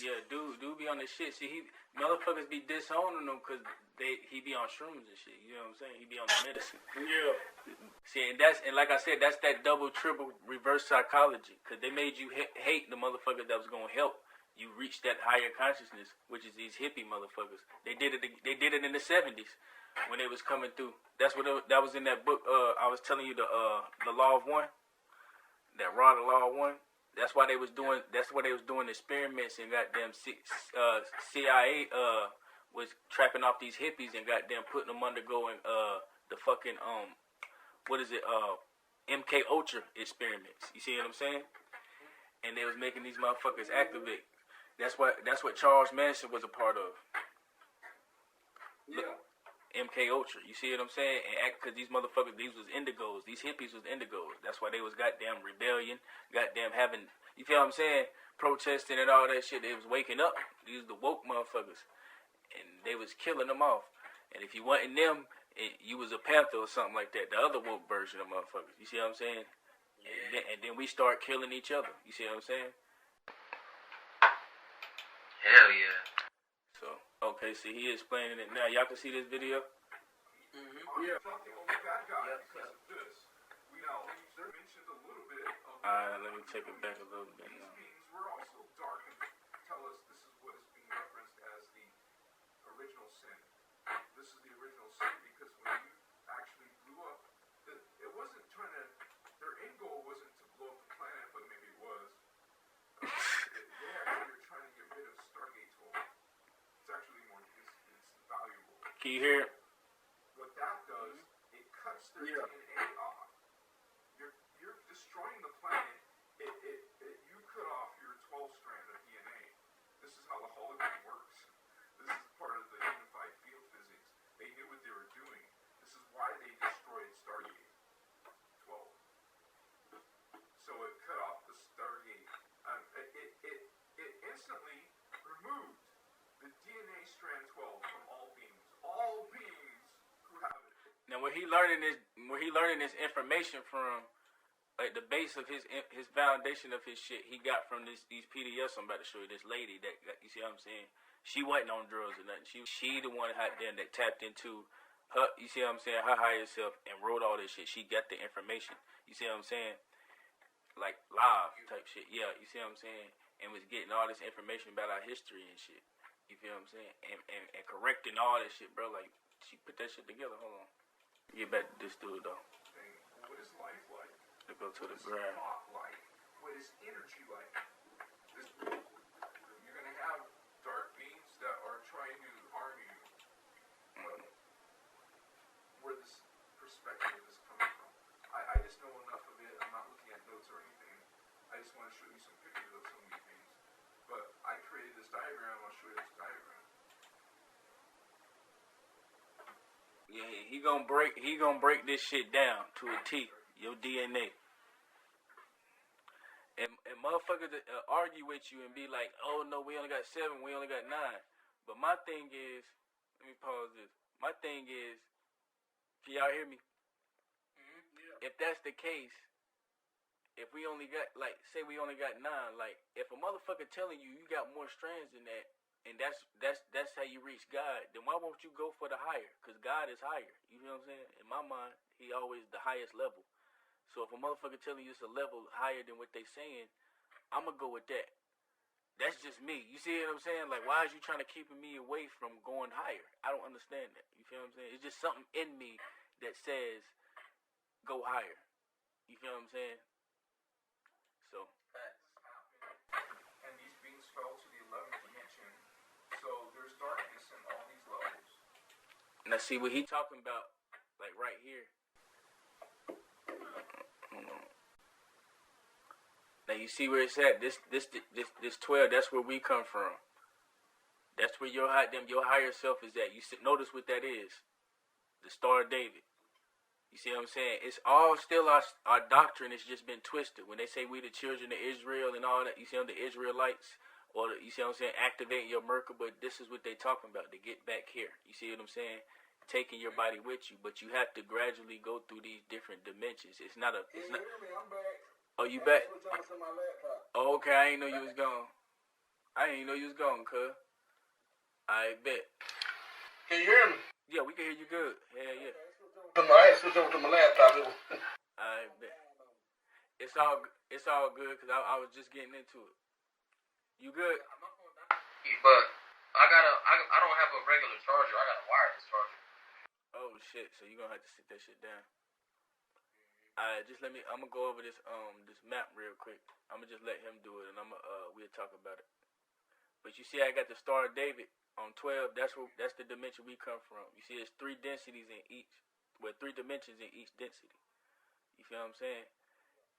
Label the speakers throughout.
Speaker 1: Yeah, dude be on this shit. See, motherfuckers be disowning him because he be on shrooms and shit. You know what I'm saying? He be on the medicine.
Speaker 2: Yeah.
Speaker 1: See, and like I said, that's that double, triple, reverse psychology. Because they made you hate the motherfucker that was gonna help you reach that higher consciousness, which is these hippie motherfuckers. They did it in the 70s when they was coming through. That was in that book. I was telling you the Law of One. That Raw the Law of One. That's why they was doing experiments and goddamn CIA was trapping off these hippies and goddamn putting them undergoing the fucking MK Ultra experiments. You see what I'm saying? And they was making these motherfuckers activate. That's what Charles Manson was a part of.
Speaker 2: Yeah.
Speaker 1: MK Ultra. You see what I'm saying? And because these motherfuckers, these was indigos. These hippies was indigos. That's why they was goddamn rebellion. Goddamn having, you feel what I'm saying? Protesting and all that shit. They was waking up. These the woke motherfuckers. And they was killing them off. And if you wasn't them, you was a panther or something like that. The other woke version of motherfuckers. You see what I'm saying? Yeah. And then we start killing each other. You see what I'm saying?
Speaker 3: Hell yeah.
Speaker 1: So, okay, see, he explaining it now. Y'all can see this video?
Speaker 2: Mm-hmm. Yeah.
Speaker 1: Alright, let me take it back a little bit now.
Speaker 2: These beings were also dark and tell us this is what is being referenced as the original sin. This is the original sin because when you actually blew up, it wasn't trying to, their end goal wasn't to blow up the planet, but maybe it was. They actually were trying to get rid of Stargate 12. It's actually more, it's valuable.
Speaker 1: Can you hear it?
Speaker 2: What that does, it cuts their DNA off. You're destroying the planet. You cut off your 12 strand of DNA. This is how the hologram works. This is part of the unified field physics. They knew what they were doing. This is why they destroyed Stargate 12. So it cut off the Stargate. It instantly removed the DNA strand 12 from all beings. All beings who have it.
Speaker 1: Now, where he learning this information from, like the base of his foundation of his shit, he got from these PDFs I'm about to show you. This lady that, you see what I'm saying? She wasn't on drugs or nothing. She the one out there that tapped into her, you see what I'm saying, her higher self and wrote all this shit. She got the information. You see what I'm saying? Like live type shit. Yeah, you see what I'm saying? And was getting all this information about our history and shit. You feel what I'm saying? And correcting all this shit, bro. Like, she put that shit together. Hold on. Get back to this dude, though.
Speaker 2: What is life like?
Speaker 1: To go to the ground.
Speaker 2: Like? What is energy like? You're going to have dark beings that are trying to harm you. Where this perspective is coming from. I just know enough of it. I'm not looking at notes or anything. I just want to show you some pictures of some of these things. But I created this diagram. I'll show you this diagram.
Speaker 1: Yeah, he gonna break this shit down to a T. Your DNA. And motherfuckers argue with you and be like, oh no, we only got 7, we only got 9. But my thing is, let me pause this. My thing is, can y'all hear me?
Speaker 2: Mm-hmm. Yeah.
Speaker 1: If that's the case, if we only got, like, say we only got 9, like, if a motherfucker telling you got more strands than that, and that's how you reach God, then why won't you go for the higher? Because God is higher. You know what I'm saying? In my mind, he always the highest level. So if a motherfucker telling you it's a level higher than what they saying, I'm going to go with that. That's just me. You see what I'm saying? Like, why is you trying to keep me away from going higher? I don't understand that. You feel what I'm saying? It's just something in me that says, go higher. You feel what I'm saying? So.
Speaker 2: And these beings fell to the 11th dimension. So there's darkness in all these levels.
Speaker 1: Now see what he talking about, like right here. Now you see where it's at. This 12. That's where we come from. That's where your higher self is at. You notice what that is. The Star of David. You see what I'm saying? It's all still our doctrine. It's just been twisted. When they say we the children of Israel and all that, you see them, the Israelites, or you see what I'm saying, activating your Merkaba. But this is what they talking about. To get back here. You see what I'm saying? Taking your body with you, but you have to gradually go through these different dimensions. It's not a. It's not.
Speaker 4: Hear me? I'm back.
Speaker 1: Oh, you back?
Speaker 4: Switch on to my laptop.
Speaker 1: Oh, okay. I didn't know you was gone. I didn't even know you was gone, cuz. I bet.
Speaker 3: Can you hear me?
Speaker 1: Yeah, we can hear you good. Hell yeah.
Speaker 3: I had to switch over to my laptop.
Speaker 1: I bet. It's all good because I was just getting into it. You good?
Speaker 3: But I don't have a regular charger. I got a wireless charger.
Speaker 1: Oh shit! So you gonna have to sit that shit down. Alright, just let me. I'm gonna go over this map real quick. I'm gonna just let him do it, and we'll talk about it. But you see, I got the Star of David on 12. That's the dimension we come from. You see, there's 3 densities in each. Well, 3 dimensions in each density. You feel what I'm saying?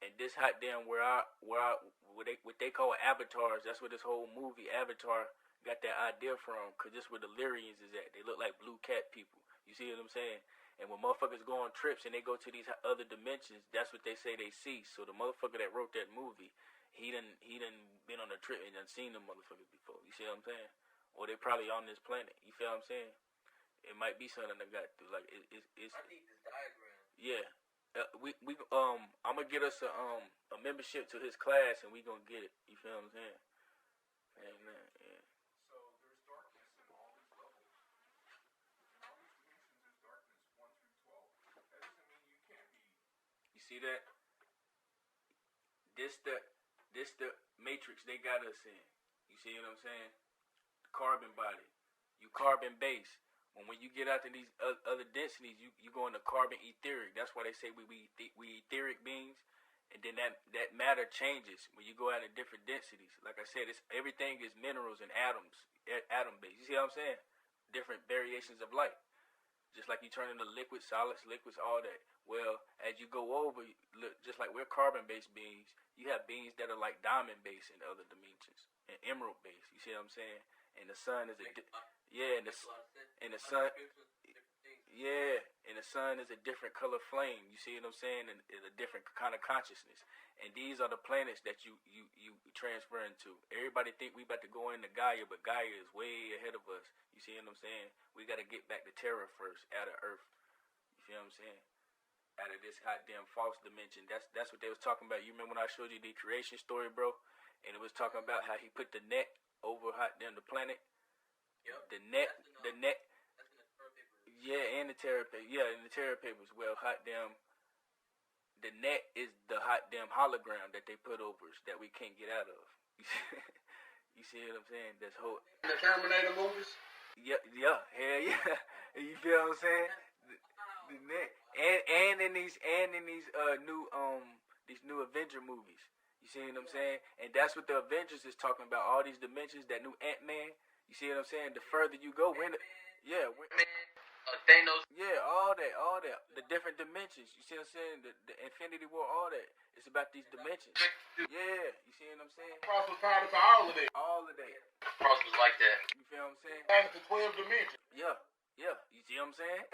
Speaker 1: And this hot damn what they call avatars. That's where this whole movie Avatar got that idea from. Cause this where the Lyrians is at. They look like blue cat people. You see what I'm saying? And when motherfuckers go on trips and they go to these other dimensions, that's what they say they see. So the motherfucker that wrote that movie, he done been on a trip and done seen them motherfuckers before. You see what I'm saying? Or they probably on this planet. You feel what I'm saying? It might be something that got through. Like it's.
Speaker 3: I need this diagram.
Speaker 1: Yeah. I'm gonna get us a membership to his class and we gonna get it. You feel what I'm saying? Amen. Yeah.
Speaker 2: So there's darkness in all these levels. In all these dimensions, there's darkness 1 through 12. That doesn't mean you can't be.
Speaker 1: You see that? This the matrix they got us in. You see what I'm saying? The carbon body. You carbon base. When you get out to these other densities, you go into carbon etheric. That's why they say we etheric beings, and then that matter changes when you go out in different densities. Like I said, everything is minerals and atoms, atom based. You see what I'm saying? Different variations of light. Just like you turn into liquids, solids, all that. Well, as you go over, just like we're carbon-based beings, you have beings that are like diamond-based in other dimensions and emerald-based. You see what I'm saying? And the sun is and the sun, and the sun is a different color flame. You see what I'm saying? And it's a different kind of consciousness. And these are the planets that you transfer into. Everybody think we about to go into Gaia, but Gaia is way ahead of us. You see what I'm saying? We got to get back to Terra first, out of Earth. You feel what I'm saying? Out of this hot damn false dimension. That's what they was talking about. You remember when I showed you the creation story, bro? And it was talking about how he put the net over hot damn the planet.
Speaker 3: Yep.
Speaker 1: The net.
Speaker 3: That's in the Terra papers.
Speaker 1: Yeah, and the Terra papers. Yeah, in the Terra papers. Well, hot damn. The net is the hot damn hologram that they put over us that we can't get out of. You see what I'm saying? That's whole.
Speaker 3: In the Terminator movies.
Speaker 1: Yeah, hell yeah. You feel what I'm saying? The net, and in these new Avenger movies. You see what I'm saying? And that's what the Avengers is talking about. All these dimensions, that new Ant-Man. You see what I'm saying? The further you go,
Speaker 3: Thanos.
Speaker 1: Yeah, all that. The different dimensions. You see what I'm saying? The Infinity War, all that. It's about these dimensions. Yeah, you see what I'm saying?
Speaker 3: Cross was part of all of that.
Speaker 1: All of that.
Speaker 3: Cross was like that.
Speaker 1: You feel what I'm saying?
Speaker 3: Back to 12 dimensions.
Speaker 1: Yeah. You see what I'm saying?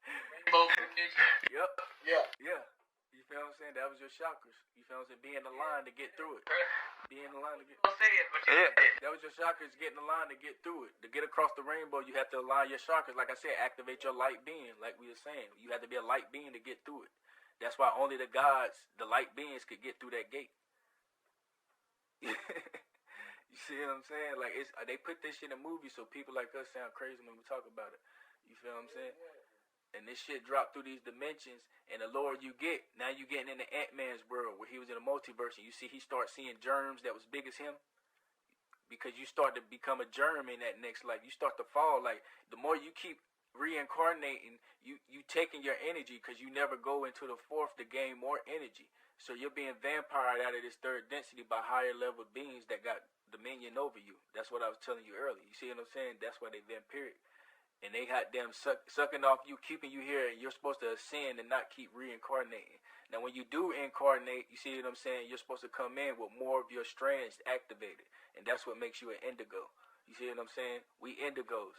Speaker 3: Rainbow dimension.
Speaker 1: Yep.
Speaker 3: Yeah.
Speaker 1: You feel what I'm saying? That was your chakras. You feel what I'm saying? Be in the line to get through it. Be in the line to get.
Speaker 3: Don't say it, but
Speaker 1: That was your chakras. Get in the line to get through it. To get across the rainbow, you have to align your chakras. Like I said, activate your light being. Like we were saying, you have to be a light being to get through it. That's why only the gods, the light beings, could get through that gate. You see what I'm saying? Like they put this shit in movies so people like us sound crazy when we talk about it. You feel what I'm saying? And this shit dropped through these dimensions, and the lower you get, now you getting into Ant-Man's world where he was in a multiverse, and you see he starts seeing germs that was big as him. Because you start to become a germ in that next life. You start to fall. Like the more you keep reincarnating, you taking your energy, because you never go into the fourth to gain more energy. So you're being vampired out of this third density by higher level beings that got dominion over you. That's what I was telling you earlier. You see what I'm saying? That's why they vampiric. And they got them sucking off you, keeping you here, and you're supposed to ascend and not keep reincarnating. Now when you do incarnate, you see what I'm saying? You're supposed to come in with more of your strands activated. And that's what makes you an indigo. You see what I'm saying? We indigos.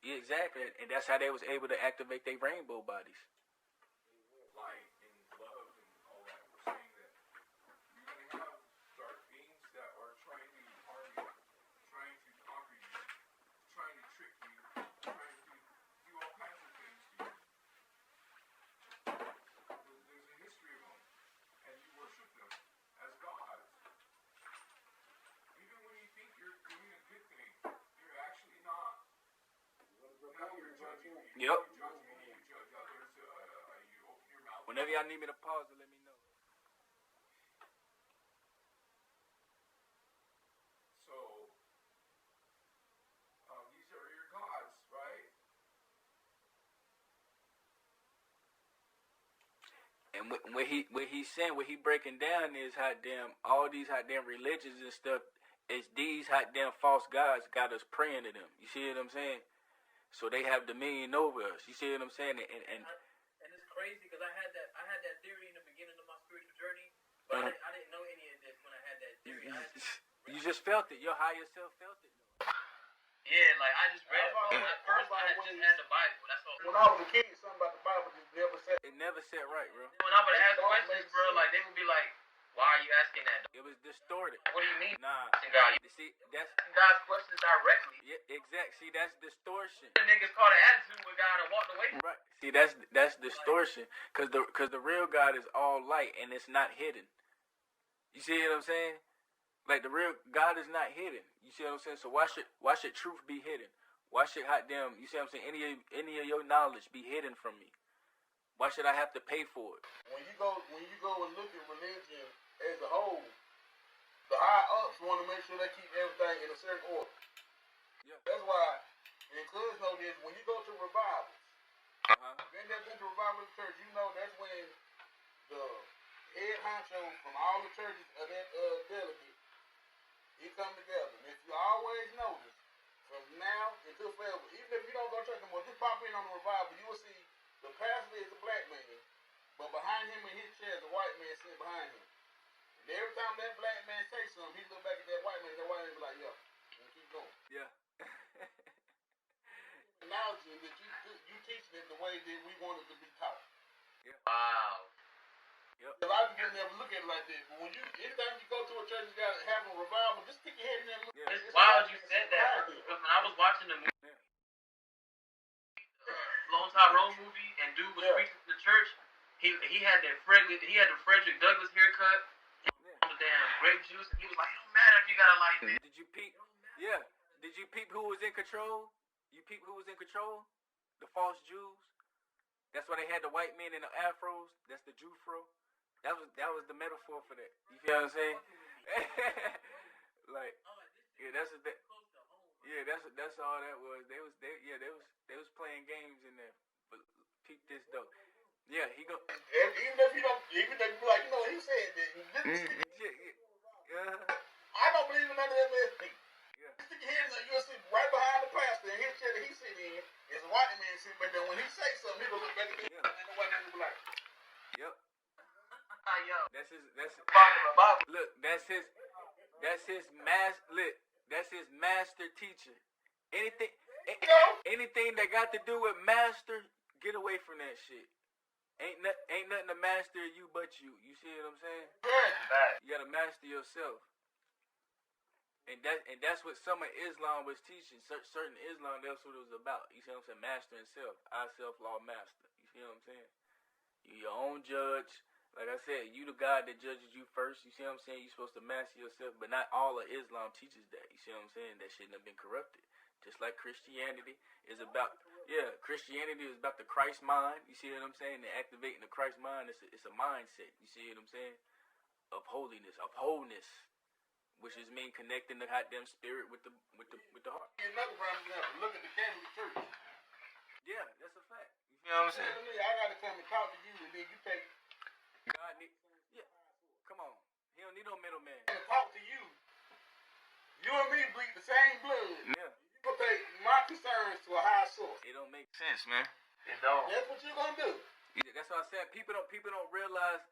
Speaker 1: Exactly. And that's how they was able to activate their rainbow bodies.
Speaker 2: Light and love and all that. We're saying that you're going to have dark beings that are trying to harm you, trying to conquer you, trying to trick you, trying to do all kinds of things to you. There's a history of them, and you worship them as gods.
Speaker 1: Yep. Whenever y'all need me to pause it, let me know.
Speaker 2: So, these are your gods, right?
Speaker 1: And what he's saying, what he breaking down is hot damn all these hot damn religions and stuff. It's these hot damn false gods got us praying to them. You see what I'm saying? So they have dominion over us. You see what I'm saying? And
Speaker 3: it's crazy because I had that theory in the beginning of my spiritual journey, but I didn't know any of this when I had that theory.
Speaker 1: You just felt it. Your higher self felt it.
Speaker 3: Yeah, like I just read it. At first, I just had the Bible. That's all.
Speaker 4: When I was a kid, something about the Bible just never said.
Speaker 1: It never sat right, bro.
Speaker 3: When I would ask questions, bro, like they would be like, "Why are you asking that?"
Speaker 1: It was distorted.
Speaker 3: What do you mean?
Speaker 1: Nah.
Speaker 3: God, you
Speaker 1: See, that's
Speaker 3: God's questions directly.
Speaker 1: yeah, exact. See, that's distortion.
Speaker 3: The niggas caught an attitude with God and walked away.
Speaker 1: Right. See, that's distortion. Cause the real God is all light and it's not hidden. You see what I'm saying? Like the real God is not hidden. You see what I'm saying? So why should truth be hidden? Why should hot damn, you see what I'm saying, any of your knowledge be hidden from me? Why should I have to pay for it?
Speaker 4: When you go and look at religion as a whole, the high ups want to make sure they keep everything in a certain order.
Speaker 1: Yeah.
Speaker 4: That's why, and Cuz know this, when you go to revivals, when they've been to revival in the church, you know that's when the head honcho from all the churches of that delegate, he come together. And if you always notice, from now until forever, even if you don't go to church anymore, just pop in on the revival, you will see the pastor is a black man, but behind him in his chair is a white man sitting behind him. And every time that black man say something, he look back at that white man be like, yo, and keep going.
Speaker 1: Yeah.
Speaker 4: Analogy that you teaching it the way that we want it to be taught.
Speaker 1: Yeah.
Speaker 3: Wow.
Speaker 1: Yep.
Speaker 4: A lot of people never look at it like that, but when anytime you go to a church that got having a revival, just stick your head in there and look.
Speaker 1: Yeah.
Speaker 3: It's wild you said that. Because when I was watching the movie, Tyrone movie, and dude was preaching to the church, he had the Frederick Douglass haircut, on the damn grape juice, and he was like, it don't matter if you got a light.
Speaker 1: Did you peep? Yeah. Did you peep who was in control? You peep who was in control? The false Jews. That's why they had the white men in the afros. That's the Jew fro. That was the metaphor for that. You feel what I'm saying? Like, yeah, that's all that was. They was playing games in there. But peep this though. Yeah, he go.
Speaker 4: Even if you be like, you know what he said. I don't believe in none of that man thing.
Speaker 1: Yeah.
Speaker 4: Stick your head in there, you'll see right behind the pastor, and his chair that he's sitting in is a white man sitting, but then when he say something, he'll look back at him, and the white man will be like,
Speaker 1: Yep.
Speaker 3: Yo.
Speaker 1: That's his.
Speaker 3: Look,
Speaker 1: That's his master teacher. Anything that got to do with master, get away from that shit. Ain't nothing to master you but you. You see what I'm saying?
Speaker 4: yeah.
Speaker 1: You gotta master yourself. And that's what some of Islam was teaching. Certain Islam, that's what it was about. You see what I'm saying? Mastering self. I self-law master. You see what I'm saying? You your own judge. Like I said, you the God that judges you first. You see what I'm saying? You're supposed to master yourself. But not all of Islam teaches that. You see what I'm saying? That shouldn't have been corrupted. Just like Christianity is about, Christianity is about the Christ mind. You see what I'm saying? And activating the Christ mind, it's a mindset. You see what I'm saying? Of holiness, of wholeness, which is mean connecting the goddamn spirit with the heart.
Speaker 4: Another prime example, look at the Catholic Church.
Speaker 1: Yeah, that's a fact. You feel what I'm saying?
Speaker 4: I gotta come and talk to you, and then you take.
Speaker 1: God need, come on. He don't need no middleman.
Speaker 4: To talk to you. You and me bleed the same blood.
Speaker 1: Yeah.
Speaker 4: You gonna take my concerns to a higher source.
Speaker 1: It don't make sense, man.
Speaker 3: it don't.
Speaker 4: That's what you're gonna do.
Speaker 1: Yeah, that's what I said. People don't realize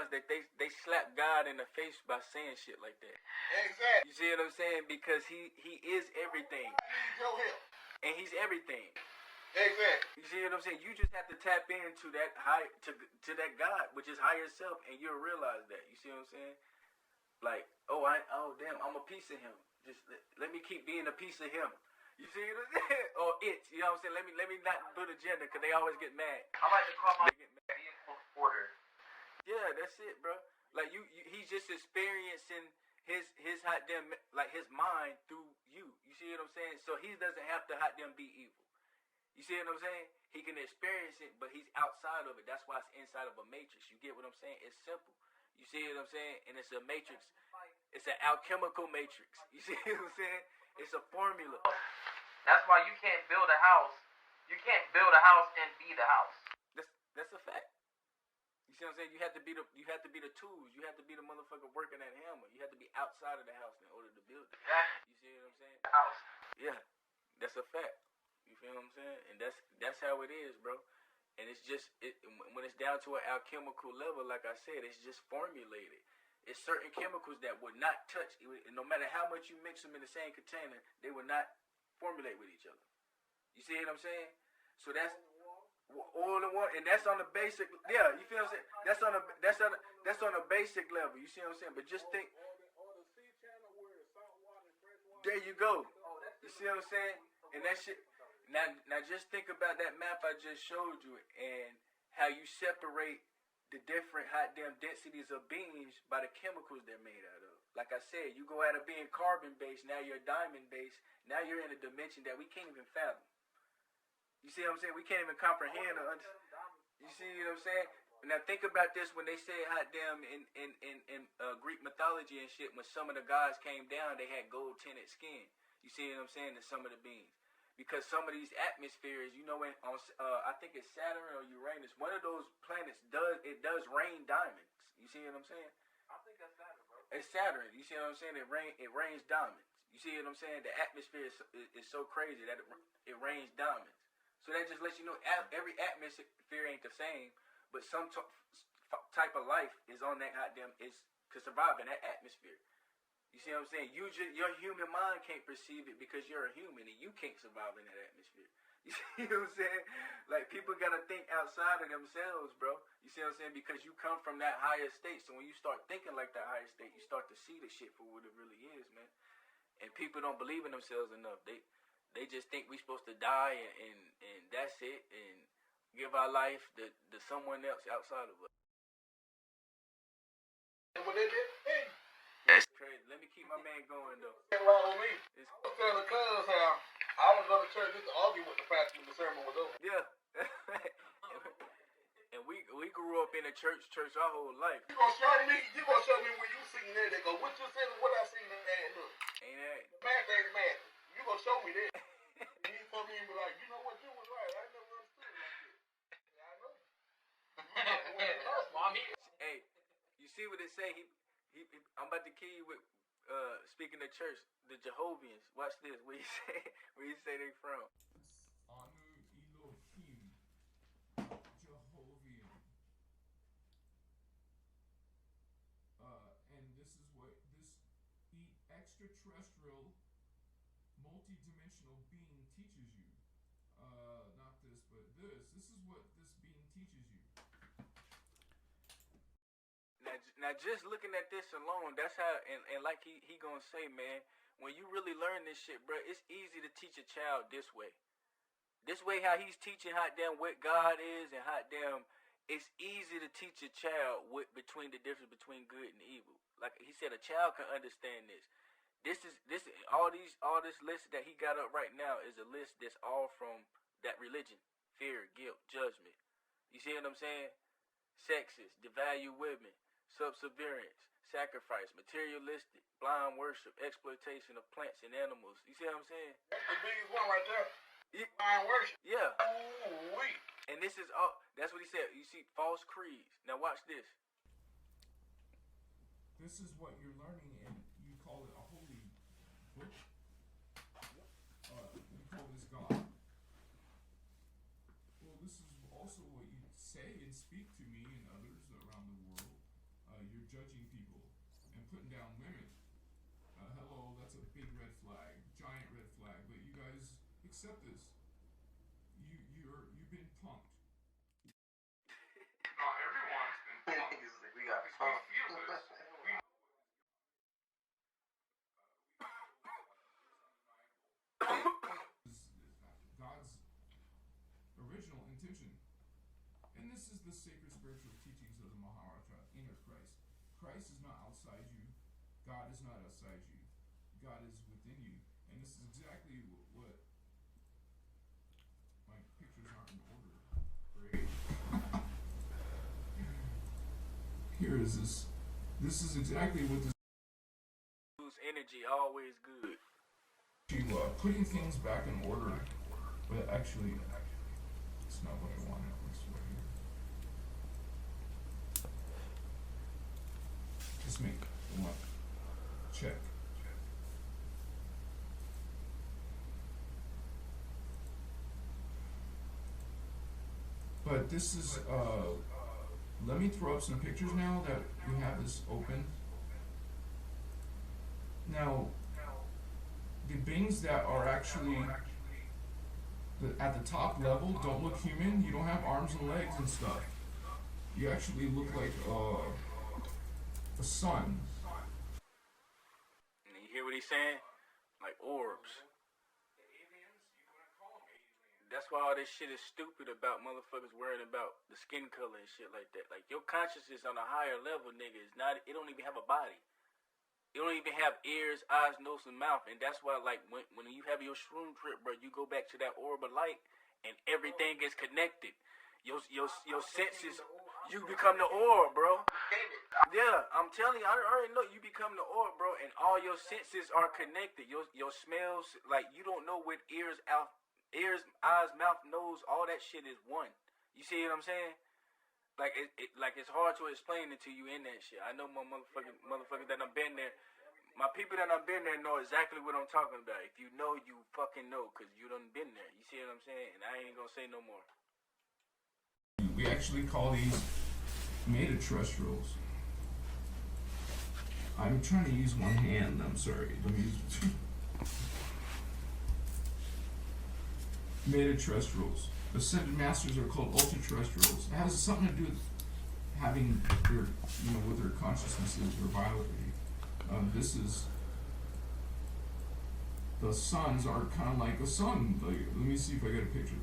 Speaker 1: that they slap God in the face by saying shit like that.
Speaker 4: Exactly.
Speaker 1: You see what I'm saying? Because he is everything.
Speaker 4: I need your help.
Speaker 1: And he's everything.
Speaker 4: Exactly.
Speaker 1: You see what I'm saying? You just have to tap into that to that God, which is higher self, and you'll realize that. You see what I'm saying? Like, damn, I'm a piece of him. Just let me keep being a piece of him. You see what I'm saying? Or it. You know what I'm saying? Let me not put a gender, because they always get mad.
Speaker 3: I like to call my order.
Speaker 1: Yeah, that's it, bro. Like he's just experiencing his hot damn, like his mind through you. You see what I'm saying? So he doesn't have to hot damn be evil. You see what I'm saying? He can experience it, but he's outside of it. That's why it's inside of a matrix. You get what I'm saying? It's simple. You see what I'm saying? And it's a matrix. It's an alchemical matrix. You see what I'm saying? It's a formula.
Speaker 3: That's why you can't build a house. You can't build a house and be the house.
Speaker 1: That's a fact. You see what I'm saying? You have to be the tools. You have to be the motherfucker working that hammer. You have to be outside of the house in order to build it.
Speaker 3: Exactly.
Speaker 1: You see what I'm saying?
Speaker 3: The house.
Speaker 1: Yeah, that's a fact. You feel what I'm saying? And that's how it is, bro. And it's just when it's down to an alchemical level, like I said, it's just formulated. It's certain chemicals that would not touch, no matter how much you mix them in the same container, they will not formulate with each other. You see what I'm saying? So that's all in one, and that's on the basic. Yeah, you feel what I'm saying? That's on a basic level. You see what I'm saying? But just think. There you go. You see what I'm saying? And that shit. Now just think about that map I just showed you and how you separate the different hot damn densities of beings by the chemicals they're made out of. Like I said, you go out of being carbon based, now you're diamond based, now you're in a dimension that we can't even fathom. You see what I'm saying? We can't even comprehend or you see what I'm saying? Now think about this when they say hot damn in Greek mythology and shit, when some of the gods came down, they had gold tinted skin. You see what I'm saying? To some of the beings. Because some of these atmospheres, you know, when on I think it's Saturn or Uranus, one of those planets does rain diamonds. You see what I'm saying?
Speaker 3: I think that's Saturn, bro.
Speaker 1: It's Saturn. You see what I'm saying? It rains diamonds. You see what I'm saying? The atmosphere is so crazy that it rains diamonds. So that just lets you know every atmosphere ain't the same, but some type of life is on that goddamn is to survive in that atmosphere. You see what I'm saying? Your human mind can't perceive it because you're a human and you can't survive in that atmosphere. You see what I'm saying? Like, people gotta think outside of themselves, bro. You see what I'm saying? Because you come from that higher state. So when you start thinking like that higher state, you start to see the shit for what it really is, man. And people don't believe in themselves enough. They just think we supposed to die and that's it, and give our life to someone else outside of us.
Speaker 4: And what they did, hey.
Speaker 1: That's crazy. Let me keep my man going though.
Speaker 4: Can't lie on me. I was telling the cuz how I was going to church just to argue with the pastor when the sermon was over.
Speaker 1: Yeah. And we grew up in a church our whole life.
Speaker 4: You gonna show me when you seen that? They go, what you said is what I seen in that look.
Speaker 1: Ain't that?
Speaker 4: The math ain't math. You gonna show me that? And you come in and be like, you know what, you was right. I never understood like this. Yeah, I know.
Speaker 3: Mommy.
Speaker 1: Hey, you see what it say? I'm about to kill you with speaking of church, the Jehovians. Watch this. Where you say they from?
Speaker 2: Anu Elohim, Jehovian. And this is what this extraterrestrial, multi-dimensional being teaches you. Not this, but this. This is what this being teaches you.
Speaker 1: Now just looking at this alone, that's how, and like he gonna say, man, when you really learn this shit, bro, it's easy to teach a child this way. This way how he's teaching hot damn what God is and hot damn, it's easy to teach a child between the difference between good and evil. Like he said, a child can understand this. This all this list that he got up right now is a list that's all from that religion. Fear, guilt, judgment. You see what I'm saying? Sexist, devalue women, subservience, sacrifice, materialistic, blind worship, exploitation of plants and animals. You see what I'm saying?
Speaker 4: That's the biggest one right there. Blind worship.
Speaker 1: Yeah.
Speaker 4: Ooh-wee.
Speaker 1: And this is all. That's what he said. You see, false creeds. Now watch this.
Speaker 2: This is what you're learning, and you call it a holy book. You call this God. Well, this is also what you say and speak to me and others around the world. You're judging people and putting down women. Hello, that's a big red flag, giant red flag. But you guys accept this. You've been punked.
Speaker 3: Not everyone's been punked. We got punked. We feel this.
Speaker 2: God's original intention. And this is the sacred spiritual teachings of the Maharajah, inner Christ. Christ is not outside you. God is not outside you. God is within you. And this is exactly what my
Speaker 5: is this is exactly what this
Speaker 1: energy always good.
Speaker 5: Putting things back in order, but actually, it's not what I wanted. It's right here. Just make one check. But this is let me throw up some pictures now that we have this open. Now, the beings that are actually at the top level don't look human. You don't have arms and legs and stuff. You actually look like a sun.
Speaker 1: And you hear what he's saying? Like orbs. That's why all this shit is stupid about motherfuckers worrying about the skin color and shit like that. Like, your consciousness on a higher level, nigga, is not, it don't even have a body. It don't even have ears, eyes, nose, and mouth. And that's why, like, when you have your shroom trip, bro, you go back to that orb of light, and everything is connected. Your senses, you become the orb, bro. Yeah, I'm telling you, I already know you become the orb, bro, and all your senses are connected. Your smells, like, you don't know what ears, eyes, mouth, nose, all that shit is one. You see what I'm saying? Like it's hard to explain it to you in that shit. I know my motherfuckers that I've been there. My people that I've been there know exactly what I'm talking about. If you know, you fucking know, cause you done been there. You see what I'm saying? And I ain't gonna say no more.
Speaker 5: We actually call these metaterrestrials. I'm trying to use one hand. I'm sorry. Let me use two. Metaterrestrials. Ascended masters are called ultra-terrestrials. It has something to do with having their, what their consciousnesses or biology. This is the suns are kind of like a sun. Like, let me see if I get a picture.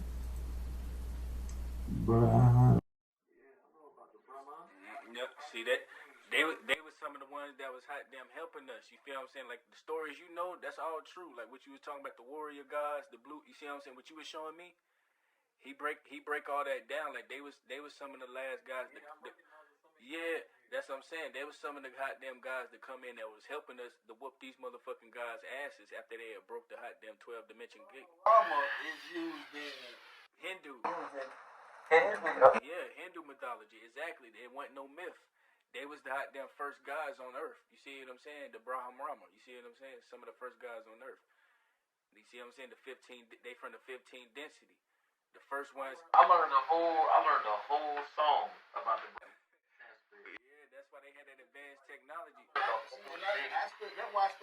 Speaker 1: Yep. See that? They was some of the ones that was hot damn helping us. You feel what I'm saying? Like the stories, that's all true. Like what you was talking about, the warrior gods, the blue. You see what I'm saying? What you was showing me. He break all that down. Like they was some of the last guys. Yeah, that's what I'm saying. They was some of the goddamn guys that come in that was helping us to whoop these motherfucking guys' asses after they had broke the hot damn 12 dimension gate.
Speaker 4: Brahma is used in
Speaker 1: Hindu. Yeah, Hindu mythology. Exactly. There wasn't no myth. They was the hot damn first guys on earth. You see what I'm saying? The Brahma. You see what I'm saying? Some of the first guys on earth. You see what I'm saying? They from the 15 density. The first ones.
Speaker 3: I learned a whole song about the Sanskrit.
Speaker 1: Yeah, that's why they had that advanced technology.
Speaker 4: That's why I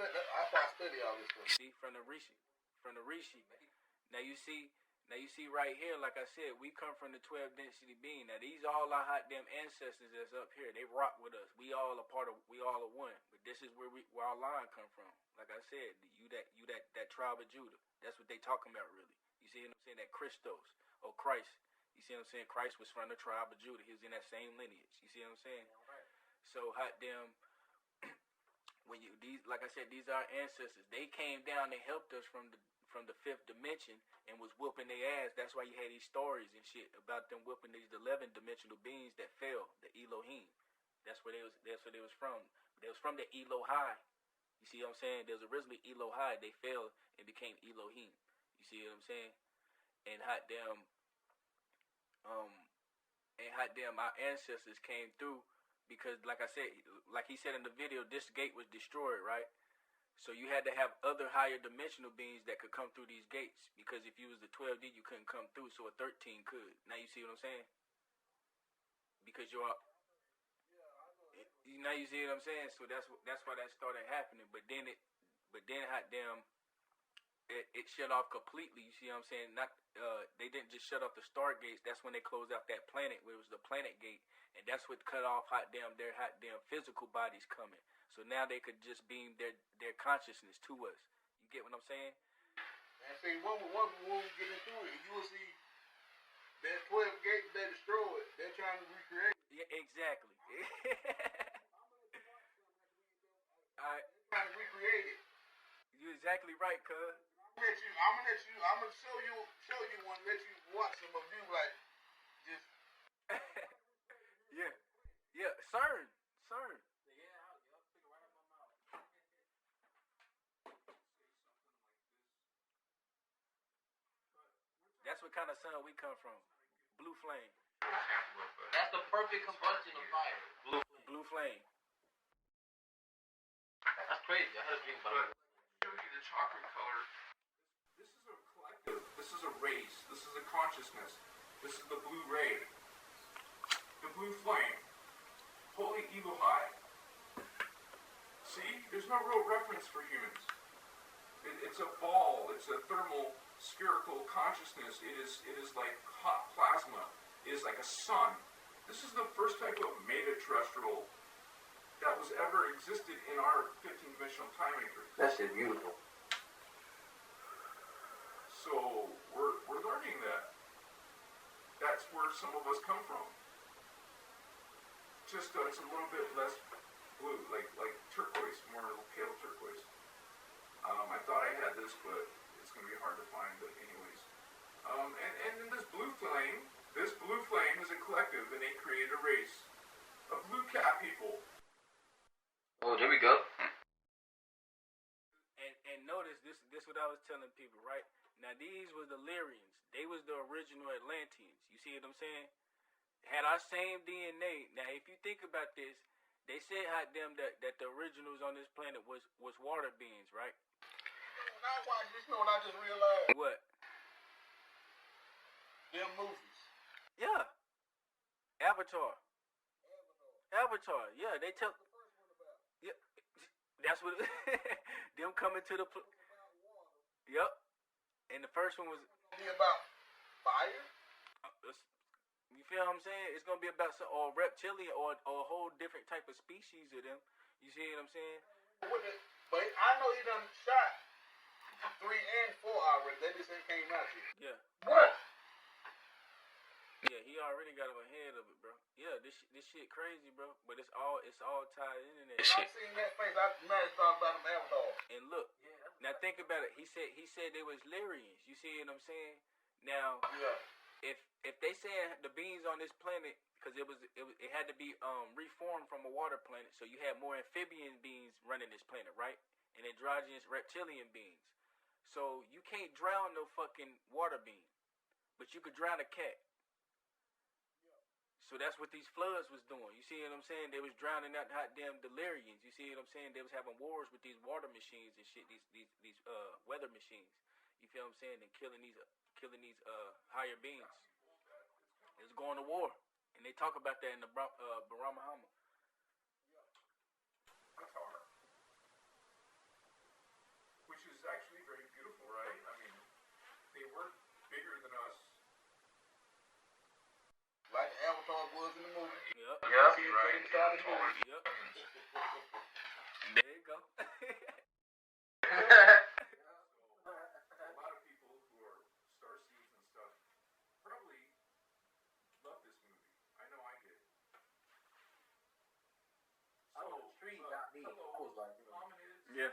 Speaker 4: study all this stuff.
Speaker 1: See, from the Rishi. Now you see right here, like I said, we come from the 12 density being. Now these all our hot damn ancestors that's up here. They rock with us. We all are one. But this is where our line come from. Like I said, you that tribe of Judah. That's what they talking about really. You see what I'm saying? That Christos. Or Christ. You see what I'm saying? Christ was from the tribe of Judah. He was in that same lineage. You see what I'm saying? Right. So hot damn, like I said, these are our ancestors. They came down and helped us from the fifth dimension and was whooping their ass. That's why you had these stories and shit about them whooping these 11 dimensional beings that fell, the Elohim. That's where they was from. They was from the Elohai. You see what I'm saying? There was originally Elohai. They fell and became Elohim. You see what I'm saying? And hot damn, our ancestors came through because, like I said, like he said in the video, this gate was destroyed, right? So you had to have other higher dimensional beings that could come through these gates because if you was the 12D, you couldn't come through, so a 13 could. Now you see what I'm saying? Because now you see what I'm saying? So that's why that started happening. But then hot damn. It shut off completely. You see what I'm saying? They didn't just shut off the stargates. That's when they closed out that planet where it was the planet gate, and that's what cut off their physical bodies coming. So now they could just beam their consciousness to us. You get what I'm saying?
Speaker 4: And see, when we get into it, you will see that 12 gates they destroyed. They're trying to recreate.
Speaker 1: Yeah, exactly. All right.
Speaker 4: They're trying to recreate it.
Speaker 1: You're exactly right, cuz.
Speaker 4: I'm gonna show you one, let you watch some of you like just
Speaker 1: Yeah, CERN That's what kind of sun we come from. Blue flame.
Speaker 3: That's the perfect combustion of fire.
Speaker 1: Blue flame.
Speaker 3: That's crazy. I had a dream about it.
Speaker 2: Show you the chocolate color. This is a collective. This is a race. This is a consciousness. This is the blue ray. The blue flame. Holy Elohai. See? There's no real reference for humans. It's a ball. It's a thermal spherical consciousness. It is like hot plasma. It is like a sun. This is the first type of meta-terrestrial that was ever existed in our 15-dimensional time matrix.
Speaker 3: That shit beautiful.
Speaker 2: So we're learning that. That's where some of us come from. Just it's a little bit less blue, like turquoise, more pale turquoise. I thought I had this, but it's gonna be hard to find. But anyways, and then this blue flame is a collective, and they created a race of blue cat people.
Speaker 3: Oh, there we go.
Speaker 1: And notice this what I was telling people, right? Now these was the Lyrians. They was the original Atlanteans. You see what I'm saying? Had our same DNA. Now if you think about this, they said that the originals on this planet was water beings, right?
Speaker 4: When I watch this, you know what I just realized?
Speaker 1: What?
Speaker 4: Them movies.
Speaker 1: Yeah. Avatar. Yeah, they tell. Yeah, that's what. Them coming to the. Yep. And the first one was.
Speaker 4: Be about fire.
Speaker 1: You feel what I'm saying? It's gonna be about some or reptilian or a whole different type of species of them. You see what I'm saying?
Speaker 4: But I know he done shot 3 and 4 already. They just ain't came out yet.
Speaker 1: Yeah.
Speaker 4: What?
Speaker 1: Yeah, he already got him ahead of it, bro. Yeah, this shit crazy, bro. But it's all tied in there.
Speaker 4: When I seen that face, I might have thought about him Avatar.
Speaker 1: And look, now think about it. He said they was Lyrians. You see what I'm saying? Now, if they saying the beings on this planet, because it had to be reformed from a water planet, so you had more amphibian beings running this planet, right? And androgynous reptilian beings. So you can't drown no fucking water being, but you could drown a cat. So that's what these floods was doing. You see what I'm saying? They was drowning out goddamn delirians. You see what I'm saying? They was having wars with these water machines and shit. These weather machines. You feel what I'm saying? And killing these higher beings. It was going to war, and they talk about that in the Baramahama.
Speaker 2: Which is actually very beautiful, right? I mean, they weren't bigger than us.
Speaker 4: Like Avatar was in the movie.
Speaker 1: Yep.
Speaker 3: Yeah.
Speaker 2: Right.
Speaker 1: Yep. There you go.
Speaker 2: A lot of people who are starseeds and stuff probably love this movie. I know I did.
Speaker 3: Oh, the tree got me. I was like,
Speaker 2: Hominids,
Speaker 1: Yeah.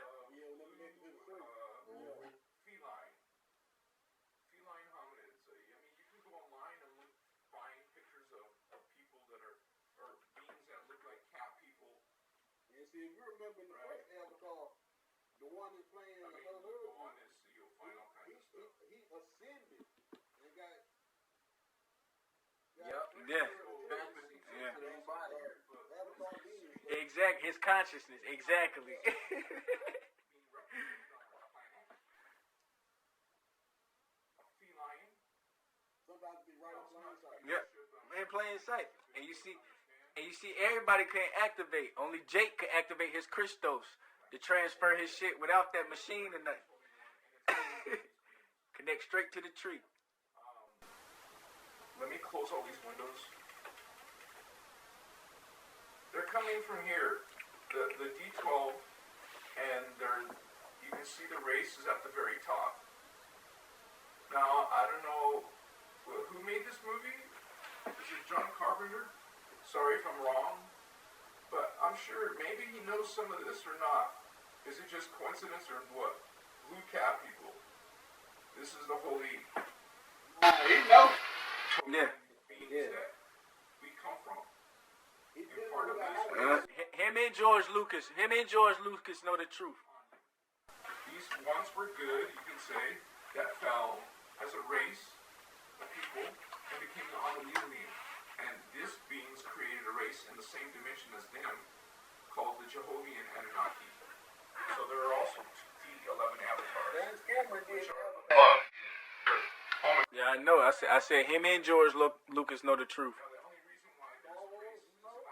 Speaker 2: feline hominids. I mean, you can go online and find pictures of people that are beings that look like cat people.
Speaker 4: And see, if you remember in the first Avatar, the one that's playing
Speaker 2: I mean, go on this, so you'll find all kinds of stuff.
Speaker 4: he ascended and got
Speaker 1: Yeah. Yeah.
Speaker 4: Avatar being.
Speaker 1: Exact. His consciousness. Exactly.
Speaker 4: Sometimes be right up line side.
Speaker 1: Yep. In plain sight. And you see everybody can't activate. Only Jake can activate his Christos to transfer his shit without that machine and nothing. Connect straight to the tree.
Speaker 2: Let me close all these windows. They're coming from here, the D12, and you can see the race is at the very top. Now, I don't know who made this movie. Is it John Carpenter? Sorry if I'm wrong, but I'm sure maybe he knows some of this or not. Is it just coincidence or what? Blue cat people. This is the holy.
Speaker 4: He knows.
Speaker 1: Yeah.
Speaker 2: Beings that we come from.
Speaker 4: He
Speaker 2: And
Speaker 4: did
Speaker 2: part of
Speaker 4: what
Speaker 2: this
Speaker 4: I
Speaker 2: race.
Speaker 1: Him and George Lucas know the truth.
Speaker 2: These ones were good, you can say, that fell as a race, race in the same dimension as them called the Jehovian Anunnaki. So there are also the 11 avatars.
Speaker 1: Yeah, I know. I said him and George Lucas know the truth.
Speaker 2: The only reason why there's race is because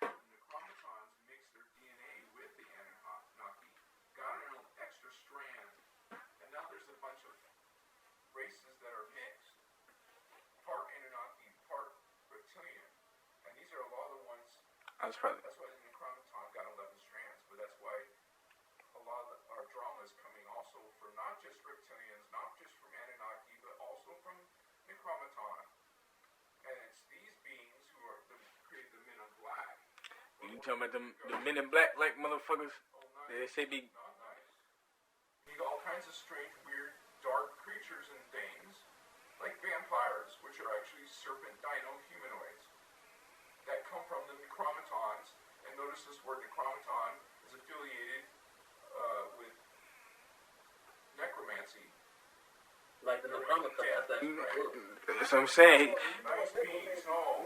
Speaker 2: the Necromatons mix their DNA with the Anunnaki, got an extra strand, and now there's a bunch of races that are mixed. Part Anunnaki, part reptilian. And these are a lot of the ones. That's why the Necromaton got 11 strands, but that's why a lot of our drama is coming also from not just reptilians, not just from Anunnaki, but also from Necromaton. And it's these beings who are create the Men in Black.
Speaker 1: You talking about the Men in Black like motherfuckers? They say be.
Speaker 2: Not nice. You got all kinds of strange, weird, dark creatures and things, like vampires, which are actually serpent dino humanoids that come from the Necromatons. And notice this word Necromaton is affiliated with necromancy.
Speaker 3: Like the Necromatons. That's right.
Speaker 1: That's what I'm saying.
Speaker 2: Nice beings, no.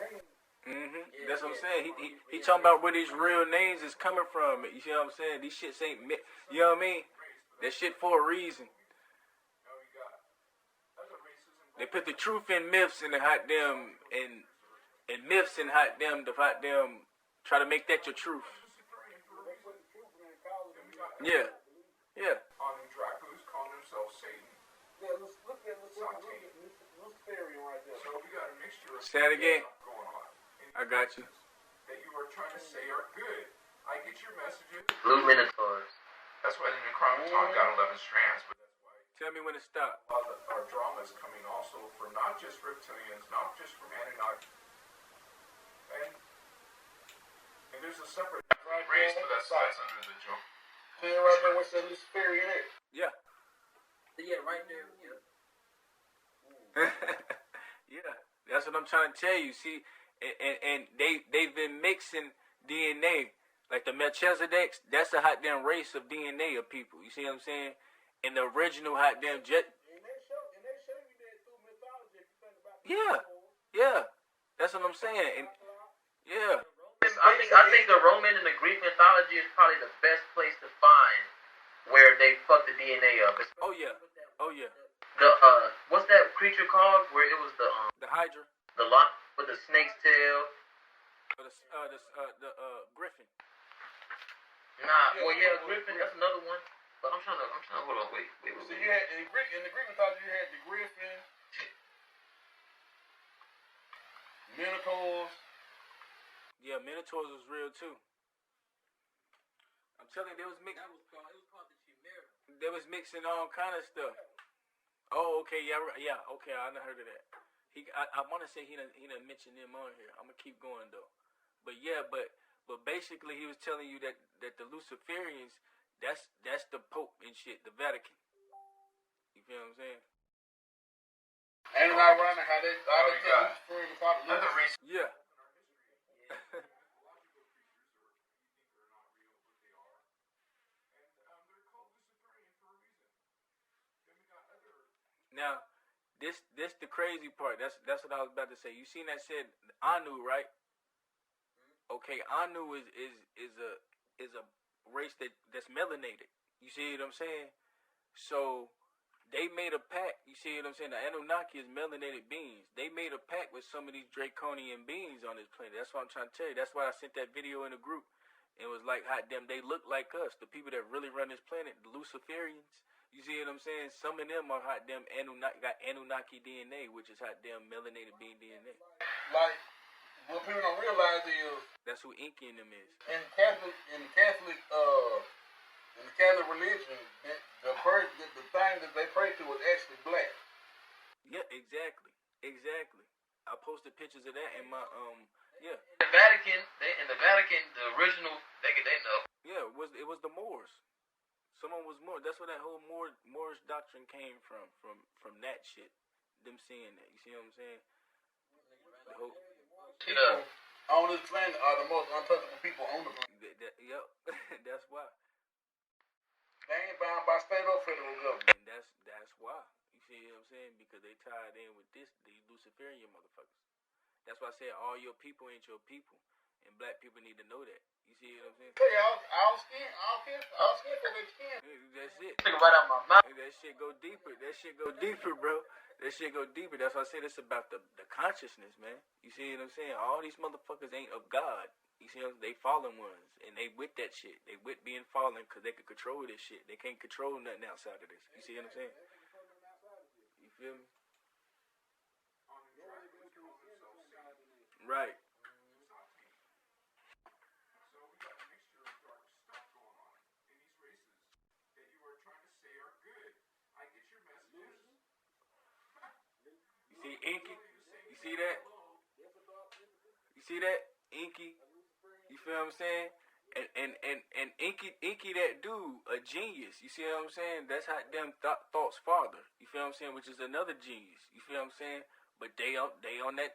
Speaker 1: That's what I'm saying. He talking about where these real names is coming from. You see what I'm saying? These shits ain't. You know what I mean? That shit for a reason.
Speaker 2: No, you got other races.
Speaker 1: They put the truth in myths and the hot damn and myths and hot damn the hot damn try to make that your truth. Yeah. Yeah.
Speaker 2: On Dracula's calling themselves Satan.
Speaker 4: Yeah, look at Luciferian right there.
Speaker 2: So we got a mixture of
Speaker 1: Say it again.
Speaker 2: going on.
Speaker 1: I got you.
Speaker 2: That you are trying to say are good. I get your messages.
Speaker 3: Blue Minotaurs.
Speaker 2: That's why the Necromaton got 11 strands, but that's why
Speaker 1: Tell me when to stop.
Speaker 2: our drama is coming also from not just reptilians, not just from Anunnaki. And there's a separate race, but that's under the joke.
Speaker 4: See right there what's that Luciferian at?
Speaker 1: Yeah.
Speaker 3: Yeah, right there. Yeah.
Speaker 1: Yeah. That's what I'm trying to tell you. See, and they've been mixing DNA. Like the Melchizedeks, that's a hot damn race of DNA of people. You see what I'm saying? And the original hot damn jet.
Speaker 4: And they show you that through mythology if you think about it.
Speaker 1: Yeah. That's what I'm saying. And yeah.
Speaker 3: I think the Roman and the Greek mythology is probably the best place to find where they fucked the DNA up.
Speaker 1: Oh yeah.
Speaker 3: The what's that creature called? Where it was
Speaker 1: The Hydra.
Speaker 3: the lock with the snake's tail.
Speaker 1: Or the Griffin.
Speaker 3: Nah, well yeah, Griffin. That's another one. But I'm trying to hold on. Wait.
Speaker 4: So you had in the Greek mythology you had the Griffin, Minotaurs.
Speaker 1: Yeah, Minotaurs was real too. I'm telling you, they was mixing.
Speaker 3: It was called the Chimera.
Speaker 1: They was mixing all kind of stuff. Oh, okay, yeah, okay, I done heard of that. I want to say he done mentioned them on here. I'm gonna keep going though. But yeah, but basically he was telling you that the Luciferians, that's the Pope and shit, the Vatican. You feel what I'm saying?
Speaker 4: Ain't it ironic how they Luciferian part of
Speaker 2: Other races.
Speaker 1: Yeah. Now, this the crazy part. That's what I was about to say. You seen that said Anu, right? Okay, Anu is a race that's melanated. You see what I'm saying? So they made a pact. You see what I'm saying? The Anunnaki is melanated beings. They made a pact with some of these draconian beings on this planet. That's what I'm trying to tell you. That's why I sent that video in the group. It was like, hot damn, they look like us. The people that really run this planet, the Luciferians. You see what I'm saying? Some of them are hot damn got Anunnaki DNA, which is hot damn melanated being DNA.
Speaker 4: Like, what people don't realize is
Speaker 1: that's who Inky in them is.
Speaker 4: in the Catholic religion, the thing that they pray to is actually black.
Speaker 1: Yeah, exactly. I posted pictures of that in my yeah.
Speaker 3: In the Vatican, the original they know.
Speaker 1: Yeah, it was the Moors. Someone was Moor. That's where that whole Moorish doctrine came from that shit. Them seeing that. You see what I'm saying? The whole
Speaker 4: On this planet are the most untouchable people on the planet.
Speaker 1: Yep. That's why.
Speaker 4: They ain't bound by state or federal government.
Speaker 1: And that's why. You see what I'm saying? Because they tied in with these Luciferian motherfuckers. That's why I said all your people ain't your people, and black people need to know that. You see what I'm saying?
Speaker 4: Hey, all skin for their skin.
Speaker 1: That's it.
Speaker 3: Think right out my mouth.
Speaker 1: That shit go deeper. That shit go deeper, bro. That shit go deeper. That's why I said it's about the consciousness, man. You see what I'm saying? All these motherfuckers ain't of God. You see what I'm saying? They fallen ones, and they with that shit. They with being fallen because they can control this shit. They can't control nothing outside of this. You see what I'm saying? You feel me? Right.
Speaker 2: So we got a mixture of dark stuff going on in these races that you are trying to say are good. I get your messages.
Speaker 1: You see Inky? You see that? You see that? Inky? You feel what I'm saying? And Inky that dude, a genius. You see what I'm saying? That's how them thoughts father. You feel what I'm saying? Which is another genius. You feel what I'm saying? But they on that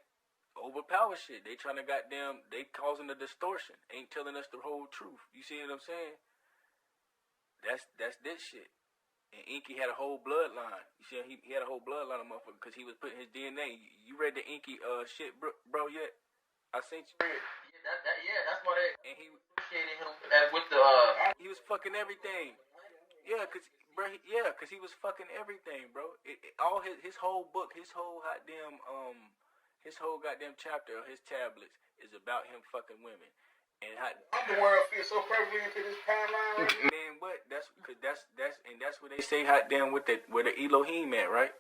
Speaker 1: overpower shit. They trying to goddamn, they causing the distortion. Ain't telling us the whole truth. You see what I'm saying? That's this shit. And Inky had a whole bloodline. You see, he had a whole bloodline of motherfucker because he was putting his DNA. You read the Inky shit, bro, yet? I sent you.
Speaker 3: Yeah, that's why they
Speaker 1: And he
Speaker 3: associated him with the
Speaker 1: he was fucking everything. Yeah, cause he was fucking everything, bro. All his whole book, his whole goddamn chapter of his tablets is about him fucking women. And how
Speaker 4: The world fits so perfectly into this timeline.
Speaker 1: man, what? That's where they say hot damn where the Elohim at, right?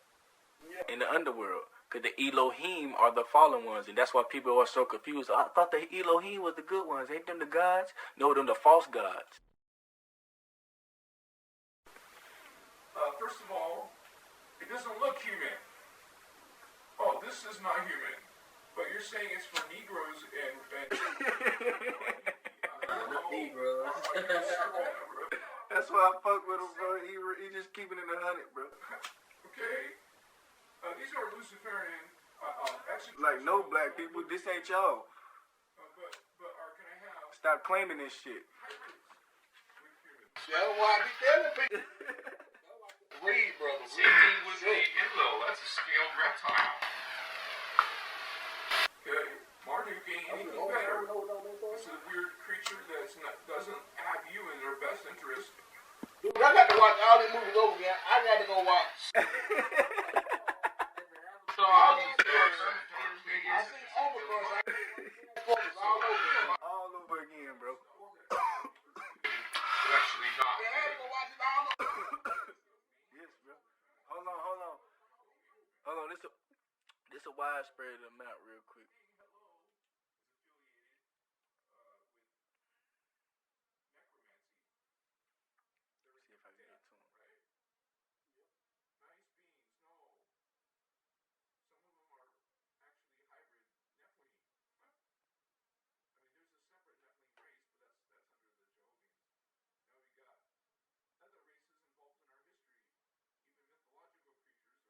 Speaker 4: Yeah.
Speaker 1: In the underworld. Cause the Elohim are the fallen ones, and that's why people are so confused. I thought the Elohim was the good ones. Ain't them the gods? No, them the false gods.
Speaker 2: First of all, it doesn't look human. Oh, this is not human. But you're saying it's for Negroes and
Speaker 3: not Negroes.
Speaker 1: That's why I fuck with him, bro. He just keeping it 100, bro.
Speaker 2: Okay. These are Luciferian. Actually,
Speaker 1: Like no black people, this ain't y'all.
Speaker 2: but can I have
Speaker 1: Stop claiming this shit.
Speaker 2: hybrids with humans?
Speaker 4: That's why I be telling people. Read, brother.
Speaker 2: Same thing with the Enlo. That's a scaled reptile. Okay, Marduk ain't anything better. This is a weird creature doesn't have you in their best interest.
Speaker 4: Dude, I got to watch all these movies over again. I got to go watch.
Speaker 3: so all these
Speaker 4: I seen Oprah. All over.
Speaker 1: All over again, bro.
Speaker 2: They're actually not.
Speaker 4: Yeah, I had to go watch it all over.
Speaker 1: Yes, bro. Hold on. This a widespread amount real quick. See if I can get to him.
Speaker 2: Nice beings, no. Some of them are actually hybrid Nephilim. I mean, there's a separate Nephilim race, but that's under the Jehovians. Now we got other races involved in our history, even mythological creatures,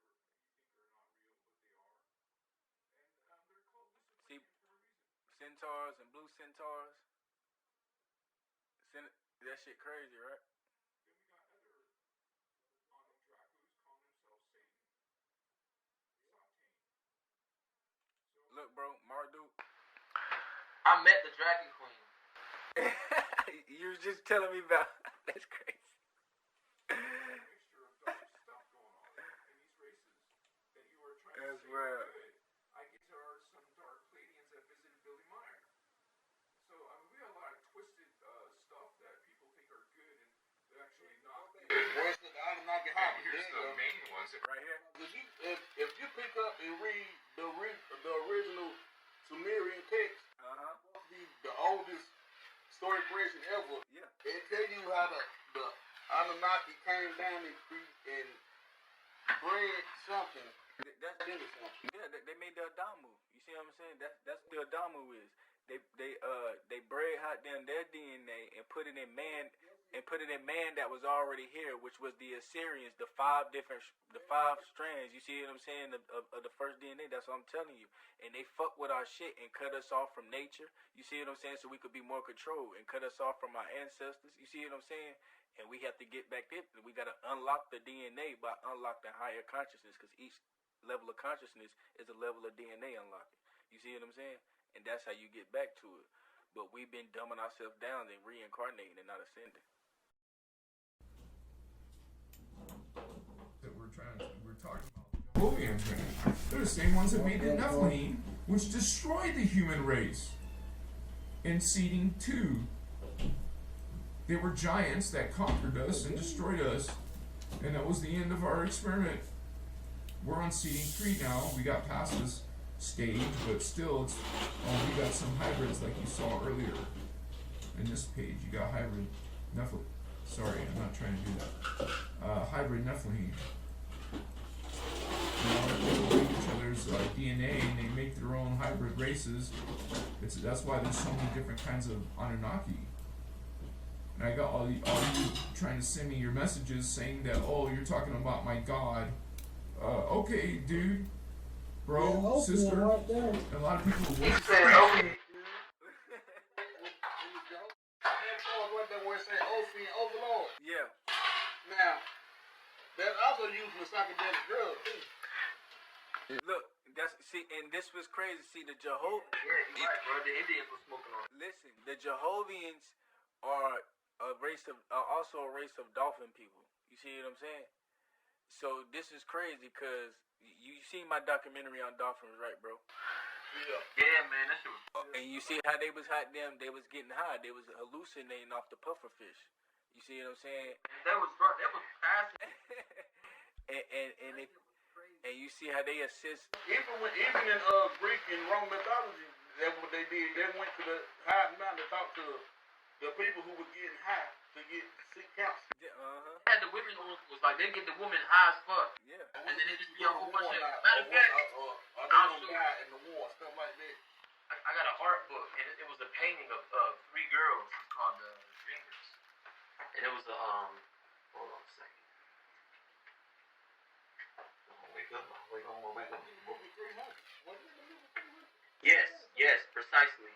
Speaker 2: or you think are not real, but they are. And they're called
Speaker 1: See,
Speaker 2: Luciferian for a reason.
Speaker 1: centaurs and blue centaurs. That shit crazy, right?
Speaker 2: Then we got other Anunnakis calling themselves Satan. Satan. So
Speaker 1: Look, bro, Marduk.
Speaker 3: I met the Dragon Queen.
Speaker 1: You was just telling me about. That's crazy.
Speaker 2: mixture of dark stuff going on in these races that you are trying
Speaker 1: That's
Speaker 2: to say
Speaker 1: right.
Speaker 2: are good. I guess there are some dark Pleiadians that visited Billy Meyer. So, I mean, we have a lot of twisted stuff that people think are good and they're actually not good.
Speaker 4: Where's the Anunnaki
Speaker 2: And
Speaker 4: hobby?
Speaker 2: here's the main ones.
Speaker 1: Right here.
Speaker 4: If you pick up and read the original Sumerian text, the oldest story creation ever,
Speaker 1: Yeah.
Speaker 4: it tell you how the Anunnaki came down and bred something.
Speaker 1: That's
Speaker 4: Into something.
Speaker 1: yeah. They made the Adamu. You see what I'm saying? That's what the Adamu is. They bred out them their DNA and put it in man that was already here, which was the Assyrians, the five strands. You see what I'm saying of the first DNA. That's what I'm telling you. And they fuck with our shit and cut us off from nature. You see what I'm saying? So we could be more controlled and cut us off from our ancestors. You see what I'm saying? And we have to get back there. We got to unlock the DNA by unlocking higher consciousness, because each level of consciousness is a level of DNA unlocking. You see what I'm saying? And that's how you get back to it. But we've been dumbing ourselves down and reincarnating and not ascending.
Speaker 5: That we're talking about Jehovah's, man. They're the same ones that made the Nephilim, which destroyed the human race. In seeding 2, they were giants that conquered us and destroyed us, and that was the end of our experiment. We're on seeding 3 now. We got past this stage, but still, we got some hybrids like you saw earlier. In this page, you got hybrid Nephilim. Sorry, I'm not trying to do that. Hybrid Nephilim. They take each other's DNA and they make their own hybrid races. That's why there's so many different kinds of Anunnaki. And I got all you trying to send me your messages saying that, oh, you're talking about my God. Okay, dude, bro, sister.
Speaker 6: Right there.
Speaker 5: A lot of people will worship.
Speaker 4: Overlord.
Speaker 1: Yeah.
Speaker 4: Now, that's also used for psychedelic drugs too.
Speaker 1: Look, and this was crazy. See, the
Speaker 3: Yeah, you're right, bro. The Indians were smoking on it.
Speaker 1: Listen, the Jehovians are also a race of dolphin people. You see what I'm saying? So this is crazy because you see my documentary on dolphins, right, bro?
Speaker 3: Yeah, man, that shit was.
Speaker 1: And you see how they was getting high. They was hallucinating off the puffer fish. You see what I'm saying?
Speaker 3: That was passing.
Speaker 1: and you see how they assist.
Speaker 4: Even in Greek and Roman mythology, that's what they did. They went to the highest mountain to talk to the people who were getting high to seek counsel.
Speaker 3: Had the women on was like they get the woman high as fuck.
Speaker 1: Yeah.
Speaker 3: And then they just be a whole bunch of matter of fact.
Speaker 4: I'll show you in the war, stuff like that.
Speaker 3: I got an art book and it was a painting of 3 girls. It's called the Dreamers. And it was a hold on a second. Wake up. Yes, precisely.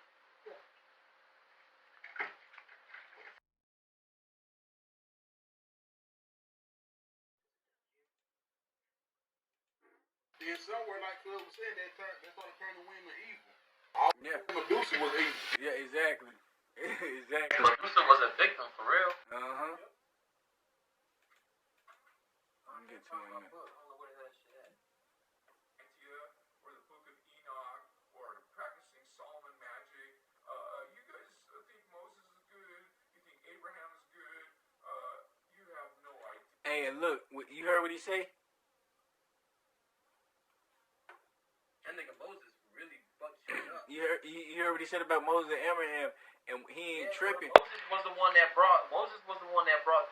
Speaker 4: And somewhere, like Cub was saying, they started turning women evil.
Speaker 1: Yeah.
Speaker 4: Medusa was evil.
Speaker 1: Yeah, exactly. Exactly.
Speaker 3: Medusa was a victim for real.
Speaker 1: I'm get to it.
Speaker 2: Or the Book of Enoch, or practicing Solomon magic. You guys think Moses is good? You think Abraham is good? You have no idea.
Speaker 1: Hey, and look, you heard what he say?
Speaker 3: That nigga Moses really fucked shit up.
Speaker 1: You heard what he said about Moses and Abraham, and he ain't tripping.
Speaker 3: Moses was the one that brought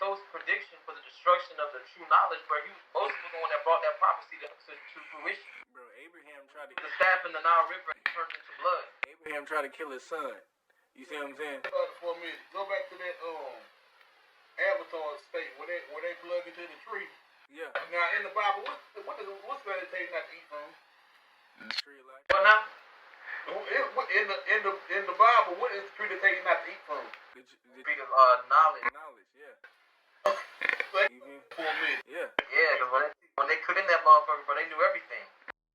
Speaker 3: those predictions for the destruction of the true knowledge, bro. Moses was the one that brought that prophecy to fruition.
Speaker 1: Bro, Abraham tried to
Speaker 3: The staff in the Nile River turned into blood.
Speaker 1: Abraham tried to kill his son. You see what I'm saying?
Speaker 4: For a minute, go back to that Avatar state where they plug into the tree.
Speaker 1: Yeah.
Speaker 4: Now in the Bible, what's that they take not to eat from?
Speaker 1: The tree of life.
Speaker 3: What now?
Speaker 4: In the Bible, what is the tree that they not to eat from?
Speaker 1: The
Speaker 3: Tree of knowledge.
Speaker 1: knowledge, yeah.
Speaker 4: For a minute.
Speaker 1: Yeah.
Speaker 3: Yeah, because when they cut in that motherfucker, bro, they knew everything.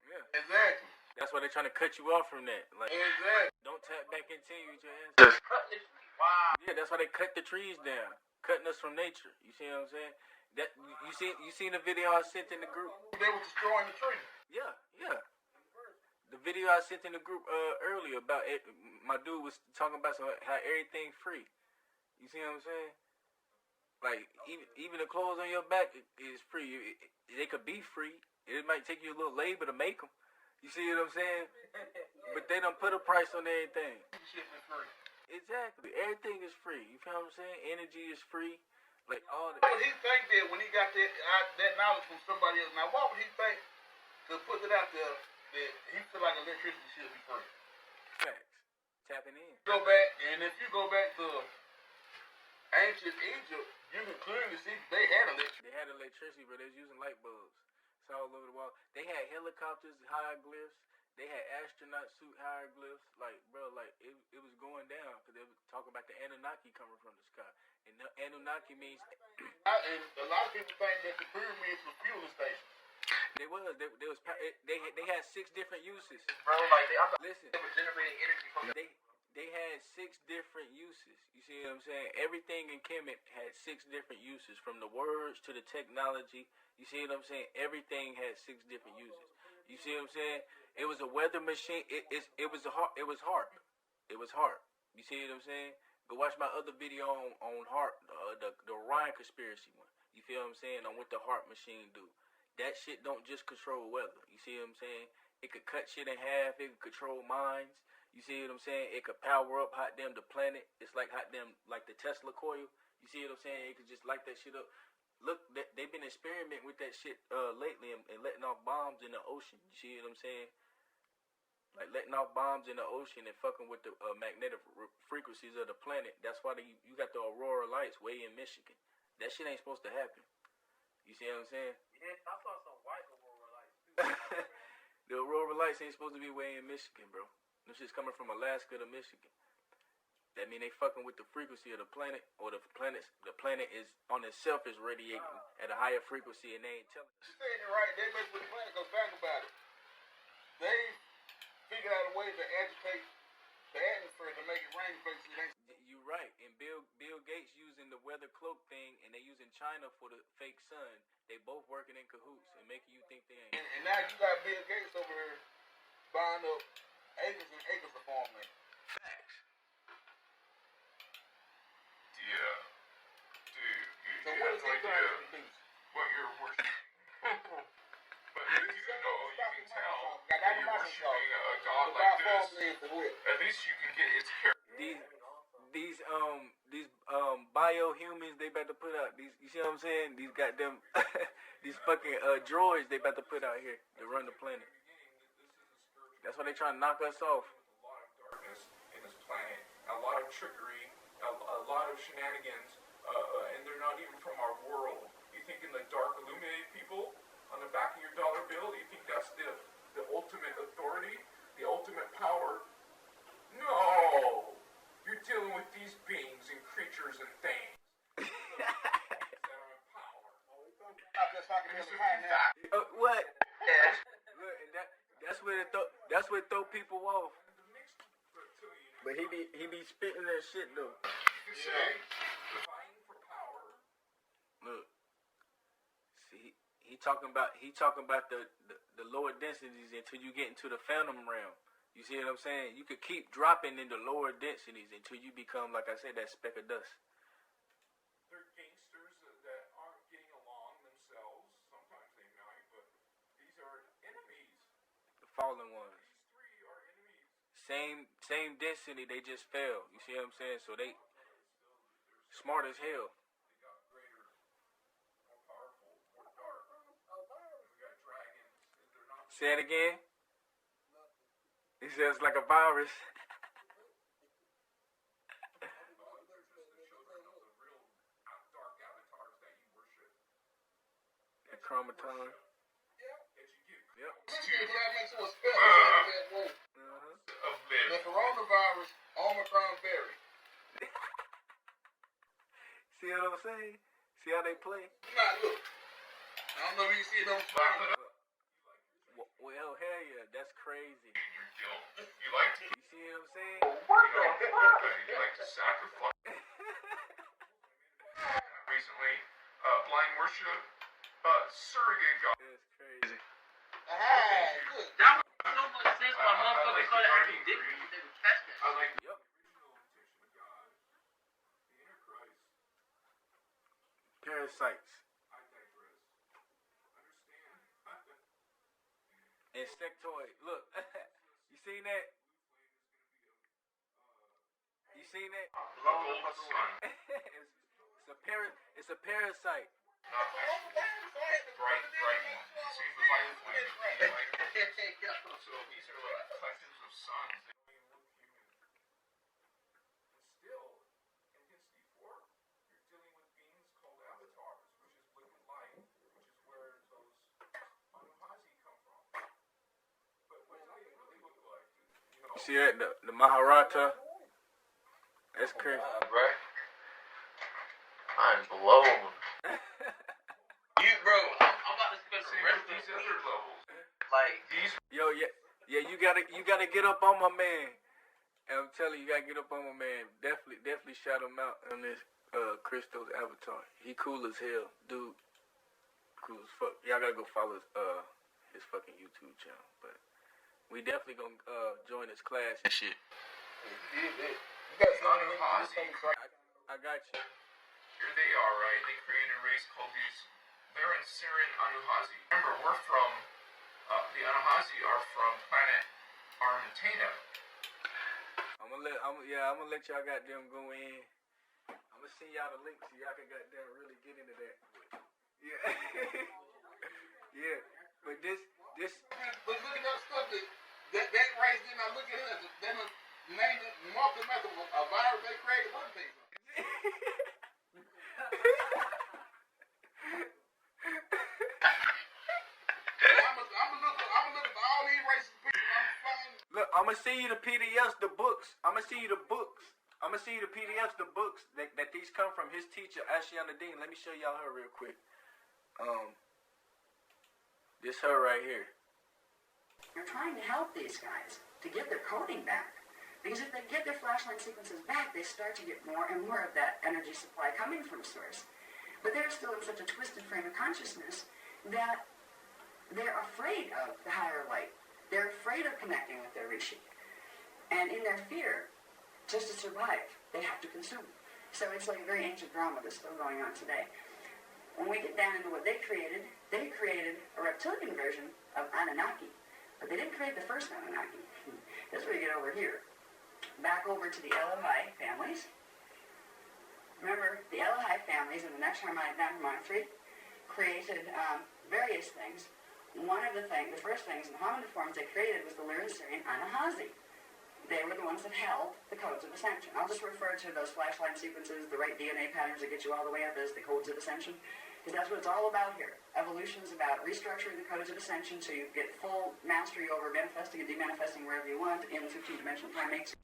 Speaker 1: Yeah.
Speaker 4: Exactly.
Speaker 1: That's why they're trying to cut you off from that. Like,
Speaker 4: Exactly.
Speaker 1: don't tap back into you, your ancestors.
Speaker 3: Cutting the tree. Wow.
Speaker 1: Yeah, that's why they cut the trees down, cutting us from nature. You see what I'm saying? That you seen the video I sent in the group?
Speaker 4: They were destroying the tree.
Speaker 1: Yeah. The video I sent in the group earlier about it, my dude was talking about how everything free. You see what I'm saying? Like even the clothes on your back is free. They could be free. It might take you a little labor to make them. You see what I'm saying? But they don't put a price on everything.
Speaker 4: Shit is free.
Speaker 1: Exactly. Everything is free. You feel what I'm saying? Energy is free. Like all that.
Speaker 4: Why would he think that when he got that knowledge from somebody else? Now, why would he think to put it out there that he feel like electricity should be free?
Speaker 1: Facts. Tapping in.
Speaker 4: Go back, and if you go back to ancient Egypt, you can clearly see they had electricity.
Speaker 1: They had electricity, but they was using light bulbs. It's all over the wall. They had helicopters, hieroglyphs. They had astronaut suit hieroglyphs. Like, bro, like it was going down because they was talking about the Anunnaki coming from the sky. And the Anunnaki means.
Speaker 4: And a lot of people think that the pyramids were fueling stations.
Speaker 1: They was. They had 6 different uses.
Speaker 3: Bro, like I thought
Speaker 1: Listen.
Speaker 3: they were generating energy from
Speaker 1: They had 6 different uses. You see what I'm saying? Everything in Kemet had 6 different uses, from the words to the technology. You see what I'm saying? Everything had 6 different uses. You see what I'm saying? It was a weather machine. It was HAARP. It was HAARP. You see what I'm saying? Go watch my other video on HAARP, the Orion conspiracy one. You feel what I'm saying? On what the HAARP machine do. That shit don't just control weather. You see what I'm saying? It could cut shit in half. It could control minds. You see what I'm saying? It could power up hot damn the planet. It's like hot damn like the Tesla coil. You see what I'm saying? It could just light that shit up. Look, they've been experimenting with that shit lately and letting off bombs in the ocean. You see what I'm saying? Like letting off bombs in the ocean and fucking with the magnetic frequencies of the planet. That's why you got the aurora lights way in Michigan. That shit ain't supposed to happen. You see what I'm saying?
Speaker 3: Yeah, I saw some white aurora lights too.
Speaker 1: The aurora lights ain't supposed to be way in Michigan, bro. Them shit's coming from Alaska to Michigan. That mean they fucking with the frequency of the planet, or the planet is on itself is radiating at a higher frequency, and they ain't telling us.
Speaker 4: You saying it right. They mess with the planet, because think about it. They figured out a way to agitate the atmosphere to make it rain places.
Speaker 1: You're right. And Bill Gates using the weather cloak thing, and they using China for the fake sun. They both working in cahoots and making you think they ain't.
Speaker 4: And now you got Bill Gates over here buying up acres and acres of farmland.
Speaker 1: Facts.
Speaker 2: Yeah. Dude,
Speaker 4: So
Speaker 2: you
Speaker 4: what
Speaker 2: have
Speaker 4: is
Speaker 2: no
Speaker 4: he trying
Speaker 2: idea
Speaker 4: to produce?
Speaker 2: what you're worshiping. But you know, you can tell that you're worshiping a God like this. At least you can get its character.
Speaker 1: These biohumans they about to put out, these, you see what I'm saying? These goddamn these fucking droids they about to put out here to run the planet. That's why they trying to knock us off.
Speaker 2: A lot of darkness in this planet, a lot of trickery, a lot of shenanigans, and they're not even from our world. You think in the dark illuminated people on the back of your dollar bill, you think that's the ultimate authority, the ultimate power? No! You're dealing with these beings and creatures and things that are in power.
Speaker 1: What? Look, and that's where it throw people off. But he be spitting that shit though.
Speaker 2: You say, vying for power.
Speaker 1: Look, see, he talking about the lower densities until you get into the phantom realm. You see what I'm saying? You could keep dropping into lower densities until you become, like I said, that speck of dust.
Speaker 2: They're gangsters that aren't getting along themselves. Sometimes they might, but these are enemies.
Speaker 1: The fallen ones.
Speaker 2: These 3 are enemies.
Speaker 1: Same density, they just fell. You see what I'm saying? So they smart as hell.
Speaker 2: They got greater, more powerful, more dark. We got dragons. They're not.
Speaker 1: Say it again. He says like a virus. That chromaton. Yep.
Speaker 4: The coronavirus, Omicron variant.
Speaker 1: See what I'm saying? See how they play?
Speaker 4: Now look, I don't know if you see it on the screen.
Speaker 1: Well, hell yeah, that's crazy.
Speaker 2: You like to,
Speaker 1: You see what I'm saying?
Speaker 2: you like to sacrifice. Recently, blind worship, surrogate God.
Speaker 1: That's crazy.
Speaker 4: Good.
Speaker 3: That was so much sense why motherfuckers started acting different when they would catch that.
Speaker 2: I like
Speaker 1: Yep.
Speaker 2: original intention of God, the Antichrist.
Speaker 1: Parasites.
Speaker 2: I digress. Understand?
Speaker 1: Insectoid. Look. You seen that? You seen that?
Speaker 2: A golden sun.
Speaker 1: It's a parasite.
Speaker 2: Not actually bright one. You see the violet flame. So these are like collections of suns. They don't even look human. And still, in Density 4, you're dealing with beings called avatars, which is liquid light, which is where those Anunnaki come from. But what do they really look like? You know,
Speaker 1: You see that? The Maharata. That's crazy.
Speaker 3: Bro, I'm blown. Bro, I'm about to spend the rest of
Speaker 2: these other levels.
Speaker 3: Like
Speaker 2: These
Speaker 1: Yo, yeah, you gotta get up on my man. And I'm telling you, you gotta get up on my man. Definitely shout him out on this Christo's avatar. He cool as hell, dude. Cool as fuck. Y'all gotta go follow his fucking YouTube channel. But we definitely gonna join his class and shit.
Speaker 4: You got something
Speaker 1: I got you.
Speaker 2: Here they are, right? They created a race called they're in Syrian Anuhazi. Remember, we're from, the Anuhazi are from planet Armentana.
Speaker 1: I'm gonna let y'all goddamn go in. I'm gonna send y'all the link so y'all can goddamn really get into that. Yeah. Yeah. But this.
Speaker 4: But look at that stuff that race did not look at us. They named it, marked them as a virus they created. What thing? I'm gonna look at all these racist people.
Speaker 1: Look, I'm gonna send you the PDFs, the books. I'm gonna send you the books. I'm gonna send you the PDFs, the books that these come from. His teacher, Ashiana Dean. Let me show y'all her real quick. This her right here.
Speaker 6: You're trying to help these guys to get their coding back. Because if they get their flashlight sequences back, they start to get more and more of that energy supply coming from source. But they're still in such a twisted frame of consciousness that they're afraid of the higher light. They're afraid of connecting with their Rishi. And in their fear, just to survive, they have to consume. So it's like a very ancient drama that's still going on today. When we get down into what they created a reptilian version of Anunnaki. But they didn't create the first Anunnaki. That's where you get over here. Back over to the Elohai families. Remember, the Elohai families in the next Harmonic 9, Harmonic 3 created various things. The first things in the hominid forms they created was the Lyran-Syrian Anuhazi. They were the ones that held the codes of ascension. I'll just refer to those flashline sequences, the right DNA patterns that get you all the way up as the codes of ascension, because that's what it's all about here. Evolution is about restructuring the codes of ascension so you get full mastery over manifesting and demanifesting wherever you want in the 15-dimensional time matrix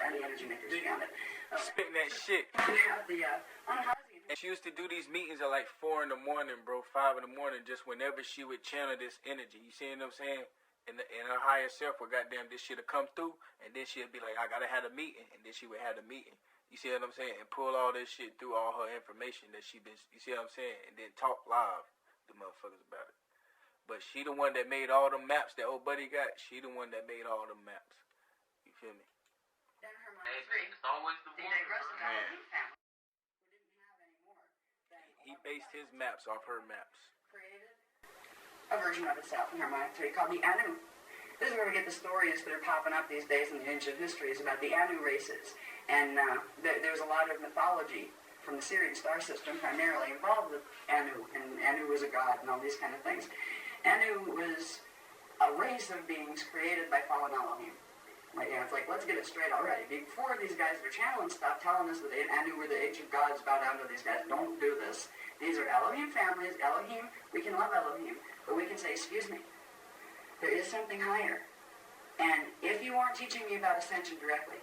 Speaker 6: and the energy matrix beyond it.
Speaker 1: Spitting that shit.
Speaker 6: We have the Anuhazi.
Speaker 1: And she used to do these meetings at like 4 in the morning, bro, 5 in the morning, just whenever she would channel this energy. You see what I'm saying? And her higher self would goddamn this shit'll come through, and then she'd be like, I gotta have a meeting, and then she would have a meeting. You see what I'm saying? And pull all this shit through all her information that she been, you see what I'm saying? And then talk live to motherfuckers about it. But she the one that made all the maps that old buddy got. She the one that made all the maps. You feel me?
Speaker 6: Then Harmonic 3.
Speaker 3: it's always the
Speaker 6: The
Speaker 3: woman.
Speaker 6: digressive Elohim family, who didn't have any more than
Speaker 1: He based his maps off her maps.
Speaker 6: created a version of itself in Harmonic 3 called the Anu. This is where we get the stories that are popping up these days in the ancient histories about the Anu races. And there's a lot of mythology from the Syrian star system primarily involved with Anu. And Anu was a god and all these kind of things. Anu was a race of beings created by fallen Elohim. Like, it's like, let's get it straight already. Before these guys were channeling stuff, telling us that Anu were the ancient gods, bow down to these guys. Don't do this. These are Elohim families. Elohim, we can love Elohim. But we can say, excuse me, there is something higher. And if you aren't teaching me about ascension directly,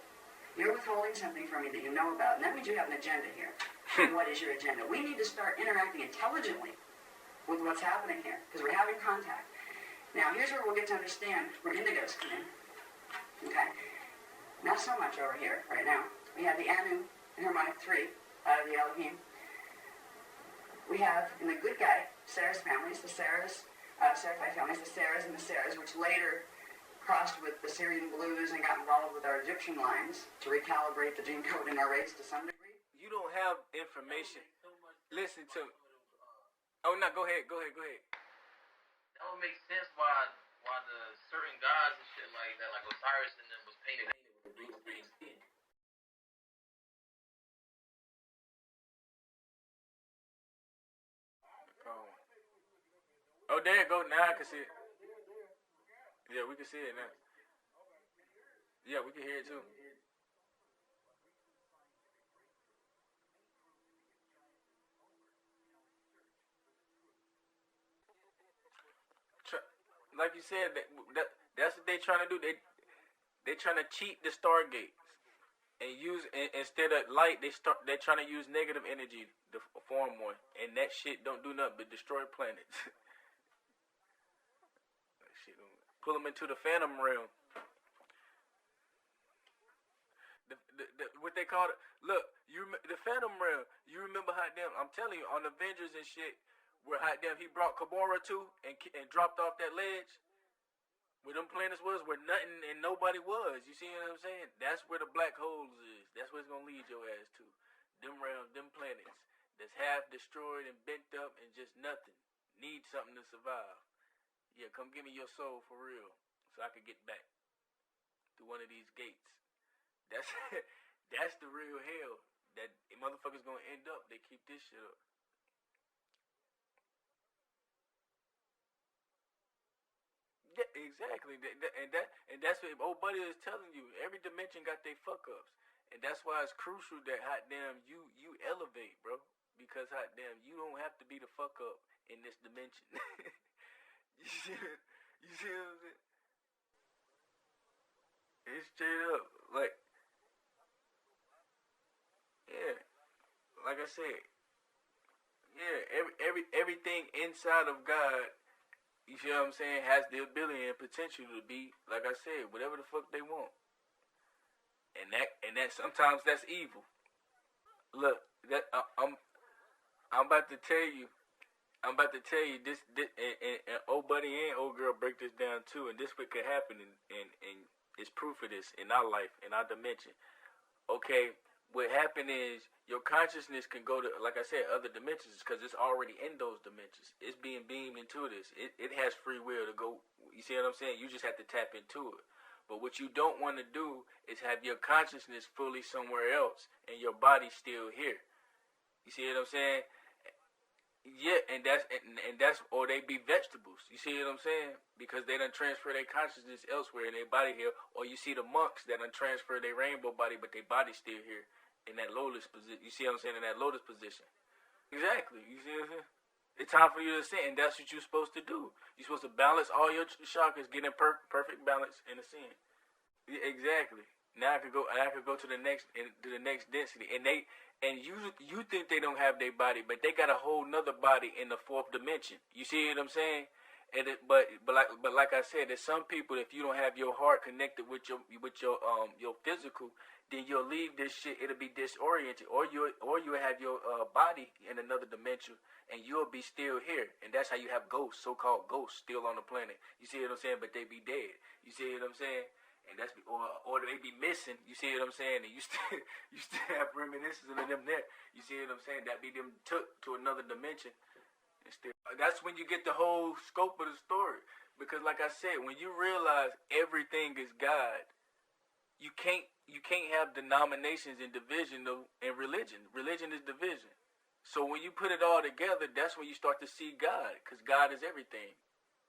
Speaker 6: you're withholding something from me that you know about. And that means you have an agenda here. And what is your agenda? We need to start interacting intelligently with what's happening here. Because we're having contact. Now, here's where we'll get to understand where indigos come in. Okay? Not so much over here right now. We have the Anu in Harmonic 3 out of the Elohim. We have, in the good guy, Sarah's families, the Sarahs, Seraphite families, the Sarahs and the Sarahs, which later crossed with the Syrian blues and got involved with our Egyptian lines to recalibrate the gene code in our race to some degree.
Speaker 1: You don't have information. Listen to me. Oh, no, go ahead.
Speaker 3: That would make sense why the certain gods and shit like that, like Osiris and them, was painted with green skin.
Speaker 1: Oh, there you go. Now I can see it. Yeah, we can see it now. Yeah, we can hear it too. Like you said, that's what they trying to do. They trying to cheat the stargates and use instead of light. They're trying to use negative energy to form one, and that shit don't do nothing but destroy planets. Shit, pull them into the phantom realm. What they call it? Look, the phantom realm. You remember how damn? I'm telling you, on Avengers and shit, where how damn he brought Gamora to and dropped off that ledge. Where them planets was, where nothing and nobody was. You see what I'm saying? That's where the black holes is. That's where it's gonna lead your ass to. Them realms, them planets that's half destroyed and bent up and just nothing. Need something to survive. Yeah, come give me your soul for real, so I can get back through one of these gates. That's that's the real hell that motherfuckers gonna end up. They keep this shit up. Yeah, exactly. And that's what old buddy is telling you. Every dimension got their fuck ups, and that's why it's crucial that hot damn you elevate, bro. Because hot damn you don't have to be the fuck up in this dimension. you see what I'm saying? It's straight up like, yeah, like I said, yeah. Everything inside of God. You see what I'm saying? Has the ability and potential to be, like I said, whatever the fuck they want. And that sometimes that's evil. Look, that I'm about to tell you. I'm about to tell you this and old buddy and old girl break this down too. And this what could happen, and it's proof of this in our life, in our dimension. Okay, what happened is your consciousness can go to, like I said, other dimensions because it's already in those dimensions. It's being beamed into this. It has free will to go. You see what I'm saying? You just have to tap into it. But what you don't want to do is have your consciousness fully somewhere else and your body still here. You see what I'm saying? Yeah, and that's or they be vegetables. You see what I'm saying? Because they done transfer their consciousness elsewhere in their body here. Or you see the monks that done transfer their rainbow body, but their body still here. In that lotus position, you see what I'm saying? In that lotus position, exactly. You see what I'm saying? It's time for you to ascend, and that's what you're supposed to do. You're supposed to balance all your chakras, get in perfect balance, and ascend. Yeah, exactly. Now I could go to the next density, and you think they don't have their body, but they got a whole nother body in the fourth dimension. You see what I'm saying? And but like I said, there's some people, if you don't have your heart connected with your physical, then you'll leave this shit. It'll be disoriented, or you'll have your body in another dimension, and you'll be still here. And that's how you have ghosts, so-called ghosts, still on the planet. You see what I'm saying? But they be dead. You see what I'm saying? And that's or they be missing. You see what I'm saying? And you still have reminiscences of them there. You see what I'm saying? That be them took to another dimension. And still, that's when you get the whole scope of the story. Because like I said, when you realize everything is God, you can't have denominations and division in religion. Religion is division. So when you put it all together, that's when you start to see God, because God is everything.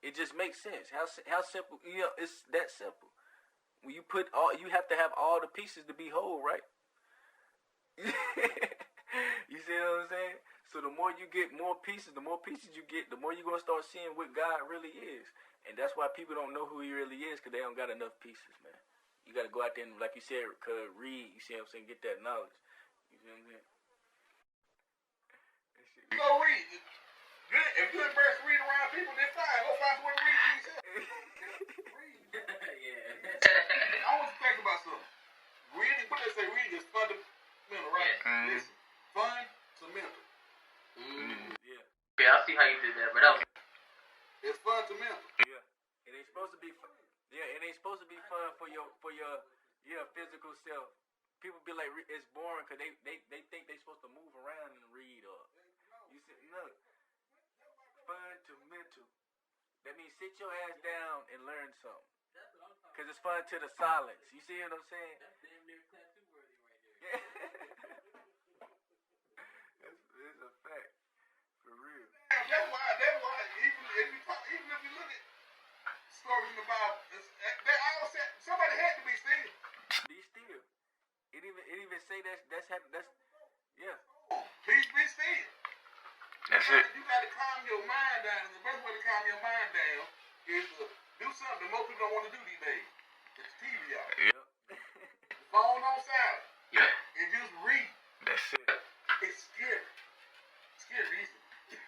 Speaker 1: It just makes sense. How simple? You know, it's that simple. When you put all, you have to have all the pieces to be whole, right? You see what I'm saying? So the more you get more pieces you get, the more you're gonna start seeing what God really is. And that's why people don't know who He really is, because they don't got enough pieces, man. You got to go out there and, like you said, read. You see what I'm saying? Get that knowledge. You see what I'm saying?
Speaker 4: Go read. If you're embarrassed to read around people, then fine. Go find somewhere to read for yourself. Read.
Speaker 3: Yeah.
Speaker 4: I want you to think about something. Reading, what they say, reading is fundamental, right?
Speaker 3: Yeah.
Speaker 4: Listen, fundamental.
Speaker 1: Yeah.
Speaker 3: Okay, I see how you did that, but that was...
Speaker 4: It's fundamental.
Speaker 1: Yeah. It ain't supposed to be fun. Yeah, it ain't supposed to be fun for your physical self. People be like, it's boring because they think they supposed to move around and read. Or you say, look, fundamental. That means sit your ass down and learn something. Because it's fun to the silence. You see what I'm saying? That's damn near tattoo worthy right there. It's a fact. For real.
Speaker 4: That's why, even if you look at stories in the Bible, they all said somebody had to be still.
Speaker 1: Be still. It even say that's yeah.
Speaker 4: Be still.
Speaker 1: That's it.
Speaker 4: You got to calm your mind down, and the best way to calm your mind down is to do something most people don't want to do these days. It's TV out.
Speaker 1: Yep.
Speaker 4: The phone on silent.
Speaker 3: Yeah.
Speaker 4: And just read.
Speaker 1: That's it.
Speaker 4: It's scary. Scary, isn't it?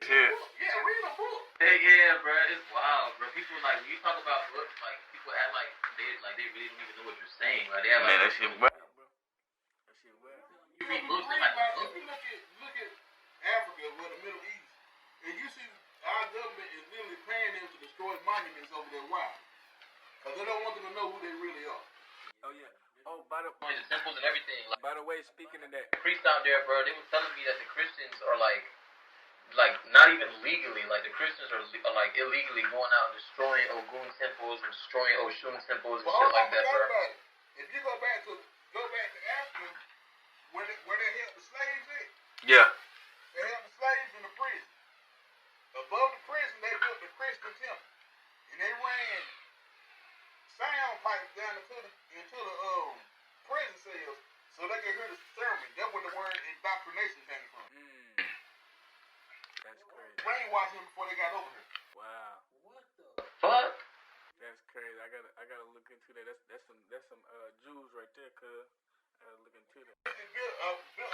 Speaker 1: Yeah.
Speaker 4: Yeah, read a book.
Speaker 3: Hey, yeah, bro, it's wild, bro. like when you talk about books, like people act like they really don't even know what you're saying. Like they have
Speaker 1: Man,
Speaker 3: like
Speaker 1: that shit wild, bro. That shit wild.
Speaker 3: you read books, they're
Speaker 4: Like,
Speaker 3: like,
Speaker 4: if you look at Africa or the Middle East, and you see our government is literally paying them to destroy monuments over there. Why? Because they don't want them to know who they really are.
Speaker 1: Oh yeah. Oh, by the
Speaker 3: temples and everything. Like,
Speaker 1: by the way, speaking of that,
Speaker 3: the priests out there, bro, they were telling me that the Christians are like not even legally, like the Christians are like illegally going out and destroying Ogun temples and destroying Oshun temples and shit like that, bro.
Speaker 4: About it. If you go back to Africa, where they held the slaves at,
Speaker 1: yeah.
Speaker 4: they held the slaves in the prison. Above the prison, they built the Christian temple, and they ran sound pipes down into the prison cells so they could hear the sermon. That's where the word indoctrination came from.
Speaker 1: That's crazy.
Speaker 4: Brainwashing them before they got over here.
Speaker 1: Wow.
Speaker 3: What the fuck?
Speaker 1: That's crazy. I gotta look into that. That's some Jews right there, cuz. I gotta look into that.
Speaker 4: They built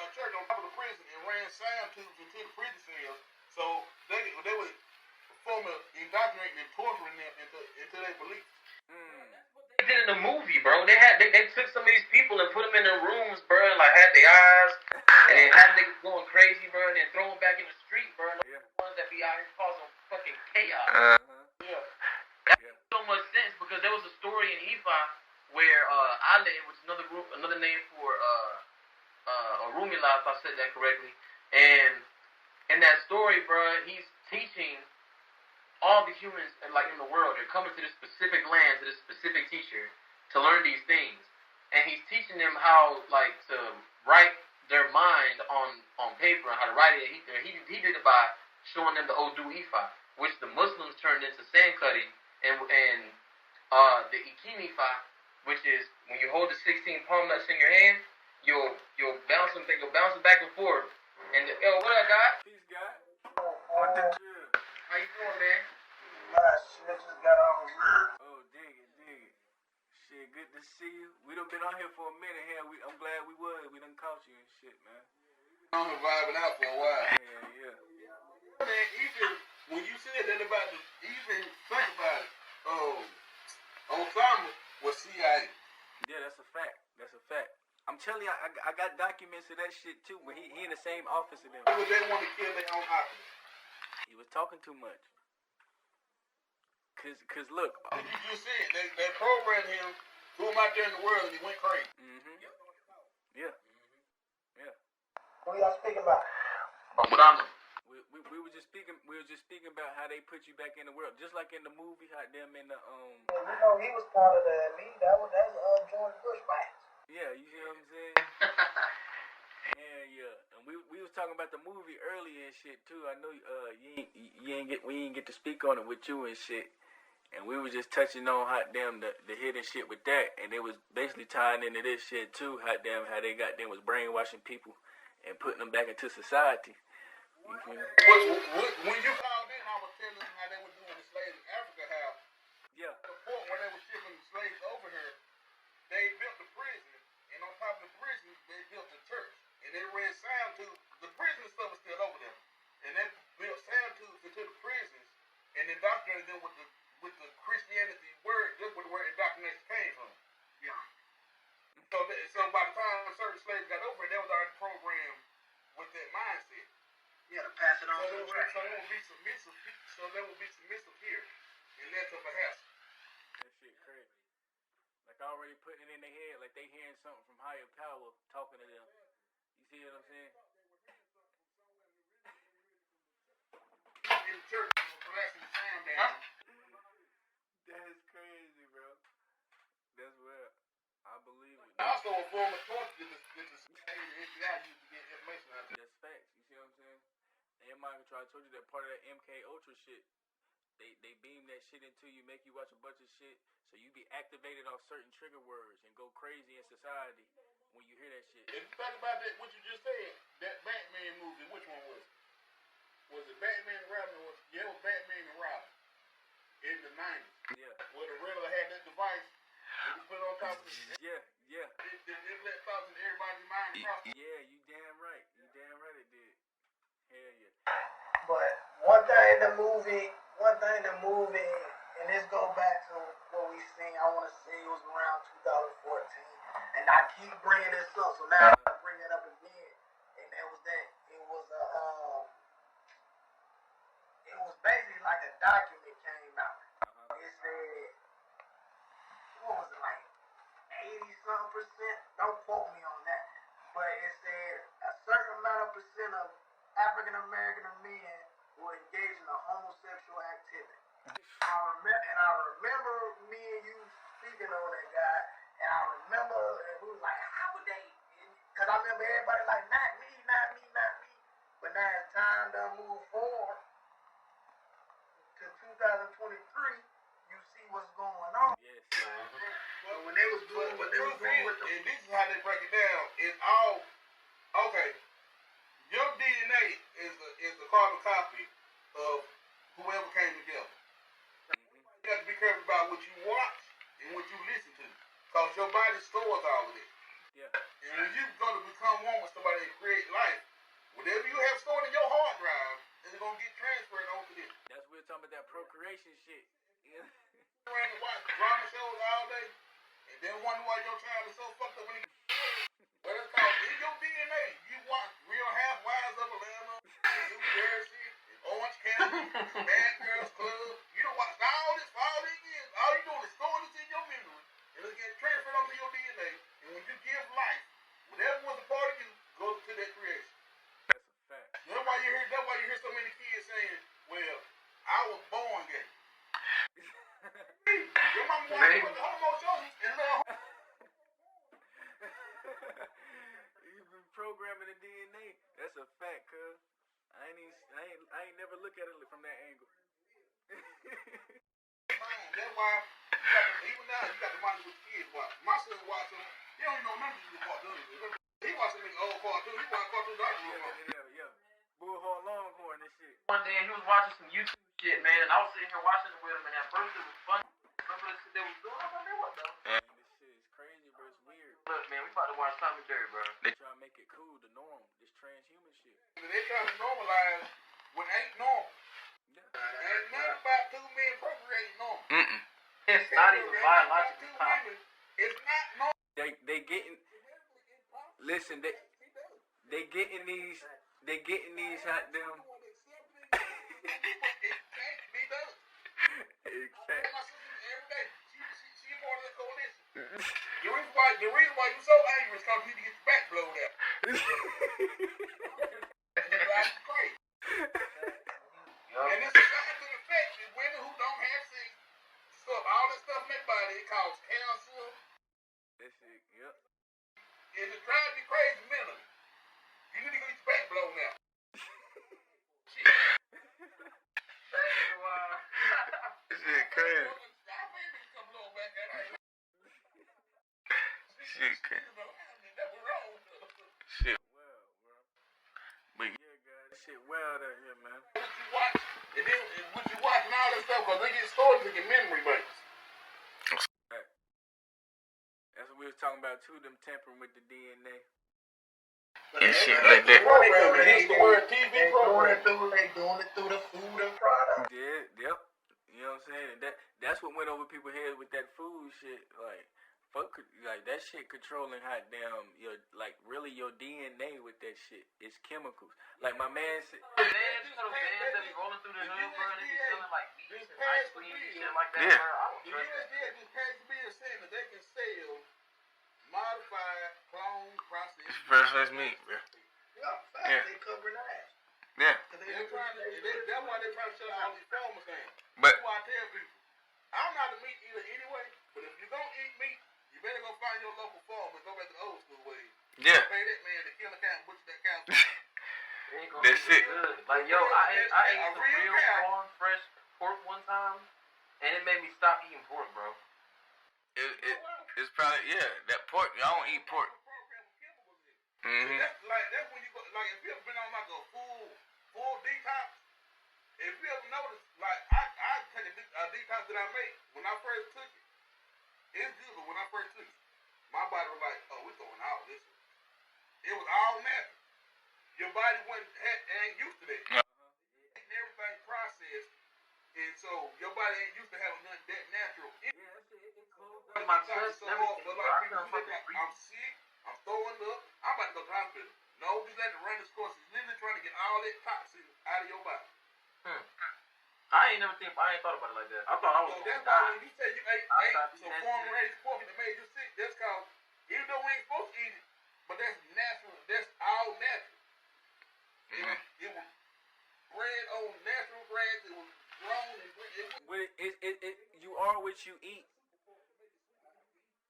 Speaker 4: a church on top of the prison and ran sound tubes into the prison cells, so they would indoctrinating and torturing them into their beliefs.
Speaker 3: They did in the movie, bro. They took some of these people and put them in their rooms, bro, and like had their eyes, and then had niggas going crazy, bro, and then throw them back in the street, bro. And
Speaker 1: Yeah.
Speaker 3: the ones that be out here causing fucking chaos.
Speaker 4: Yeah.
Speaker 3: That makes so much sense because there was a story in Ifa where Ale, which is another name for Rumila, if I said that correctly, and in that story, bro, he's teaching all the humans like in the world. They're coming to this specific land, to this specific teacher to learn these things, and he's teaching them how like to write their mind on paper and how to write it. He did it by showing them the Odu Ifa, which the Muslims turned into sand cutting, and the Ikini Ifa, which is when you hold the 16 palm nuts in your hand, you'll bounce them back and forth. And what I got?
Speaker 1: Peace, God. What the drill?
Speaker 3: How you doing, man?
Speaker 4: Shit just got on.
Speaker 1: Oh, dig it. Shit, good to see you. We done been on here for a minute here. I'm glad we was. We done caught you and shit, man.
Speaker 4: I'm vibing out for a while.
Speaker 1: Yeah.
Speaker 4: Man, even when you said that about even think about it. Osama was CIA.
Speaker 1: Yeah, that's a fact. I'm telling you, I got documents of that shit too. When he in the same office with them.
Speaker 4: Why would they want to kill their own officer?
Speaker 1: He was talking too much. Cause look.
Speaker 4: You just said they programmed him, threw him out there in the world, and he went crazy.
Speaker 1: Yeah.
Speaker 4: What are y'all speaking about?
Speaker 3: Obama.
Speaker 1: We were just speaking about how they put you back in the world, just like in the movie, how them in the
Speaker 4: Yeah, you know he was part of the elite. That's George Bush man.
Speaker 1: Yeah, you see what I'm saying? Yeah. And we was talking about the movie earlier and shit too. I know we ain't get to speak on it with you and shit. And we were just touching on how damn the hidden shit with that, and it was basically tying into this shit too. How they got them was brainwashing people and putting them back into society. You feel me?
Speaker 4: When you called in, I was telling them how they were doing the slaves in Africa. How the port where they were shipping the slaves over here, they built the prison, and on top of the prison, they built the church, and they ran sound tubes. The prison stuff was still over there, and they built sound tubes into the prisons and indoctrinated them with the Christianity word. That's where the word indoctrination came from. Yeah. So by the time certain slaves got over it, they was already programmed with that mindset. Yeah, to pass it on to the church. So they will be submissive. So they will be submissive here, and less of a hassle.
Speaker 1: That shit crazy. Like already putting it in their head, like they hearing something from higher power talking to them. You see what I'm saying?
Speaker 4: In the church, blasting the sound down.
Speaker 1: That is crazy, bro. That's what I believe it.
Speaker 4: Also a form of torture that the FBI used to get information out of.
Speaker 1: That's facts. You see what I'm saying? And Michael tried to tell you that part of that MK Ultra shit. They beam that shit into you, make you watch a bunch of shit, so you be activated off certain trigger words and go crazy in society when you hear that shit.
Speaker 4: If you think about that, what you just said, that Batman movie, which one was it? Was it Batman and Robin? It was Batman and Robin in the 90s.
Speaker 1: Yeah.
Speaker 4: Where the Riddler had that device that he put on top of it.
Speaker 1: Yeah.
Speaker 4: It let thoughts in everybody's mind across.
Speaker 1: Yeah, you damn right. It did. Hell yeah.
Speaker 7: But one thing in the movie, and this
Speaker 4: go back to what we seen. I want to say it was around 2014, and I keep bringing this up, so now I bring it up again. And that was that. It was basically like a document came out. It said, what was it, like 80-something%? Don't quote me on that, but it said a certain amount of percent of African American men will engage in a homosexual activity. I remember me and you speaking on that guy, and I remember we was like, how would they? Because I remember everybody like, not me, not me, not me. But now it's time to move forward to 2023. You see what's going on.
Speaker 1: Yes.
Speaker 4: But when they was doing what they was doing with the,
Speaker 7: and this is how they break it down. It's all okay. Your DNA is a carbon copy of whoever came together. You got to be careful about what you watch and what you listen to, because your body stores all of this.
Speaker 1: Yeah.
Speaker 7: And when you go to become one with somebody and create life, whatever you have stored in your hard drive is going to get transferred onto this.
Speaker 1: That's we're talking about that procreation shit. Yeah.
Speaker 7: You ran and watch drama shows all day, and then wonder why your child is so fucked up when he well, it's called in your DNA. You watch Real Housewives of Atlanta, New Jersey, Orange County, Bad Girls Club. You don't watch all this for all these years. All you doing is storing this in your memory, and it's getting transferred onto your DNA. And when you give life, whatever was a part of you goes to that creation.
Speaker 1: That's a fact.
Speaker 7: That's why you hear so many kids saying, "Well, I was born gay." Your mama watched the homo shows and love.
Speaker 1: You've been programming the DNA. That's a fact, cuz. I ain't never look at it from that angle.
Speaker 7: That's why even now you got to mind what kids watch. My son watch them. He don't even know none of these cartoons. He watching these old cartoons. He watch cartoons I grew up on.
Speaker 1: Yeah. Bullhorn, Longhorn, and shit.
Speaker 3: One day he was watching some YouTube shit, man, and I was sitting here watching it with him, and at first it was funny. Some of the shit they was doing, I was like, man, what the?
Speaker 1: Man, this shit is crazy, bro. It's weird.
Speaker 3: Look, man, we about to watch Tommy Jerry, bro.
Speaker 1: They try to make it cool, the norm. This transhuman shit.
Speaker 7: They try to normalize what ain't normal.
Speaker 1: Yeah.
Speaker 7: Ain't nothing about two men procreating normal.
Speaker 3: It's not even biologically possible.
Speaker 7: It's not normal.
Speaker 1: They getting. Listen, they getting these hot damn.
Speaker 7: It can't be done.
Speaker 1: Exactly.
Speaker 7: My sister every day. She part of the coalition. The reason why you so angry is because you need to get your back blown out. That's crazy. And it's a scientific effect that women who don't have sex, all this stuff in their body, it causes cancer.
Speaker 1: That shit, yep.
Speaker 7: And it drives you crazy mentally. You need to get your back blown out. Shit.
Speaker 1: This shit crazy. Shit crazy. Shit wild, bro. But yeah, guys, this shit wild out here, man.
Speaker 7: What you watch and all that stuff, because they get stored in your memory banks.
Speaker 1: That's what we was talking about too, them tampering with the DNA.
Speaker 7: And shit like that.
Speaker 4: They doing it through the food and product.
Speaker 1: Yeah, yep. You know what I'm saying? And that's what went over people's heads with that food shit. Like, fuck, like that shit controlling hot damn your your DNA with that shit. It's chemicals. Like my man said.
Speaker 3: Vans that be rolling through the hood, bro, they be selling like beats and ice cream and shit like that,
Speaker 1: Yeah.
Speaker 3: bro. I don't
Speaker 7: The
Speaker 3: trust that.
Speaker 7: USDA just passed the bill saying that they can sell modified, clone, processed.
Speaker 1: Processed meat, bro.
Speaker 4: Yeah. They covering the ass.
Speaker 1: Yeah.
Speaker 7: That's why they're trying to shut all these farmers down.
Speaker 1: But
Speaker 7: That's why I tell people, I'm not a meat eater anyway, but if you're going to eat meat, you better go find your local farm and go back to the old school ways.
Speaker 1: yeah.
Speaker 7: Pay that man to kill a cow and butcher that cow.
Speaker 3: It ain't gonna
Speaker 1: That
Speaker 3: be
Speaker 1: shit.
Speaker 3: good. Like, yo, I ate
Speaker 7: A
Speaker 3: some
Speaker 7: real
Speaker 3: real
Speaker 7: cow.
Speaker 3: farm fresh pork one time, and it made me stop eating pork, bro.
Speaker 1: It's probably that pork. I don't eat pork. Mm-hmm.
Speaker 7: That's when you go, like if you ever been on like a full detox, if you ever notice, like I take a detox that I make when I first took it, it's good, but when I first took it, my body was like, oh, we're throwing all this. It was all natural. Your body ain't used to that. Everything processed And so your body ain't used to having nothing that natural.
Speaker 3: My chest and everything,
Speaker 7: But
Speaker 3: bro.
Speaker 7: like
Speaker 3: I
Speaker 7: people
Speaker 3: feel
Speaker 7: think
Speaker 3: fucking
Speaker 7: I'm sick, I'm throwing up, I'm about to go to the hospital. No, just let it run its course. It's literally trying to get all that toxin out of your body.
Speaker 3: I ain't thought about it like that. I thought I was
Speaker 7: So
Speaker 3: gonna
Speaker 7: that's why
Speaker 3: die.
Speaker 7: when you say you ate some foreign raised pork and it made you sick, that's cause even though we ain't supposed to eat it, but that's natural. That's all natural. It was bred on natural grass. It was grown and
Speaker 1: you are what you eat.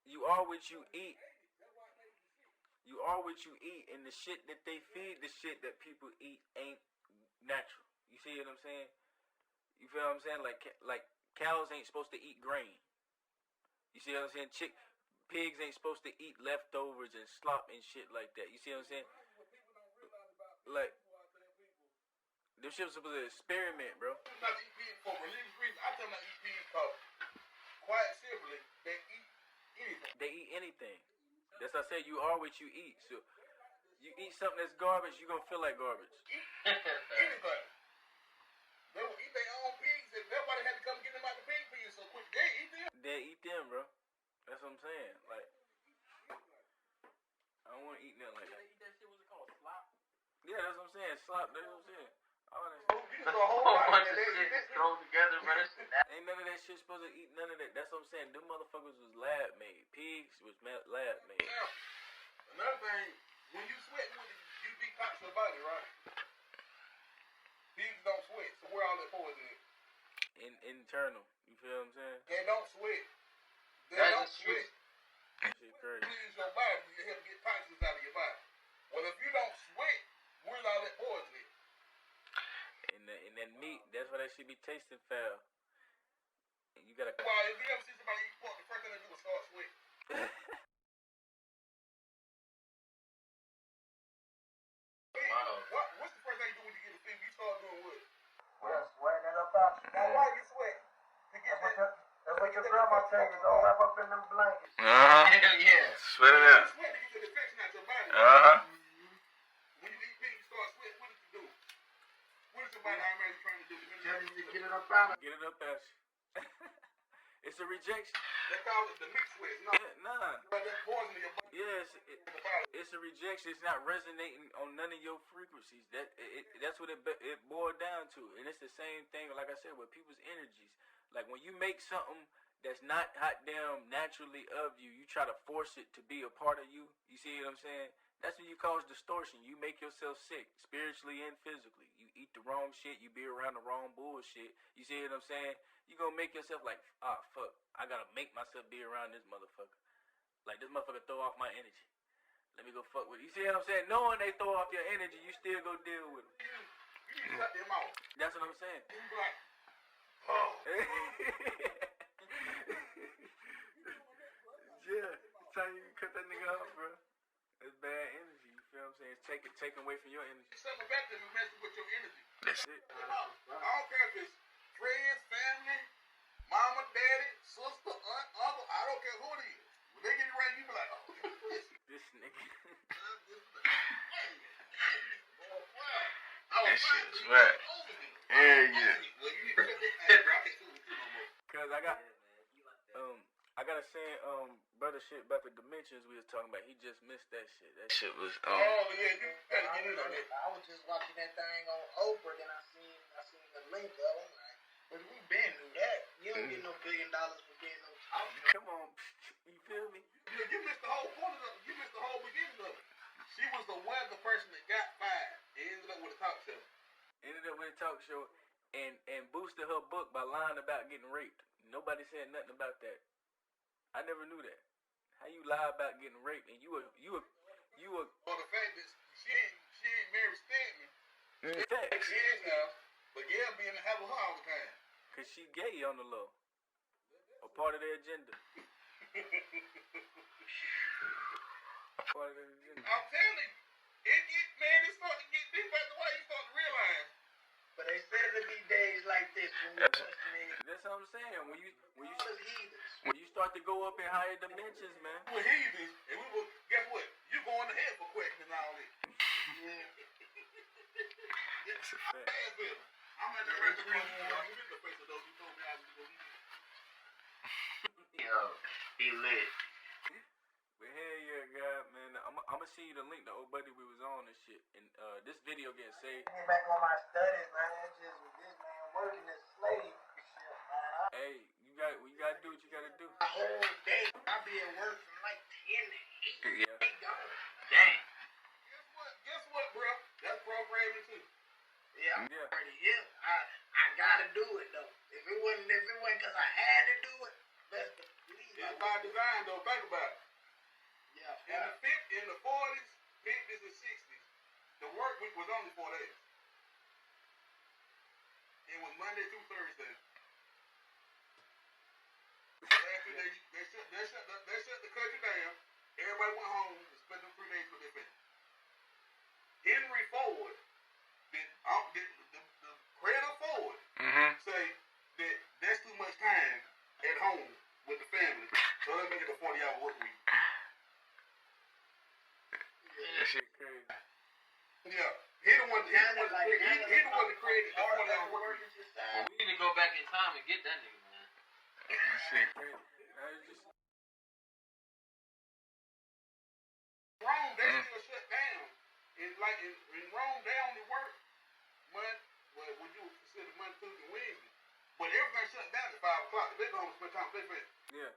Speaker 1: You are what you eat. You are what you eat, and the shit that they feed, the shit that people eat ain't natural. You see what I'm saying? You feel what I'm saying? Like cows ain't supposed to eat grain. You see what I'm saying? Pigs ain't supposed to eat leftovers and slop and shit like that. You see what I'm saying? Like, them shit was supposed to experiment, bro.
Speaker 7: not eat pigs for religious reasons. I tell them not eat pigs because, quite simply, they eat anything.
Speaker 1: They eat anything. That's what I said. You are what you eat. So you eat something that's garbage, you gonna feel like garbage.
Speaker 7: Anything. They will eat their own pigs, and nobody had to come get them out the pig pigs so quick. They eat them.
Speaker 1: They eat them, bro. That's what I'm saying. Like, I don't want to eat nothing like that.
Speaker 3: Eat that shit, what's it called? Slop?
Speaker 1: Yeah, that's what I'm saying. Slop. That's what I'm saying. All that
Speaker 7: You just throw a
Speaker 3: A
Speaker 7: whole
Speaker 3: whole
Speaker 7: lot
Speaker 3: bunch
Speaker 7: in
Speaker 3: of
Speaker 7: there.
Speaker 3: shit just thrown together, bro.
Speaker 1: Ain't none of that shit supposed to eat none of that. That's what I'm saying. Them motherfuckers was lab made. Pigs was lab made.
Speaker 7: Another thing, when you sweat with it, you detox your body, right? Pigs don't sweat, so where all that poison is?
Speaker 1: Internal. You feel what I'm saying?
Speaker 7: They don't sweat. They
Speaker 3: That's
Speaker 7: don't
Speaker 3: just true.
Speaker 7: sweat.
Speaker 1: That shit crazy.
Speaker 7: Cleans your body to help get toxins out of your body. Well, if you don't sweat, where's all that poison is?
Speaker 1: And that meat, that's why that shit be tasting foul. And you gotta.
Speaker 7: Well, if you ever see somebody eat pork, the first thing they do is start sweating. What's the first thing you do when you get a fever? You start doing what?
Speaker 4: Yeah, sweating it up out.
Speaker 7: Now, why you sweat? To get that.
Speaker 4: That's what your grandma tells you. Don't wrap up in them blankets.
Speaker 3: Hell yeah.
Speaker 1: Sweat it out.
Speaker 7: You sweat to get the infection out your body. When you eat pig, you start sweating. What does it do? What is your body automatically trying to do?
Speaker 4: Get it up out.
Speaker 1: Get it up at you. It's a rejection.
Speaker 7: They call it the meat sweat. No,
Speaker 1: Yeah, nah.
Speaker 7: but that's poison in your body.
Speaker 1: Yes,
Speaker 7: In the body.
Speaker 1: it's a rejection. It's not resonating on none of your frequencies. That's what it boiled down to. And it's the same thing, like I said, with people's energies. Like when you make something that's not hot damn naturally of you, you try to force it to be a part of you. You see what I'm saying? That's when you cause distortion. You make yourself sick, spiritually and physically. You eat the wrong shit. You be around the wrong bullshit. You see what I'm saying? You gonna make yourself like, fuck, I gotta make myself be around this motherfucker. Like, this motherfucker throw off my energy. Let me go fuck with it. You see what I'm saying? Knowing they throw off your energy, you still go deal with them.
Speaker 7: You cut them off.
Speaker 1: That's what I'm saying.
Speaker 7: You be like, oh.
Speaker 1: Yeah, it's time you cut that nigga off, bro. It's bad energy. You feel what I'm saying? It's taken away from your energy.
Speaker 7: Something about them is messing with your energy.
Speaker 1: That's it.
Speaker 7: I don't care if it's friends, family, mama, daddy, sister, aunt, uncle. I don't care who it is. When they get it right, you be like, oh,
Speaker 1: This nigga.
Speaker 7: that
Speaker 1: shit's right. Yeah, yeah.
Speaker 7: Well, you need to cut that. I can't fool with you no more.
Speaker 1: Cause I gotta say, brother shit about the dimensions we was talking about. He just missed that shit. That shit was
Speaker 7: Oh, yeah, you gotta get in on that.
Speaker 4: I was just watching that thing on Oprah, then I seen the link of it. Like, but we been through that. You don't get no $1 billion for being no talk.
Speaker 1: Come on, you feel me?
Speaker 7: You missed the whole point of it. You missed the whole beginning of it. She was the weather person that got fired. It ended up with a talk show.
Speaker 1: Ended up with a talk show and boosted her book by lying about getting raped. Nobody said nothing about that. I never knew that. How you lie about getting raped and you were
Speaker 7: Well, the fact that she ain't Mary Stanton.
Speaker 1: facts.
Speaker 7: She is now, but yeah, being in hell with her all the time.
Speaker 1: Cause she gay on the low. A part of their agenda. A part of their agenda.
Speaker 7: I'm telling you, it's starting to get deep after a while. You start to realize.
Speaker 4: But they said it'd be days like this when we question it.
Speaker 1: That's what I'm saying. When
Speaker 4: Us heathens.
Speaker 1: you start to go up in higher dimensions, man.
Speaker 7: We were heathens, and we were, guess what? You going to hell for questioning all this.
Speaker 4: Yeah.
Speaker 1: That's a fact.
Speaker 7: I'm at that restaurant. You in the face of those. You told me I was going to eat.
Speaker 3: Yo, he lit.
Speaker 1: But hell yeah, God, man. I'm gonna see you the link to old buddy we was on and shit. And this video getting saved.
Speaker 8: Get back on my studies, man. It's just with this man working this slave shit, man.
Speaker 1: Hey, you gotta do what you gotta do.
Speaker 8: My whole day, I be at work from like 10 to 8.
Speaker 1: Yeah.
Speaker 3: Dang.
Speaker 7: Guess what, bro? That's programming too.
Speaker 8: Yeah,
Speaker 1: Yeah.
Speaker 8: already here. I gotta do it though. If it wasn't because I had to do it, best believe
Speaker 7: It's by design though. Think about it.
Speaker 8: Yeah.
Speaker 7: In the 40s, 50s, and 60s, the work week was only 4 days. It was Monday through Thursday. After they shut the country down. Everybody went home and spent them 3 days with their family. Henry Ford, the creator Ford, say that that's too much time at home with the family, so let's make it a 40-hour work week.
Speaker 1: That shit crazy.
Speaker 7: Yeah, he the one that created the 40-hour work week.
Speaker 3: Well, we need to go back in time and get that nigga, man.
Speaker 1: That shit crazy. Just...
Speaker 7: Rome, they still shut down. It's like in Rome, they only work what you would consider Monday, Tuesday, and Wednesday. But everything shut down at 5 o'clock. They go home and spend time with their family.
Speaker 1: Yeah.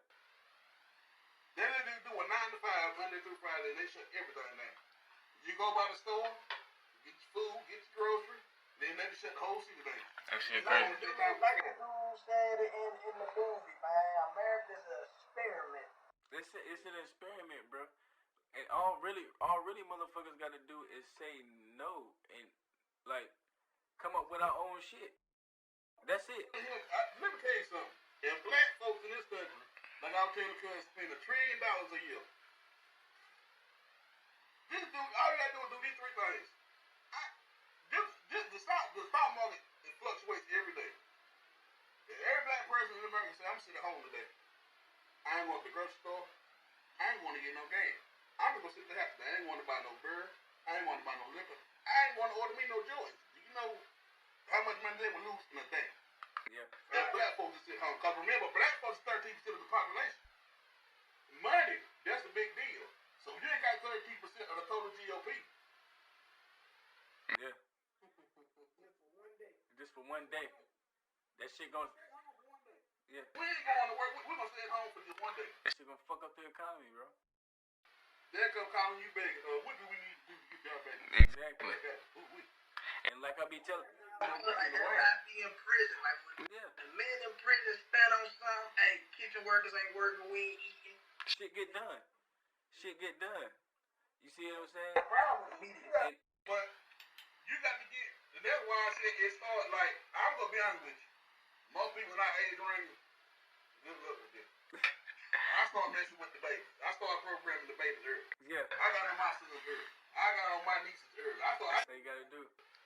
Speaker 7: Then they do a 9 to 5 Monday through Friday, and they shut everything down. You go by the store, get your food, get your groceries, then they just shut the whole city down.
Speaker 1: That shit
Speaker 8: Like
Speaker 1: crazy.
Speaker 8: the dude said in the movie, man, America's an experiment.
Speaker 1: It's an experiment, bro. And all really motherfuckers gotta do is say no and like come up with our own shit. That's it.
Speaker 7: Let me tell you something. If black folks in this country, like I was telling you, spend $1 trillion a year. All you gotta do is do these 3 things. The stock market, it fluctuates every day. If every black person in America say, I'm sitting at home today. I ain't going to the grocery store. I ain't going to get no gas. I'm just going to sit at the house today. I ain't going to buy no beer. I ain't going to buy no liquor. I ain't going to order me no joints. Do you know how much money they would lose in a day?
Speaker 1: Yeah.
Speaker 7: If black folks just sit home. Because remember, black folks is 13% of the population. Money, that's a big deal. So you ain't got 13% of the total GOP.
Speaker 1: Yeah. Just for one day. That shit gonna... Yeah.
Speaker 7: We ain't going to work. We're going to stay at home for just one day.
Speaker 1: That shit gonna fuck up the economy, bro.
Speaker 7: They'll come calling you back. What do we need to do to get y'all back?
Speaker 1: Exactly. And like I be telling...
Speaker 8: Everybody be in prison. Like when the men in prison stand on something, hey, kitchen workers ain't working, we ain't eating.
Speaker 1: Shit get done. You see what I'm saying? And,
Speaker 7: but you got to get, and that's why I said it started like, I'm going to be honest with you. Most people in our age range, good luck with this. I started messing with the babies. I started programming the babies early.
Speaker 1: yeah.
Speaker 7: I got on my sons early. I got on my nieces early.
Speaker 1: That's what you gotta do.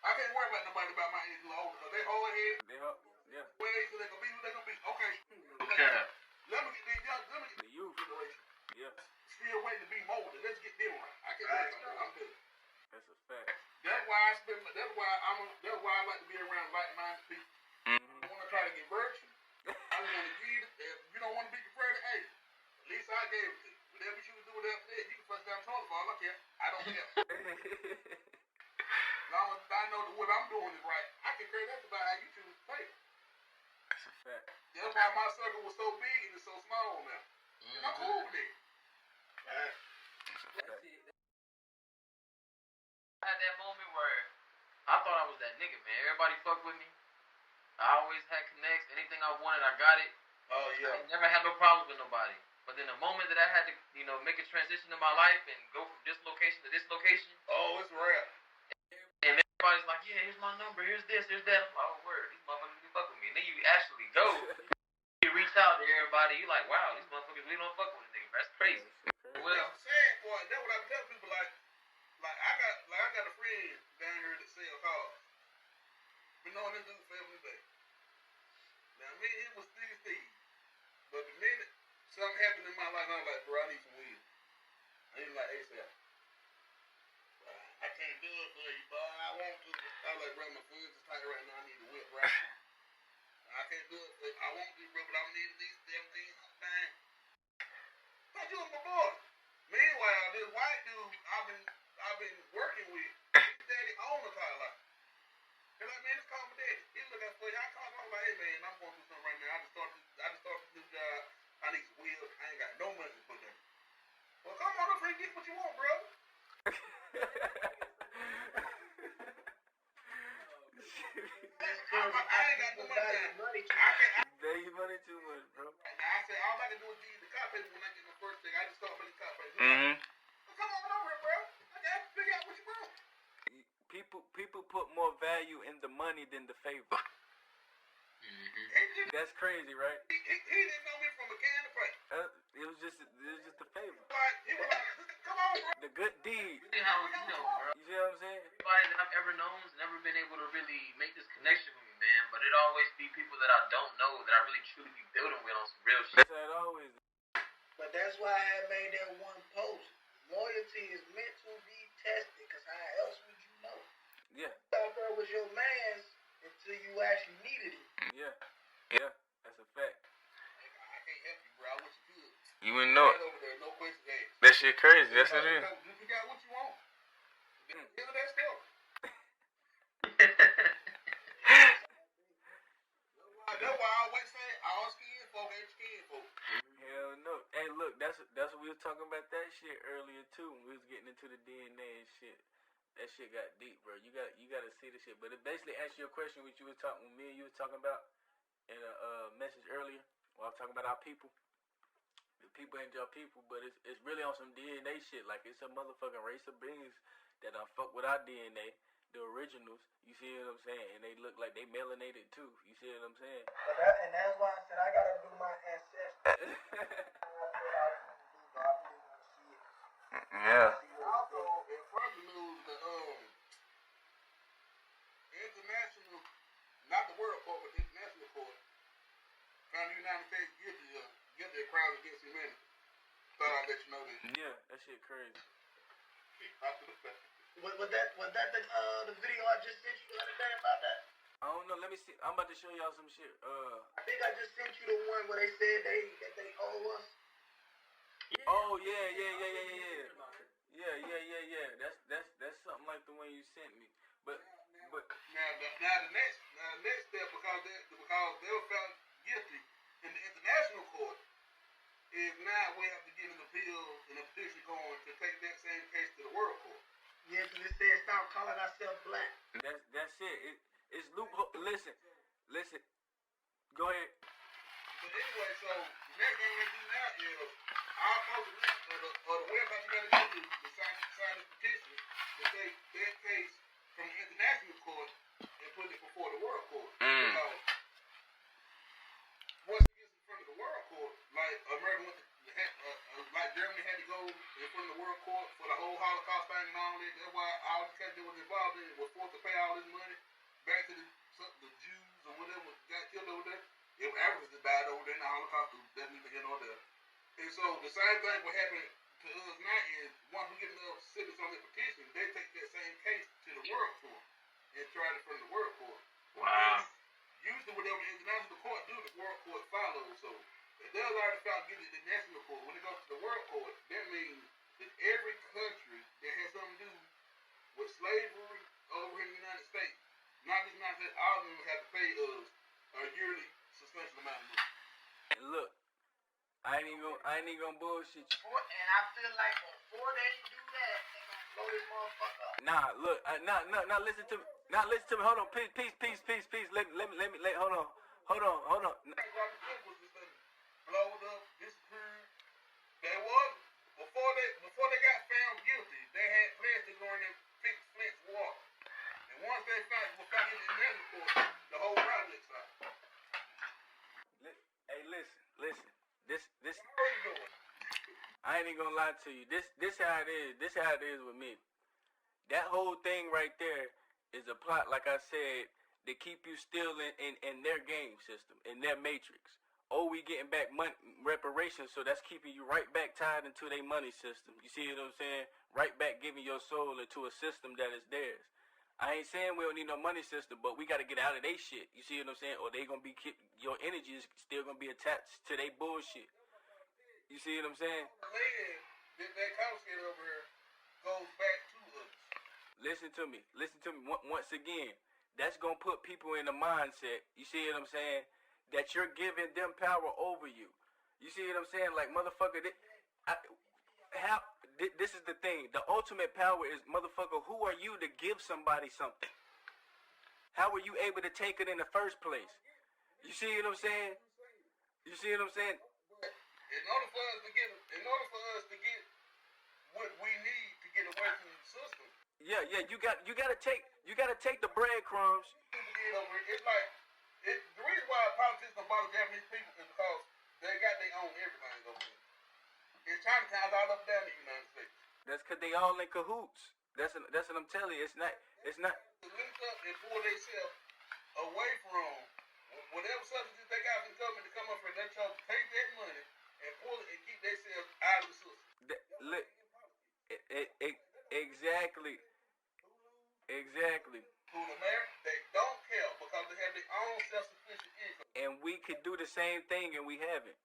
Speaker 7: I can't worry about nobody about my age a little older because they hard headed.
Speaker 1: Yeah.
Speaker 7: Where they going to be, who they going to be. Okay. Let me get these young,
Speaker 1: The youth.
Speaker 7: generation.
Speaker 1: Yeah.
Speaker 7: Still waiting to be molded. Let's get them right. I can't wait. I'm good.
Speaker 1: That's a fact.
Speaker 7: That's why I like to be around like-minded people.
Speaker 1: Mm-hmm.
Speaker 7: I want to try to get virtue. I want to give it. If you don't want to be converted, hey, at least I gave it to you. Whatever you do with that, you can fuck down toilet for all I care. I don't care. Long as I know that what I'm doing is right, I can care less about how you choose to play.
Speaker 1: That's a fact.
Speaker 7: That's why my circle was so big and it's so small now. And I'm cool with it.
Speaker 1: That's a fact.
Speaker 3: I had that moment where I thought I was that nigga, man. Everybody fuck with me. I always had connects. Anything I wanted, I got it.
Speaker 7: Oh,
Speaker 3: I never had no problems with nobody. But then the moment that I had to, make a transition in my life and go from this location to this location.
Speaker 7: Oh, it's rap.
Speaker 3: And everybody's like, yeah, here's my number. Here's this, here's that. I'm like, oh, word. These motherfuckers really fuck with me. And then you actually go. You reach out to everybody. You like, wow, these motherfuckers really don't fuck with a nigga. That's crazy. Well,
Speaker 7: That's the sad part. That's what I tell people. Like I got a friend down here that sell cars. Been knowing this dude forever today. Now me and him was Steve. But the minute something happened in my life, I was like, bro, I need some weed. I need like ASAP. I can't do it for you, but I want to. I was like, bro, my funds is tight right now. I need to whip right I can do is give the cop paper when I get my first check. I just start making cop papers.
Speaker 1: Mm-hmm.
Speaker 7: Well, come on over here, bro. I got to figure out what you want.
Speaker 1: People put more value in the money than the favor. That's crazy, right?
Speaker 7: He didn't know me from a can of paint.
Speaker 1: It was just the favor.
Speaker 7: He was like, come on, bro.
Speaker 1: The good deed.
Speaker 3: Really how, bro.
Speaker 1: You see what I'm saying?
Speaker 3: Everybody that I've ever known has never been able to really make this connection with me, man. But it always be people that I don't know that I really truly be building with on some real shit.
Speaker 1: That's how it always is.
Speaker 8: But that's why I made that one post. Loyalty is meant to be tested, because how else would you know?
Speaker 1: Yeah.
Speaker 8: Thought that was your man's until you actually needed him.
Speaker 1: Yeah. That's a fact.
Speaker 7: I can't help you, bro. I wish you could.
Speaker 1: You wouldn't know it.
Speaker 7: Right over there, no questions asked.
Speaker 1: That shit crazy. That's what it is.
Speaker 7: You got what you want. Deal with that stuff. That's why I always say, all skin folk ain't skin folk.
Speaker 1: Hell no. Hey, look, that's what we was talking about that shit earlier too. When we was getting into the DNA and shit. That shit got deep, bro. You gotta see the shit. But it basically answers your question, which you was talking, when me and you was talking about in a message earlier. When I was talking about our people. The people ain't your people, but it's really on some DNA shit. Like, it's a motherfucking race of beings that fuck with our DNA, the originals. You see what I'm saying? And they look like they melanated too. You see what I'm saying?
Speaker 8: And that's why I said I gotta do my ancestry.
Speaker 1: Yeah.
Speaker 7: Also, in further news, the international, not the world court, but the international court, found the United States guilty of crimes against humanity. Thought I'd let you know that.
Speaker 1: Yeah, that shit crazy.
Speaker 8: Was that the video I just sent you the other day about that?
Speaker 1: I don't know. Let me see. I'm about to show y'all some shit.
Speaker 8: I think I just sent you the one where they said that they owe us.
Speaker 1: Oh yeah. That's something like the one you sent me. But
Speaker 7: now the next step, because they were found guilty in the international court, is now we have to get an appeal and a petition going to take that same case to the world court.
Speaker 8: Yeah, because it says stop calling ourselves black.
Speaker 1: That's it. It's loophole. Listen. Go ahead.
Speaker 7: But anyway, so the next thing they do now is our folks or the website you got to go to sign this petition to take that case from the international court and put it before the world court. Because once it gets in front of the world court, like America like Germany had to go in front of the world court for the whole Holocaust thing and all that. That's why all the countries that was involved in it was forced to pay all this money back to the Jews or whatever got killed over there. If Africans that died over there in the Holocaust, that's neither here nor there. And so the same thing will happen to us now is once we get enough citizens on the petition, they take that same case to the world court and try it in front of the world court.
Speaker 3: Wow.
Speaker 7: Usually whatever the international court do, the world court follows. So if they're already found guilty in the national court, when it goes to the world court, that means that every country that has something to do with slavery over in the United States, not just United States, all of them have to pay us a yearly substantial amount of money.
Speaker 1: And look, I ain't even gonna bullshit you.
Speaker 8: And I feel like before they do that, they gonna blow this motherfucker up.
Speaker 1: Nah, look, nah, listen to me. Hold on, peace. Let me, hold on.
Speaker 7: Blowed up, disappeared. They was before they got found guilty, they had plans to go in and fix Flint's water. And once they were found in the national court, the whole project stopped.
Speaker 1: Hey, listen. This.
Speaker 7: What are you doing?
Speaker 1: I ain't even gonna lie to you. This how it is. This how it is with me. That whole thing right there is a plot, like I said, to keep you still in their game system, in their matrix. Oh, we getting back money, reparations, so that's keeping you right back tied into their money system. You see what I'm saying? Right back giving your soul into a system that is theirs. I ain't saying we don't need no money system, but we got to get out of their shit. You see what I'm saying? Or they gonna be your energy is still gonna be attached to their bullshit. You see what I'm saying?
Speaker 7: That confiscated over here goes back to us.
Speaker 1: Listen to me. Once again, that's gonna put people in the mindset. You see what I'm saying? That you're giving them power over you. You see what I'm saying? Like, motherfucker, this is the thing. The ultimate power is, motherfucker, who are you to give somebody something? How were you able to take it in the first place? You see what I'm saying?
Speaker 7: in order for us to get what we need to get away from the system.
Speaker 1: Yeah, you gotta take the breadcrumbs.
Speaker 7: It's like the reason why politics don't bother Japanese people is because they got their own everything over there. It's Chinatown all up down in the United States.
Speaker 1: That's because they all in cahoots. That's what I'm telling you. It's not.
Speaker 7: Link up and pull themselves away from whatever subsidies they got from the government to come up for. They try to take that money and pull it and keep themselves out of the system.
Speaker 1: Exactly.
Speaker 7: To America, they don't care because they have their own self-sufficient income.
Speaker 1: And we could do the same thing, and we haven't.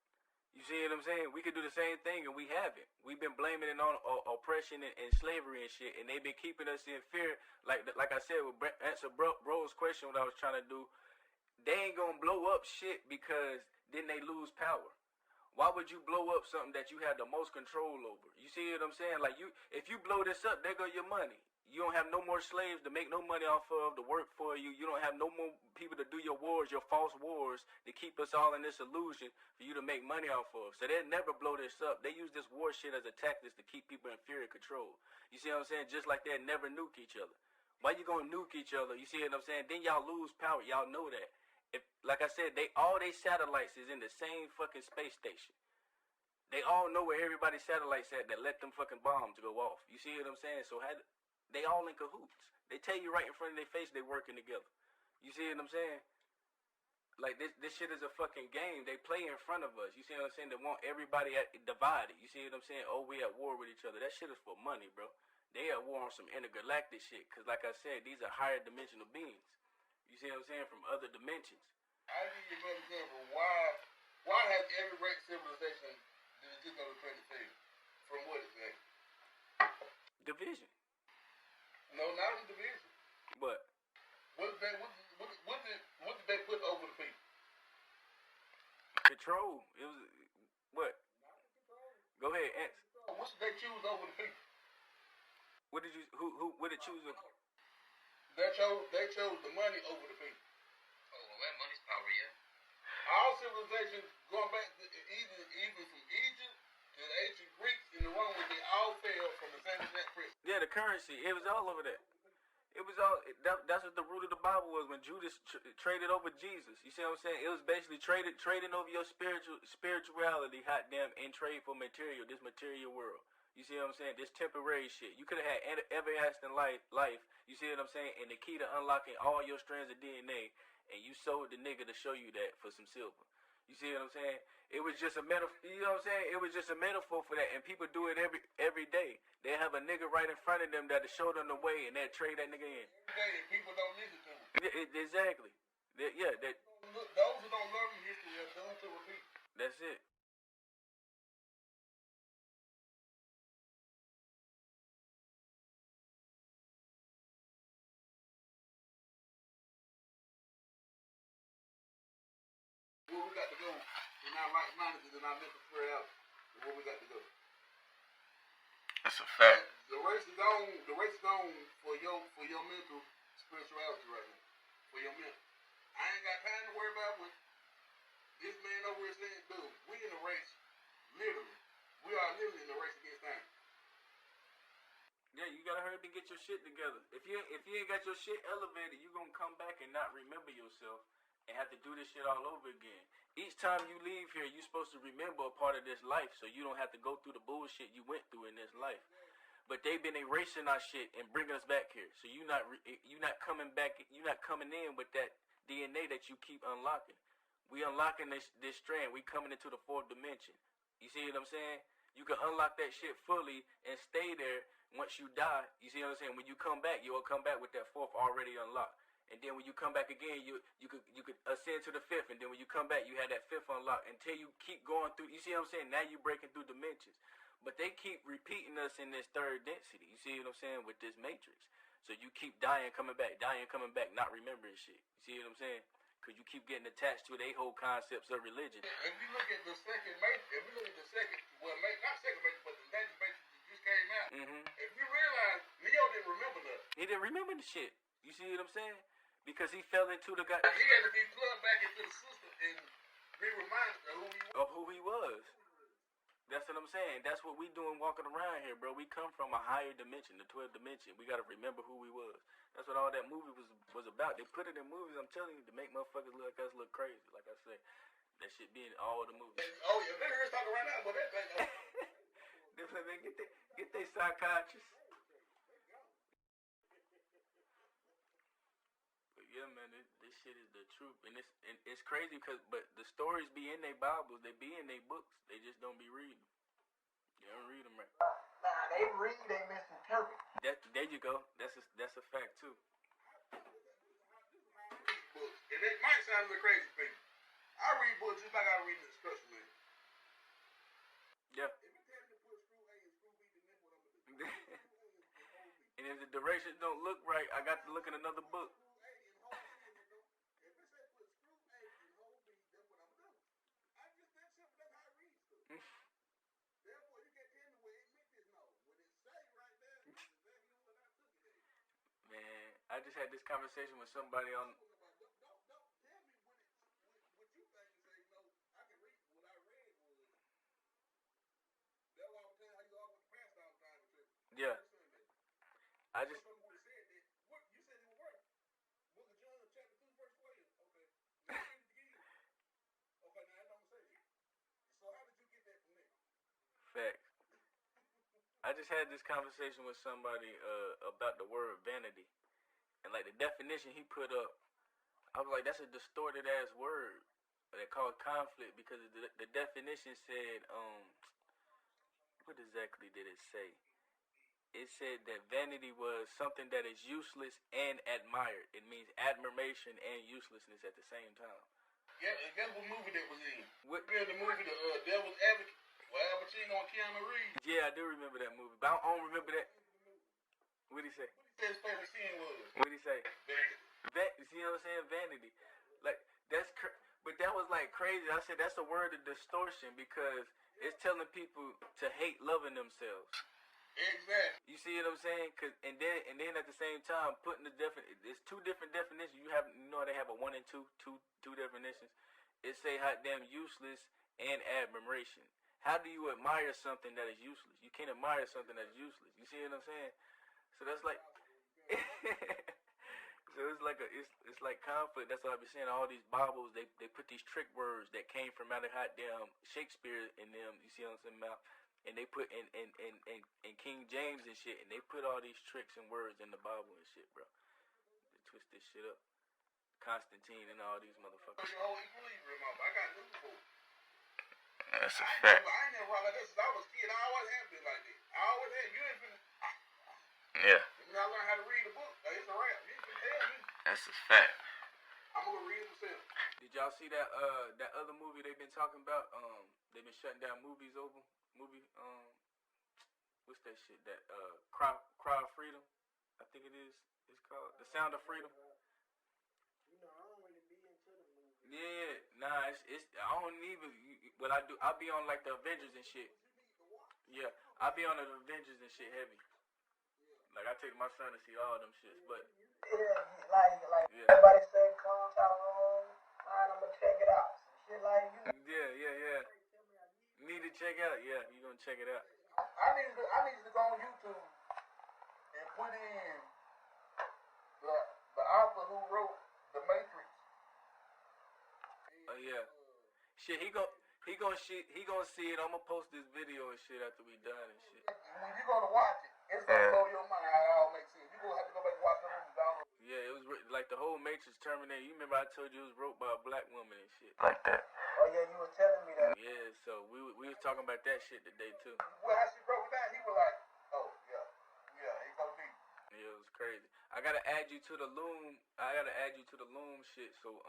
Speaker 1: You see what I'm saying? We could do the same thing, and we haven't. We've been blaming it on oppression and slavery and shit, and they've been keeping us in fear. Like I said, with answer bro's question, what I was trying to do, they ain't gonna blow up shit because then they lose power. Why would you blow up something that you have the most control over? You see what I'm saying? Like if you blow this up, there go your money. You don't have no more slaves to make no money off of, to work for you. You don't have no more people to do your wars, your false wars, to keep us all in this illusion for you to make money off of. So they'll never blow this up. They use this war shit as a tactic to keep people in fear and control. You see what I'm saying? Just like they'll never nuke each other. Why you gonna nuke each other? You see what I'm saying? Then y'all lose power. Y'all know that. Like I said, all they satellites is in the same fucking space station. They all know where everybody's satellites at that let them fucking bombs go off. You see what I'm saying? So they all in cahoots. They tell you right in front of their face they working together. You see what I'm saying? Like this shit is a fucking game. They play in front of us. You see what I'm saying? They want everybody divided. You see what I'm saying? Oh, we at war with each other. That shit is for money, bro. They at war on some intergalactic shit. Cause like I said, these are higher dimensional beings. You see what I'm saying? From other dimensions.
Speaker 7: I give you a better example. Why has every great civilization just on the planet failed? From what exactly?
Speaker 1: Division.
Speaker 7: No, not in division.
Speaker 1: What?
Speaker 7: What did they put over the people?
Speaker 1: Control. It was what? Go ahead, answer.
Speaker 7: What did they choose over the people?
Speaker 1: What did you? Who? What did choose?
Speaker 7: They chose the money over the people.
Speaker 3: Oh, well, that money's power, yeah.
Speaker 7: All civilizations going back to even from Egypt to the ancient Greeks and the Romans, they all fell from the same exact principle.
Speaker 1: Yeah, the currency. It was all over that. It was all. That's what the root of the Bible was when Judas traded over Jesus. You see what I'm saying? It was basically trading over your spirituality, hot damn, in trade for material. This material world. You see what I'm saying? This temporary shit. You could have had everlasting life. You see what I'm saying? And the key to unlocking all your strands of DNA, and you sold the nigga to show you that for some silver. You see what I'm saying? It was just a metaphor. You know what I'm saying? It was just a metaphor for that, and people do it every day. They have a nigga right in front of them that'll show them the way, and they'll trade that nigga in.
Speaker 7: Every day, people don't listen to them.
Speaker 1: Exactly.
Speaker 7: Those who don't learn history are doomed to repeat.
Speaker 1: That's it.
Speaker 7: Where we got to go in our right minds and in our mental reality. Where we got to go.
Speaker 3: That's a fact.
Speaker 7: The race is on for your mental spirituality right now. For your mental. I ain't got time to worry about what this man over here saying, dude. We in a race, literally. We are literally in a race against time.
Speaker 1: Yeah, you gotta hurry up and get your shit together. If you ain't got your shit elevated, you gonna come back and not remember yourself and have to do this shit all over again. Each time you leave here, you're supposed to remember a part of this life so you don't have to go through the bullshit you went through in this life. But they've been erasing our shit and bringing us back here. So you're not coming back. You're not coming in with that DNA that you keep unlocking. We unlocking this strand. We coming into the fourth dimension. You see what I'm saying? You can unlock that shit fully and stay there once you die. You see what I'm saying? When you come back, you'll come back with that fourth already unlocked. And then when you come back again, you could ascend to the fifth. And then when you come back, you have that fifth unlocked until you keep going through. You see what I'm saying? Now you're breaking through dimensions. But they keep repeating us in this third density. You see what I'm saying? With this matrix. So you keep dying, coming back, not remembering shit. You see what I'm saying? Because you keep getting attached to their whole concepts of religion.
Speaker 7: If you look at the second matrix, not second matrix, but the next matrix that just came out, if you realize, Neo didn't remember nothing.
Speaker 1: He didn't remember the shit. You see what I'm saying? Because he fell into the guy.
Speaker 7: He had to be plugged back into the system and be reminded of who he was.
Speaker 1: That's what I'm saying. That's what we doing walking around here, bro. We come from a higher dimension, the 12th dimension. We gotta remember who we was. That's what all that movie was about. They put it in movies, I'm telling you, to make motherfuckers look like us look crazy. Like I said, that shit be in all the movies.
Speaker 7: Oh yeah, they're here talking right now about that thing.
Speaker 1: Get they psychiatrist. But yeah, man, this shit is the truth, and it's crazy because but the stories be in their Bibles, they be in their books, they just don't be reading. You don't read them right.
Speaker 8: Nah, they read, they misinterpret.
Speaker 1: There you go. That's a fact too.
Speaker 7: Books, and it might sound a little crazy to you. I read books just like I read an instruction manual.
Speaker 1: Yeah.
Speaker 7: If you tell me to put screw A and screw B, then that's what I'm gonna do.
Speaker 1: And if the directions don't look right, I got to look in another book.
Speaker 7: If it says put screw A and hold B, that's what I'm gonna do. I just that simple. That's how I read stuff. Therefore, you can't tell me where it meant this. No, when it say right there, that's exactly what I took it as.
Speaker 1: Man, I just had this conversation with somebody on.
Speaker 7: Don't tell me what you think and say no. I can read what I read was. That's why I was telling how you all with the past all the time.
Speaker 1: Yeah. I just.
Speaker 7: Someone said that. What you said it would work. Book of John, chapter 2, verse 12. Okay. Now read it again. Okay, now that don't say it. So how did you get that from there?
Speaker 1: Facts. I just had this conversation with somebody about the word vanity, and like the definition he put up, I was like, that's a distorted ass word. They call it conflict because the definition said, what exactly did it say? It said that vanity was something that is useless and admired. It means admiration and uselessness at the same time.
Speaker 7: Yeah, and guess what movie that was in?
Speaker 1: What?
Speaker 7: Yeah, the movie, the Devil's Advocate. Well, Al Pacino and Keanu Reeves.
Speaker 1: Yeah, I do remember that movie, but I don't remember that. What'd he say?
Speaker 7: What he said his favorite scene was?
Speaker 1: What'd he say?
Speaker 7: Vanity.
Speaker 1: You see what I'm saying? Vanity. Like, but that was like crazy. I said that's a word of distortion because it's telling people to hate loving themselves.
Speaker 7: Exactly.
Speaker 1: You see what I'm saying? And then at the same time, putting it's two different definitions. You know how they have a 1 and 2 definitions. It say hot damn useless and admiration. How do you admire something that is useless? You can't admire something that's useless. You see what I'm saying? So that's like, so it's like conflict. That's what I be saying. All these Bibles, they put these trick words that came from out of hot damn Shakespeare in them. You see what I'm saying? And they put in King James and shit, and they put all these tricks and words in the Bible and shit, bro. They twist this shit up. Constantine and all these motherfuckers.
Speaker 7: I got news for you.
Speaker 1: That's a
Speaker 7: I
Speaker 1: fact.
Speaker 7: ain't never rocked like this since I was a kid. I always have been like this. I always have. You ain't been.
Speaker 1: Yeah.
Speaker 7: When I learned how to read a book, it's a rap. You ain't been tell me.
Speaker 1: That's a fact.
Speaker 7: I'm gonna read it myself.
Speaker 1: Did y'all see that other movie they've been talking about? They've been shutting down movies over. What's that shit? That Cry of Freedom, I think it is. It's called The Sound of Freedom.
Speaker 8: You know, I don't really be into the movie.
Speaker 1: Yeah, nah, it's I don't even. What I do, I be on like the Avengers and shit. Yeah, I be on the Avengers and shit heavy. Like I take my son to see all them shits, but
Speaker 8: Yeah, like
Speaker 1: yeah.
Speaker 8: everybody say, come Tyrone, fine, I'm gonna check it out. Some shit like you.
Speaker 1: Yeah. Need to check out. Yeah, you gonna check it out.
Speaker 7: I need to go on YouTube and put in the author who wrote The Matrix.
Speaker 1: Oh yeah. Shit, he gonna see it. I'm gonna post this video and shit after we done and shit.
Speaker 7: When you go to watch it, it's gonna blow your mind how it all makes sense. You gonna have to go back and watch the movies all over.
Speaker 1: Yeah, it was like the whole Matrix Terminator. You remember I told you it was wrote by a black woman and shit. Like that.
Speaker 8: Oh yeah, you was telling me that.
Speaker 1: Yeah, so we was talking about that shit today too.
Speaker 7: Well, how she broke it down, he was like, oh yeah, it's gonna be.
Speaker 1: Yeah, it was crazy. I gotta add you to the Loom. Shit. So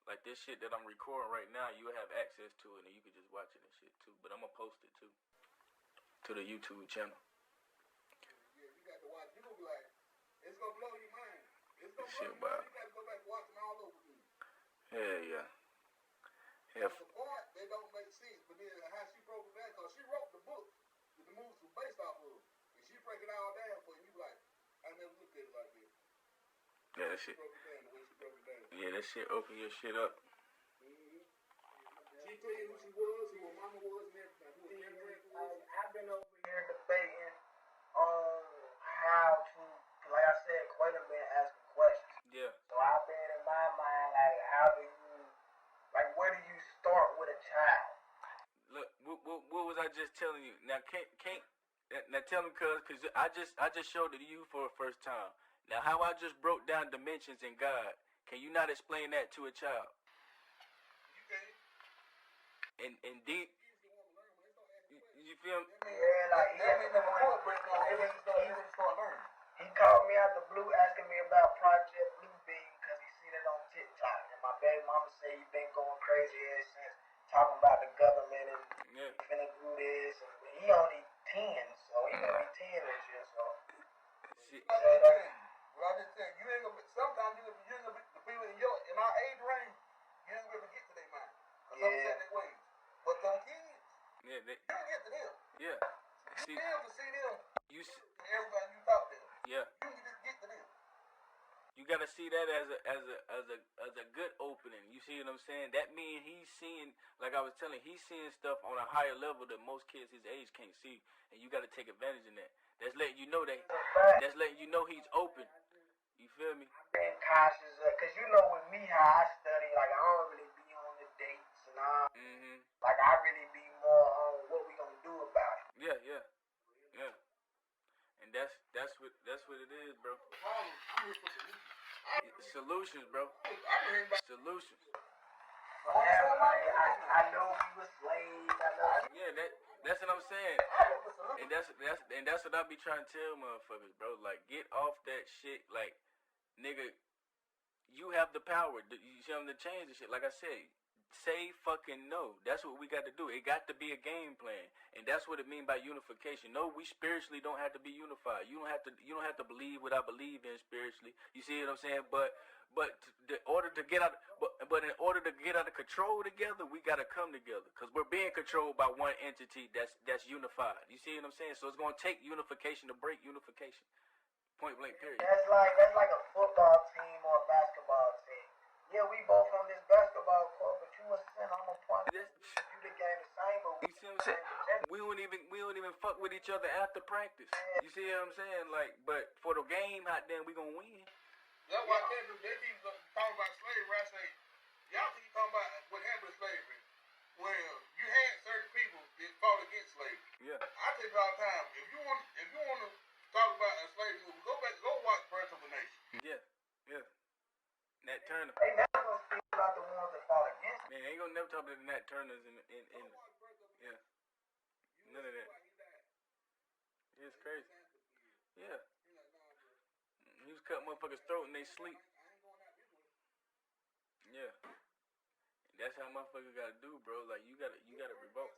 Speaker 1: like this shit that I'm recording right now, you have access to it and you can just watch it and shit too. But I'm gonna post it too to the YouTube channel.
Speaker 7: Yeah, you got to watch. You gonna be like, it's gonna blow your mind. It's gonna
Speaker 1: Shit,
Speaker 7: blow your mind.
Speaker 1: wow.
Speaker 7: You gotta go back and watch them all over again.
Speaker 1: Yeah.
Speaker 7: The part they don't make sense, but then how she broke it down, cause she wrote the book that the movies were based off of, and she break it all down for you. You be like, I never looked at it like this.
Speaker 1: Yeah, that shit.
Speaker 7: Broke it down the way she broke it down.
Speaker 1: Yeah, that shit open your shit up.
Speaker 7: She tell you who she was, who her mama was, and everything. Who her
Speaker 1: just telling you now. Can't now tell me, cause I just showed it to you for the first time. Now, how I just broke down dimensions in God, can you not explain that to a child?
Speaker 7: You can't.
Speaker 1: And deep, you feel me?
Speaker 8: Yeah, like
Speaker 7: That ain't never caught breaking on. He start learning.
Speaker 8: he called me out the blue asking me about Project Bluebeam because he seen it on TikTok. And my baby mama said he been going crazy ever since talking about the government and
Speaker 1: Yeah.
Speaker 8: he finna do this. And he only 10, so he gonna be 10 this year. So
Speaker 1: Shit.
Speaker 7: Well, I just tell you, you ain't gonna be, sometimes you ain't gonna be, the people in our age range, you ain't gonna be able to get to their mind. Because some set their ways. But them kids,
Speaker 1: Yeah.
Speaker 7: you can get to them.
Speaker 1: Yeah.
Speaker 7: You
Speaker 1: See,
Speaker 7: be able to see them
Speaker 1: you.
Speaker 7: everything you talk to them.
Speaker 1: Yeah.
Speaker 7: You can just get to them.
Speaker 1: You gotta see that as a good opening. You see what I'm saying? That means he's seeing, like I was telling, he's seeing stuff on a higher level that most kids his age can't see, and you gotta take advantage of that. That's letting you know that. That's letting you know he's open. You feel me?
Speaker 8: I've been cautious because you know with me how I study, like I don't really be on the dates and all. Like I really be more on what we gonna do about it.
Speaker 1: Yeah. And that's what it is, bro.
Speaker 7: I'm here for solutions.
Speaker 1: Solutions, bro.
Speaker 7: I'm here about
Speaker 1: Solutions.
Speaker 8: I know we were slaves. I know.
Speaker 1: Yeah, that's what I'm saying. And that's what I be trying to tell motherfuckers, bro. Like, get off that shit. Like, nigga, you have the power. You see them to change the shit. Like I said, say fucking no. That's what we got to do. It got to be a game plan, and that's what it mean by unification. No, we spiritually don't have to be unified. You don't have to believe what I believe in spiritually. You see what I'm saying? But in order to get out of control together, we got to come together because we're being controlled by one entity that's unified. You see what I'm saying? So it's gonna take unification to break unification. Point blank. Period.
Speaker 8: That's like a football team or a basketball team. Yeah, we both on this basketball court, but you a center, I'm a point. You the game the same, but
Speaker 1: you see what I'm saying? We don't even fuck with each other after practice. You see what I'm saying? Like, but for the game, hot damn, we gonna win.
Speaker 7: That's why they keep talking about slavery. I say, y'all keep talking about what happened to slavery. Well, you had certain people that fought against slavery.
Speaker 1: Yeah.
Speaker 7: I tell you all the time, if you want to talk about a slave movie, go watch Birth of a Nation.
Speaker 1: Yeah. Nat Turner.
Speaker 8: they never gonna speak about the ones that fought against.
Speaker 1: Man, ain't gonna never talk about the Nat Turners in yeah. None of that. It's crazy. Yeah. He was cutting motherfuckers' throat and they sleep. Yeah. That's how motherfuckers gotta do, bro. Like you gotta revolt.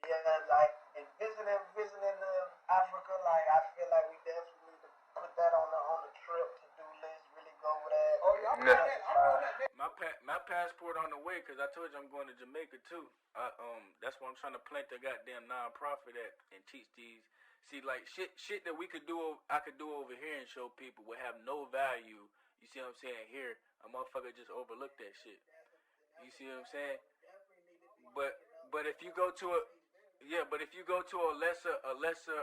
Speaker 8: Yeah, like and visiting Africa, like I feel like we definitely need to put that on the trip to do list. Really go with that.
Speaker 7: Oh yeah, I'm doing that.
Speaker 1: My passport on the way, cause I told you I'm going to Jamaica too. That's why I'm trying to plant the goddamn non-profit at and teach these. See, like shit that I could do over here and show people would have no value. You see what I'm saying? Here, a motherfucker just overlooked that shit. You see what I'm saying? But if you go to a lesser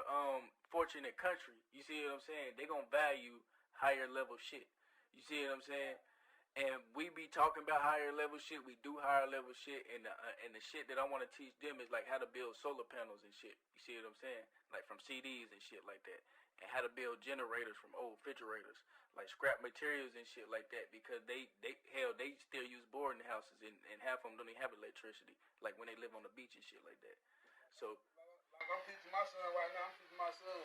Speaker 1: fortunate country, you see what I'm saying? They gonna value higher level shit. You see what I'm saying? And we be talking about higher level shit. We do higher level shit, and the shit that I want to teach them is like how to build solar panels and shit. You see what I'm saying? Like from CDs and shit like that, and how to build generators from old refrigerators, like scrap materials and shit like that. Because they still use boarding houses, and half of them don't even have electricity. Like when they live on the beach and shit like that. So
Speaker 7: like I'm teaching my son right now. I'm teaching my son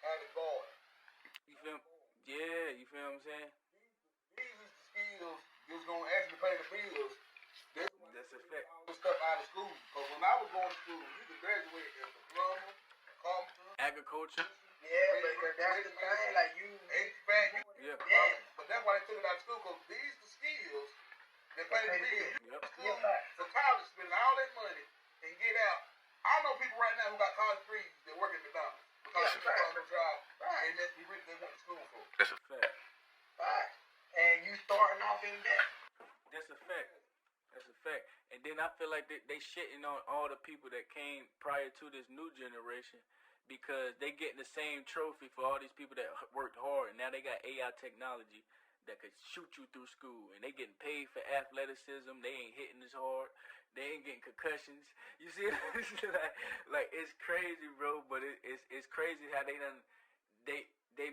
Speaker 7: how to guard.
Speaker 1: You feel? Yeah, you feel what I'm saying?
Speaker 7: These is the skills that's gonna actually pay the bills.
Speaker 1: That's a fact.
Speaker 7: All the stuff out of school. Because when I was going to school, you could graduate as a plumber, carpenter,
Speaker 1: agriculture.
Speaker 8: Yeah, but that's the thing. Like you,
Speaker 7: HVAC.
Speaker 1: Yeah.
Speaker 7: But that's why they took it out of school. Because these the skills that pay the bills. You go to school for college, spending all that money, and get out. I know people right now who got college degrees that work at McDonald's because they found no job. And that's the reason they went to school for.
Speaker 1: That's a fact.
Speaker 8: right, and you starting off in debt.
Speaker 1: That's a fact. That's a fact. And then I feel like they shitting on all the people that came prior to this new generation because they getting the same trophy for all these people that worked hard. And now they got AI technology that could shoot you through school, and they getting paid for athleticism. They ain't hitting as hard. They ain't getting concussions. You see, like it's crazy, bro. But it's crazy how they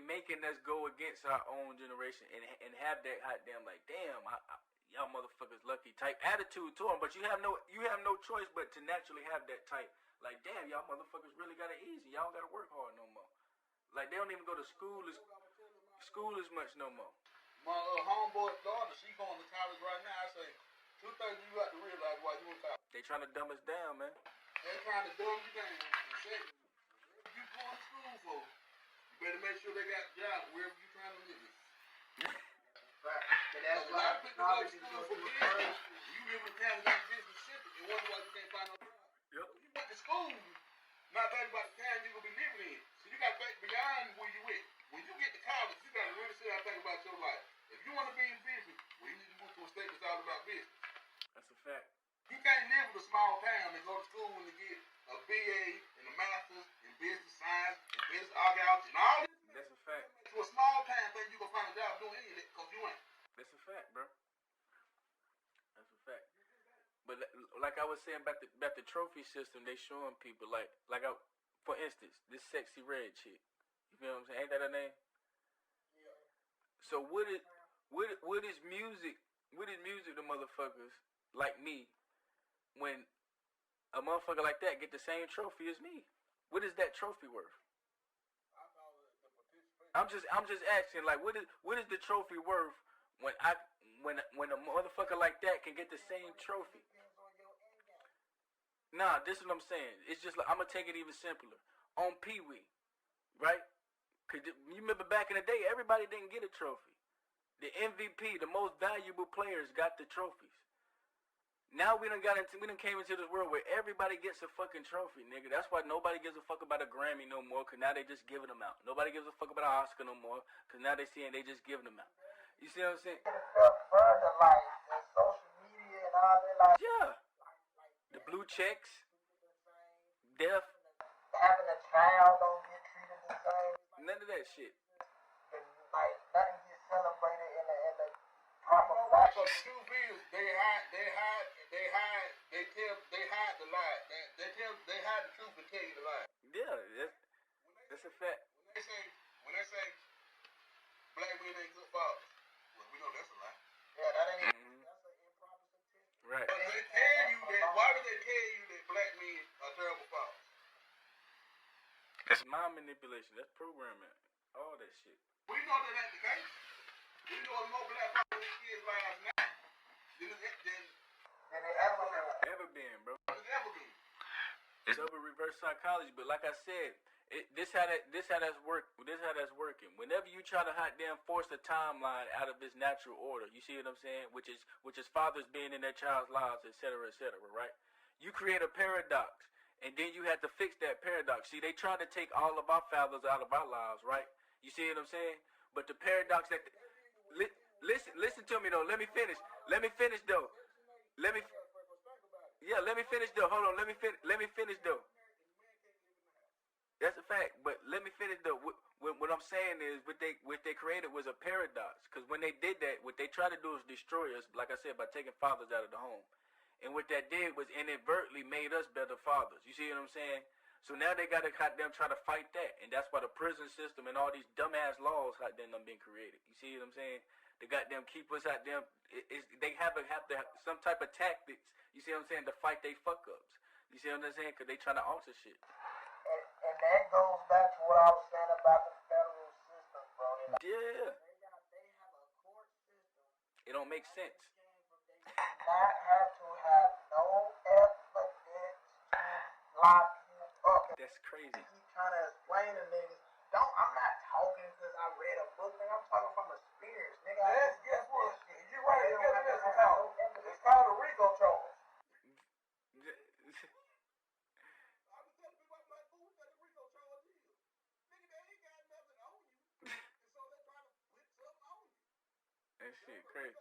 Speaker 1: making us go against our own generation and have that hot damn like damn y'all motherfuckers lucky type attitude to them. But you have no choice but to naturally have that type like damn y'all motherfuckers really got it easy. Y'all don't gotta work hard no more. Like they don't even go to school as much no more.
Speaker 7: My homeboy's daughter, she going to college right now. I say, two things you got to realize while you in college.
Speaker 1: They trying to dumb us down, man.
Speaker 7: They're trying to dumb you down. And second, wherever you going to school for, you better make sure they got jobs wherever you trying to live it.
Speaker 8: Right. But that's
Speaker 7: A
Speaker 8: why
Speaker 7: lot of people go to
Speaker 8: colleges
Speaker 7: school
Speaker 8: go
Speaker 7: for
Speaker 8: through
Speaker 7: business. You live in a town that's business centered and wonder why you can't find no job.
Speaker 1: Yep.
Speaker 7: You went to school, not thinking about the town you're going to be living in. So you got to think beyond where you at. When you get to college, you got to really sit down and think about your life. If you want to be in business, well, you need to move to a state that's all about business.
Speaker 1: That's a fact.
Speaker 7: You can't live in a small town and go to school and get a BA and a master's in business science and business archaeology and all this.
Speaker 1: That's a fact.
Speaker 7: To a small town, think you gonna find a job doing any of that because you ain't.
Speaker 1: That's a fact, bro. That's a fact. But like I was saying about the trophy system, they showing people for instance, this Sexy Red chick. You feel what I'm saying? Ain't that her name?
Speaker 8: Yeah.
Speaker 1: So what is music? What is music to motherfuckers like me when a motherfucker like that get the same trophy as me? What is that trophy worth? I'm just asking, like, what is the trophy worth when a motherfucker like that can get the same trophy? Nah, this is what I'm saying. It's just like I'm gonna take it even simpler. On Pee Wee, right? Cause you remember back in the day, everybody didn't get a trophy. The MVP, the most valuable players, got the trophies. Now we done came into this world where everybody gets a fucking trophy, nigga. That's why nobody gives a fuck about a Grammy no more, cause now they just giving them out. Nobody gives a fuck about an Oscar no more, cause now they just giving them out. You see what I'm saying?
Speaker 8: Further, like the social media and all that, like
Speaker 1: Yeah. The blue checks, death,
Speaker 8: having a child don't get treated the same.
Speaker 1: none of that shit.
Speaker 8: And, like nothing gets celebrated in the proper
Speaker 7: Because
Speaker 8: fashion.
Speaker 7: the truth is, they hide the lie. They hide the truth and tell you the lie.
Speaker 1: Yeah, that's a fact.
Speaker 7: When they say black men ain't good fathers, well, we know that's a lie.
Speaker 8: Yeah, that ain't
Speaker 1: Mhm.
Speaker 8: that's an improper statistic.
Speaker 1: Right.
Speaker 7: But they tell you that. Why do they tell you that black men are terrible fathers?
Speaker 1: That's mind manipulation. That's programming. All that shit.
Speaker 7: We know that ain't the case. We know more black fathers in kids' lives now than
Speaker 8: it ever
Speaker 1: Been, bro.
Speaker 7: it's ever been.
Speaker 1: It's over reverse psychology, but like I said, this how that's working. Whenever you try to hot damn force a timeline out of its natural order, you see what I'm saying? Which is fathers being in their child's lives, etc., right? You create a paradox, and then you have to fix that paradox. See, they trying to take all of our fathers out of our lives, right? You see what I'm saying? But the paradox that listen to me though. Let me finish though. Let me finish though. Hold on. Let me finish though. That's a fact. But let me finish though. What I'm saying is what they created was a paradox. Because when they did that, what they tried to do is destroy us, like I said, by taking fathers out of the home. And what that did was inadvertently made us better fathers. You see what I'm saying? So now they got to goddamn try to fight that. And that's why the prison system and all these dumbass laws goddamn been created. You see what I'm saying? They goddamn keep us out there. They have to have some type of tactics, you see what I'm saying, to fight they fuck ups. You see what I'm saying? Because they trying to alter shit.
Speaker 8: And that goes back to what I was saying about the federal system, bro.
Speaker 1: Yeah.
Speaker 8: They have a court system.
Speaker 1: It don't make sense.
Speaker 8: They do not have to have no evidence to lock you up.
Speaker 1: That's crazy.
Speaker 8: I keep trying to explain to niggas. I'm not talking because I read a book, nigga. I'm talking from experience, nigga.
Speaker 7: Guess what? You're right. It's called a RICO charge.
Speaker 1: That shit crazy.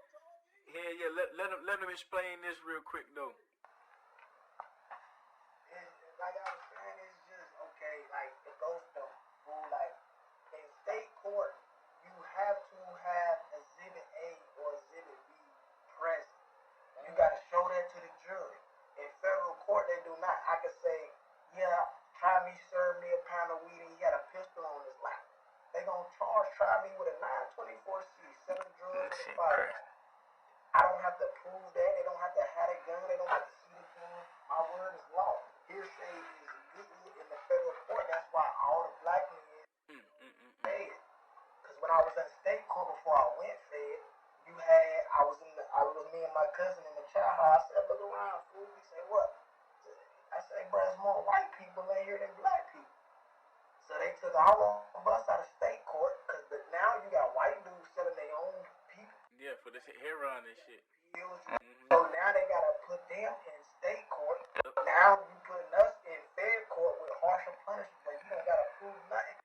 Speaker 1: Yeah. Let them explain this real quick though.
Speaker 8: Like I was saying, it's just okay. Like the ghost though, who like in state court, you have to have exhibit the fire. I don't have to prove that. They don't have to have a gun. They don't have to see the gun. My word is law. Hearsay is illegal in the federal court. That's why all the black men fed. Because when I was in state court before I went fed, I was me and my cousin in the child house. I said, look around, fool. He said, what? I said, bro, there's more white people in here than black people. So they took all of us out of state court because now you got white dudes selling their own people.
Speaker 1: Yeah, for this heroin and shit.
Speaker 8: So now they gotta put them in state court. Now you putting us in fed court with harsher punishment, but you don't gotta prove nothing.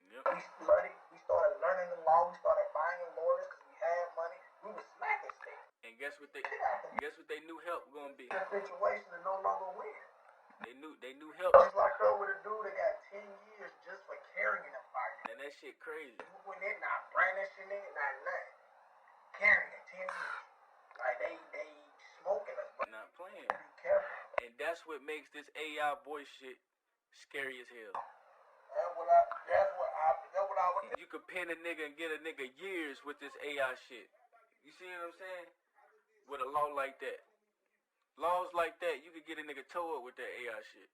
Speaker 8: We started learning the law. We started buying lawyers because we had money. We was smacking state.
Speaker 1: And guess what they knew help gonna be?
Speaker 8: The situation to no longer win.
Speaker 1: They knew help.
Speaker 8: Just like her with a dude that got 10 years just for carrying a fire.
Speaker 1: And that shit crazy.
Speaker 8: You went in, not brandishing it, not nothing. Carrying it 10 years. Like they smoking us, but
Speaker 1: not playing.
Speaker 8: Be careful.
Speaker 1: And that's what makes this AI voice shit scary as hell.
Speaker 7: That's what I would.
Speaker 1: You could pin a nigga and get a nigga years with this AI shit. You see what I'm saying? With a law like that. Laws like that, you could get a nigga toe up with that AI shit.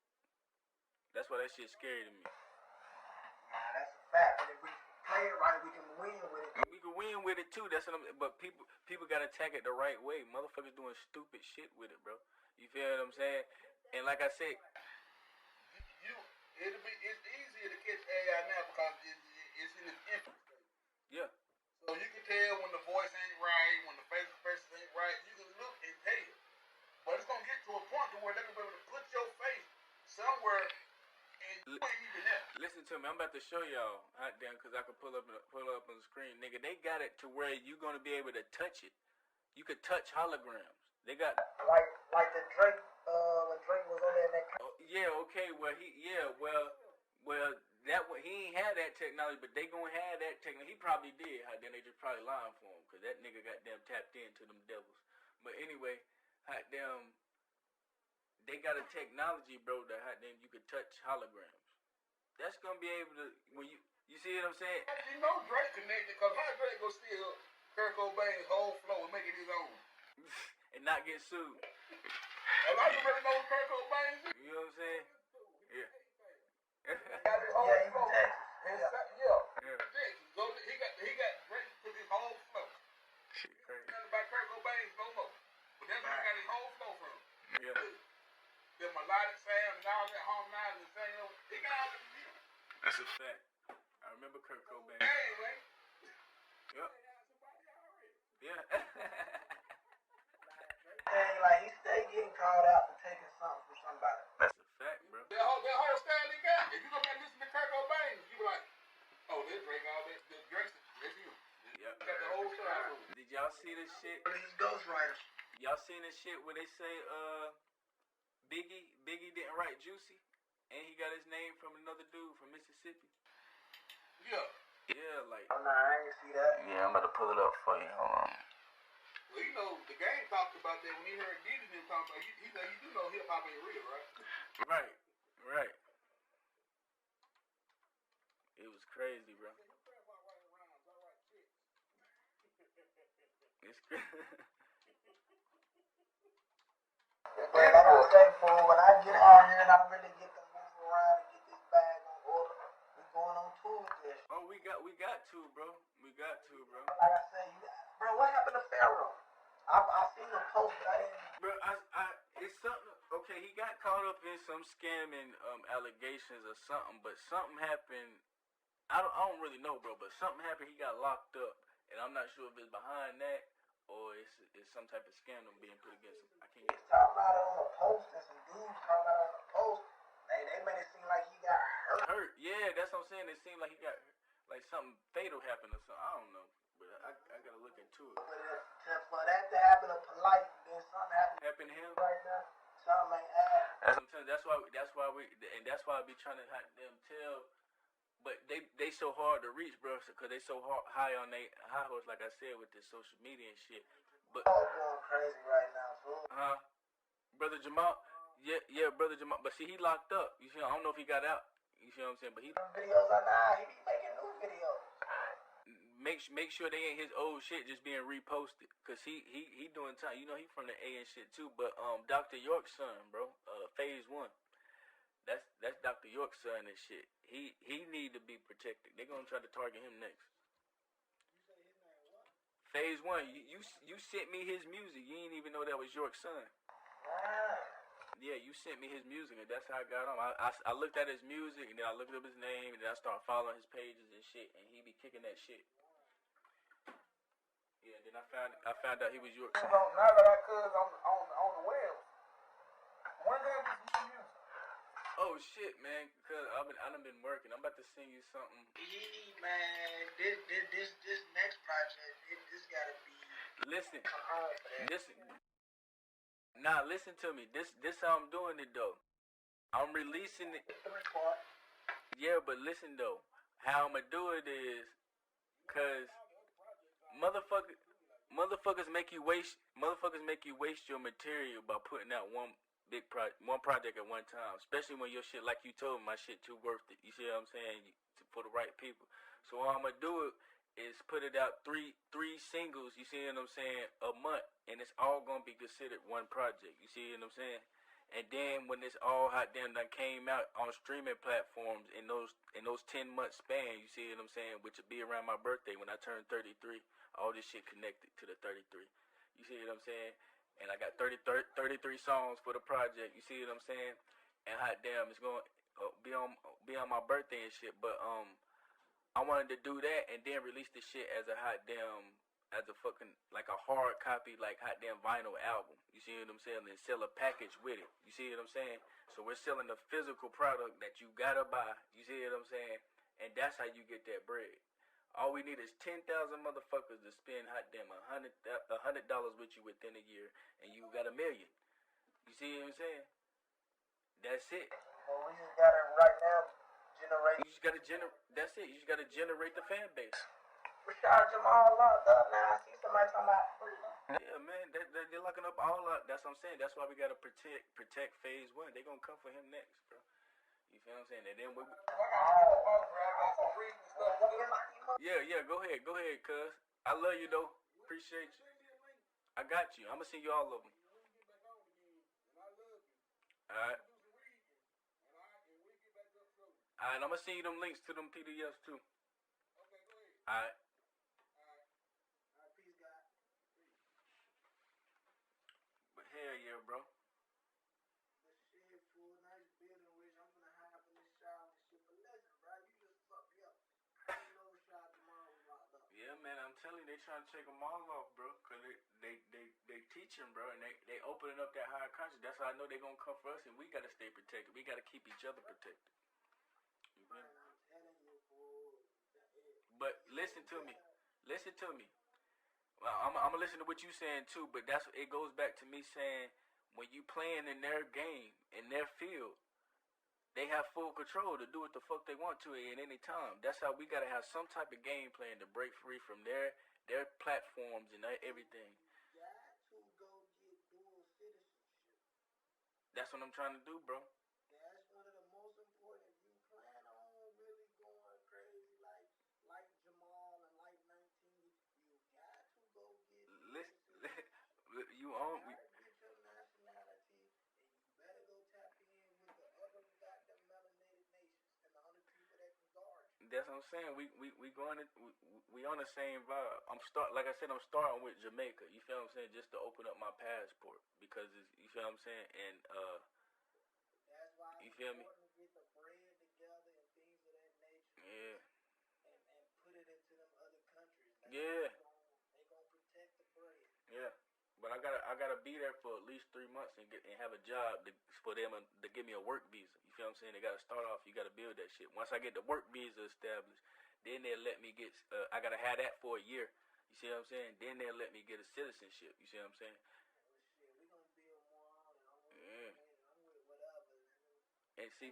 Speaker 1: That's why that shit's scary to me.
Speaker 8: Nah, that's a fact. But if we play it right, we can win with it.
Speaker 1: We can win with it too. That's what but people gotta attack it the right way. Motherfuckers doing stupid shit with it, bro. You feel what I'm saying? And like I said,
Speaker 7: it's easier to catch AI now because it's in its infancy stage.
Speaker 1: Yeah.
Speaker 7: So you can tell when the voice ain't right, when the face ain't right. You can look and tell. But it's gonna get to a point to where they're gonna be able to put your face somewhere and you ain't even there.
Speaker 1: Listen to me, I'm about to show y'all hot damn because I can pull up on the screen. Nigga, they got it to where you're gonna be able to touch it. You could touch holograms. They got
Speaker 8: like the Drake when Drake was on there in that
Speaker 1: yeah, okay, well he ain't had that technology, but they gonna have that technology. He probably did, hot damn, they just probably lying for him, cause that nigga got damn tapped into them devils. But anyway, hot damn, they got a technology, bro, that hot damn you could touch holograms. That's gonna be able to when you see what I'm saying?
Speaker 7: You know Drake connected, cause how Drake gonna steal Kurt Cobain's whole flow and make it his own?
Speaker 1: And not get sued.
Speaker 7: A lot of you really know Kurt Cobain.
Speaker 1: You know what I'm saying? Yeah.
Speaker 7: Got his whole flow. Yeah. Texas. So he got Drake took his whole flow.
Speaker 1: Shit crazy.
Speaker 7: Nothing about Kurt Cobain's no more. But that's where he got his whole flow from.
Speaker 1: Yeah.
Speaker 7: The melodic sound and all that harmonizing and singing. He got all the music.
Speaker 1: That's a fact. I remember Kurt Cobain.
Speaker 7: Hey, man.
Speaker 1: Yep. Yeah.
Speaker 8: like he stay getting called out for taking something from somebody.
Speaker 1: That's a fact, bro.
Speaker 7: That whole style he got. If you go back and listen to Kurt Cobain, you be like, oh, this Drake, all this Drake, that's you.
Speaker 1: Yep.
Speaker 7: Got the whole style.
Speaker 1: Did y'all see this shit?
Speaker 8: These ghostwriters.
Speaker 1: Y'all seen this shit where they say Biggie didn't write Juicy, and he got his name from another dude from Mississippi?
Speaker 7: Yeah.
Speaker 1: Yeah, like.
Speaker 8: Oh, nah, I ain't see that.
Speaker 1: Yeah, I'm about to pull it up for you. Hold on.
Speaker 7: Well, you know, the game talked about that when he heard Diddy and talking about he said, you do know hip hop ain't real, right?
Speaker 1: Right. It was crazy, bro. It's crazy.
Speaker 8: But like I say, fool, when I get out here and I really get to move around and get this bag on order, we going on tour with this.
Speaker 1: Oh, we got to, bro. We got to, bro.
Speaker 8: Like I say, bro, what happened to Pharaoh? I seen the post, but I didn't.
Speaker 1: Bro, it's something. Okay, he got caught up in some scamming allegations or something, but something happened. I don't really know, bro, but something happened. He got locked up, and I'm not sure if it's behind that or it's some type of scandal being put against him. I can't.
Speaker 8: He's talking about it on the post, and some dudes talking about it on the post. They made it seem like he got hurt.
Speaker 1: Yeah, that's what I'm saying. It seemed like he got like something fatal happened or something. I don't know, but I gotta look into it.
Speaker 8: But for that to happen to polite, then something
Speaker 1: happened to him
Speaker 8: right now. Something ain't happening.
Speaker 1: That's why I be trying to them tell. But they so hard to reach, bro, because they so high on they high horse, like I said, with this social media and shit. But
Speaker 8: all going crazy right now, fool.
Speaker 1: Brother Jamal, yeah, Brother Jamal. But see, he locked up. You see, I don't know if he got out. You see what I'm saying? But he
Speaker 8: videos are he be making new videos.
Speaker 1: make sure they ain't his old shit just being reposted, cause he doing time. You know he from the A and shit too. But Dr. York's son, bro, Phase 1. That's Dr. York's son and shit. He need to be protected. They gonna try to target him next. Phase 1. You sent me his music. You didn't even know that was York's son. Yeah, you sent me his music, and that's how I got on. I looked at his music, and then I looked up his name, and then I started following his pages and shit, and he be kicking that shit. Yeah, then I found out he was York's son.
Speaker 8: Now that I could on the web. When did you see music?
Speaker 1: Oh shit, man! Cause I done been working. I'm about to sing you something.
Speaker 8: Man, this next project, this gotta be.
Speaker 1: Listen. Listen to me. This how I'm doing it though. I'm releasing it.
Speaker 8: 3-part.
Speaker 1: Yeah, but listen though. How I'ma do it is, cause motherfuckers make you waste your material by putting out one project at one time. Especially when your shit, like you told me, my shit too worth it. You see what I'm saying? For the right people. So what I'ma do it is put it out three singles, you see what I'm saying, a month, and it's all gonna be considered one project, you see what I'm saying? And then when this all hot damn done came out on streaming platforms in those 10-month span, you see what I'm saying, which would be around my birthday when I turn 33, all this shit connected to the 33, you see what I'm saying? And I got 33 songs for the project, you see what I'm saying? And hot damn, it's gonna be on my birthday and shit, but I wanted to do that and then release the shit as a fucking, like a hard copy, like hot damn vinyl album. You see what I'm saying? And sell a package with it. You see what I'm saying? So we're selling the physical product that you gotta buy. You see what I'm saying? And that's how you get that bread. All we need is 10,000 motherfuckers to spend hot damn $100 with you within a year, and you got $1 million. You see what I'm saying? That's it.
Speaker 8: Well, we just gotta right now generate.
Speaker 1: You just gotta that's it. You just gotta generate the fan base.
Speaker 8: Rashad Jamal locked up now. I see somebody talking about freedom.
Speaker 1: Yeah, man, they're locking up all up. That's what I'm saying. That's why we gotta protect Phase 1. They gonna come for him next, bro. You feel what I'm saying? And then yeah, go ahead, cuz. I love you though. Appreciate you. I got you. I'm gonna send you all of them. Alright. Alright, I'm gonna send you them links to them PDFs too. Alright. But hell yeah, bro. Yeah, man, I'm telling you, they trying to take them all off, bro. Cause they teaching, bro, and they opening up that higher conscience. That's how I know they gonna come for us, and we gotta stay protected. We gotta keep each other protected. You feel me? But listen to me. Well, I'm gonna listen to what you saying too. But it goes back to me saying, when you playing in their game, in their field, they have full control to do what the fuck they want to at any time. That's how we gotta have some type of game plan to break free from their platforms and everything. That's what I'm trying to do, bro.
Speaker 8: That's one of the most important. If you plan on really going crazy like Jamal and like 19, you got to go get.
Speaker 1: You own.
Speaker 8: Get your nationality, and you better go tap in with the other goddamn melanated nations and the other people that can guard you.
Speaker 1: That's what I'm saying. We on the same vibe. I'm starting with Jamaica. You feel what I'm saying? Just to open up my passport, because you feel what I'm saying? And
Speaker 8: that's why
Speaker 1: you feel me?
Speaker 8: To get the bread together and things of that nature.
Speaker 1: Yeah.
Speaker 8: And put it into them other countries.
Speaker 1: Yeah.
Speaker 8: They gonna protect the bread.
Speaker 1: Yeah. But I gotta be there for at least 3 months and have a job for them to give me a work visa. You feel what I'm saying? They gotta start off. You gotta build that shit. Once I get the work visa established, then they'll let me get. I gotta have that for a year. You see what I'm saying? Then they'll let me get a citizenship. You see what I'm saying?
Speaker 8: Shit, we gonna build more on it.
Speaker 1: Yeah.
Speaker 8: I'm with whatever.
Speaker 1: And see.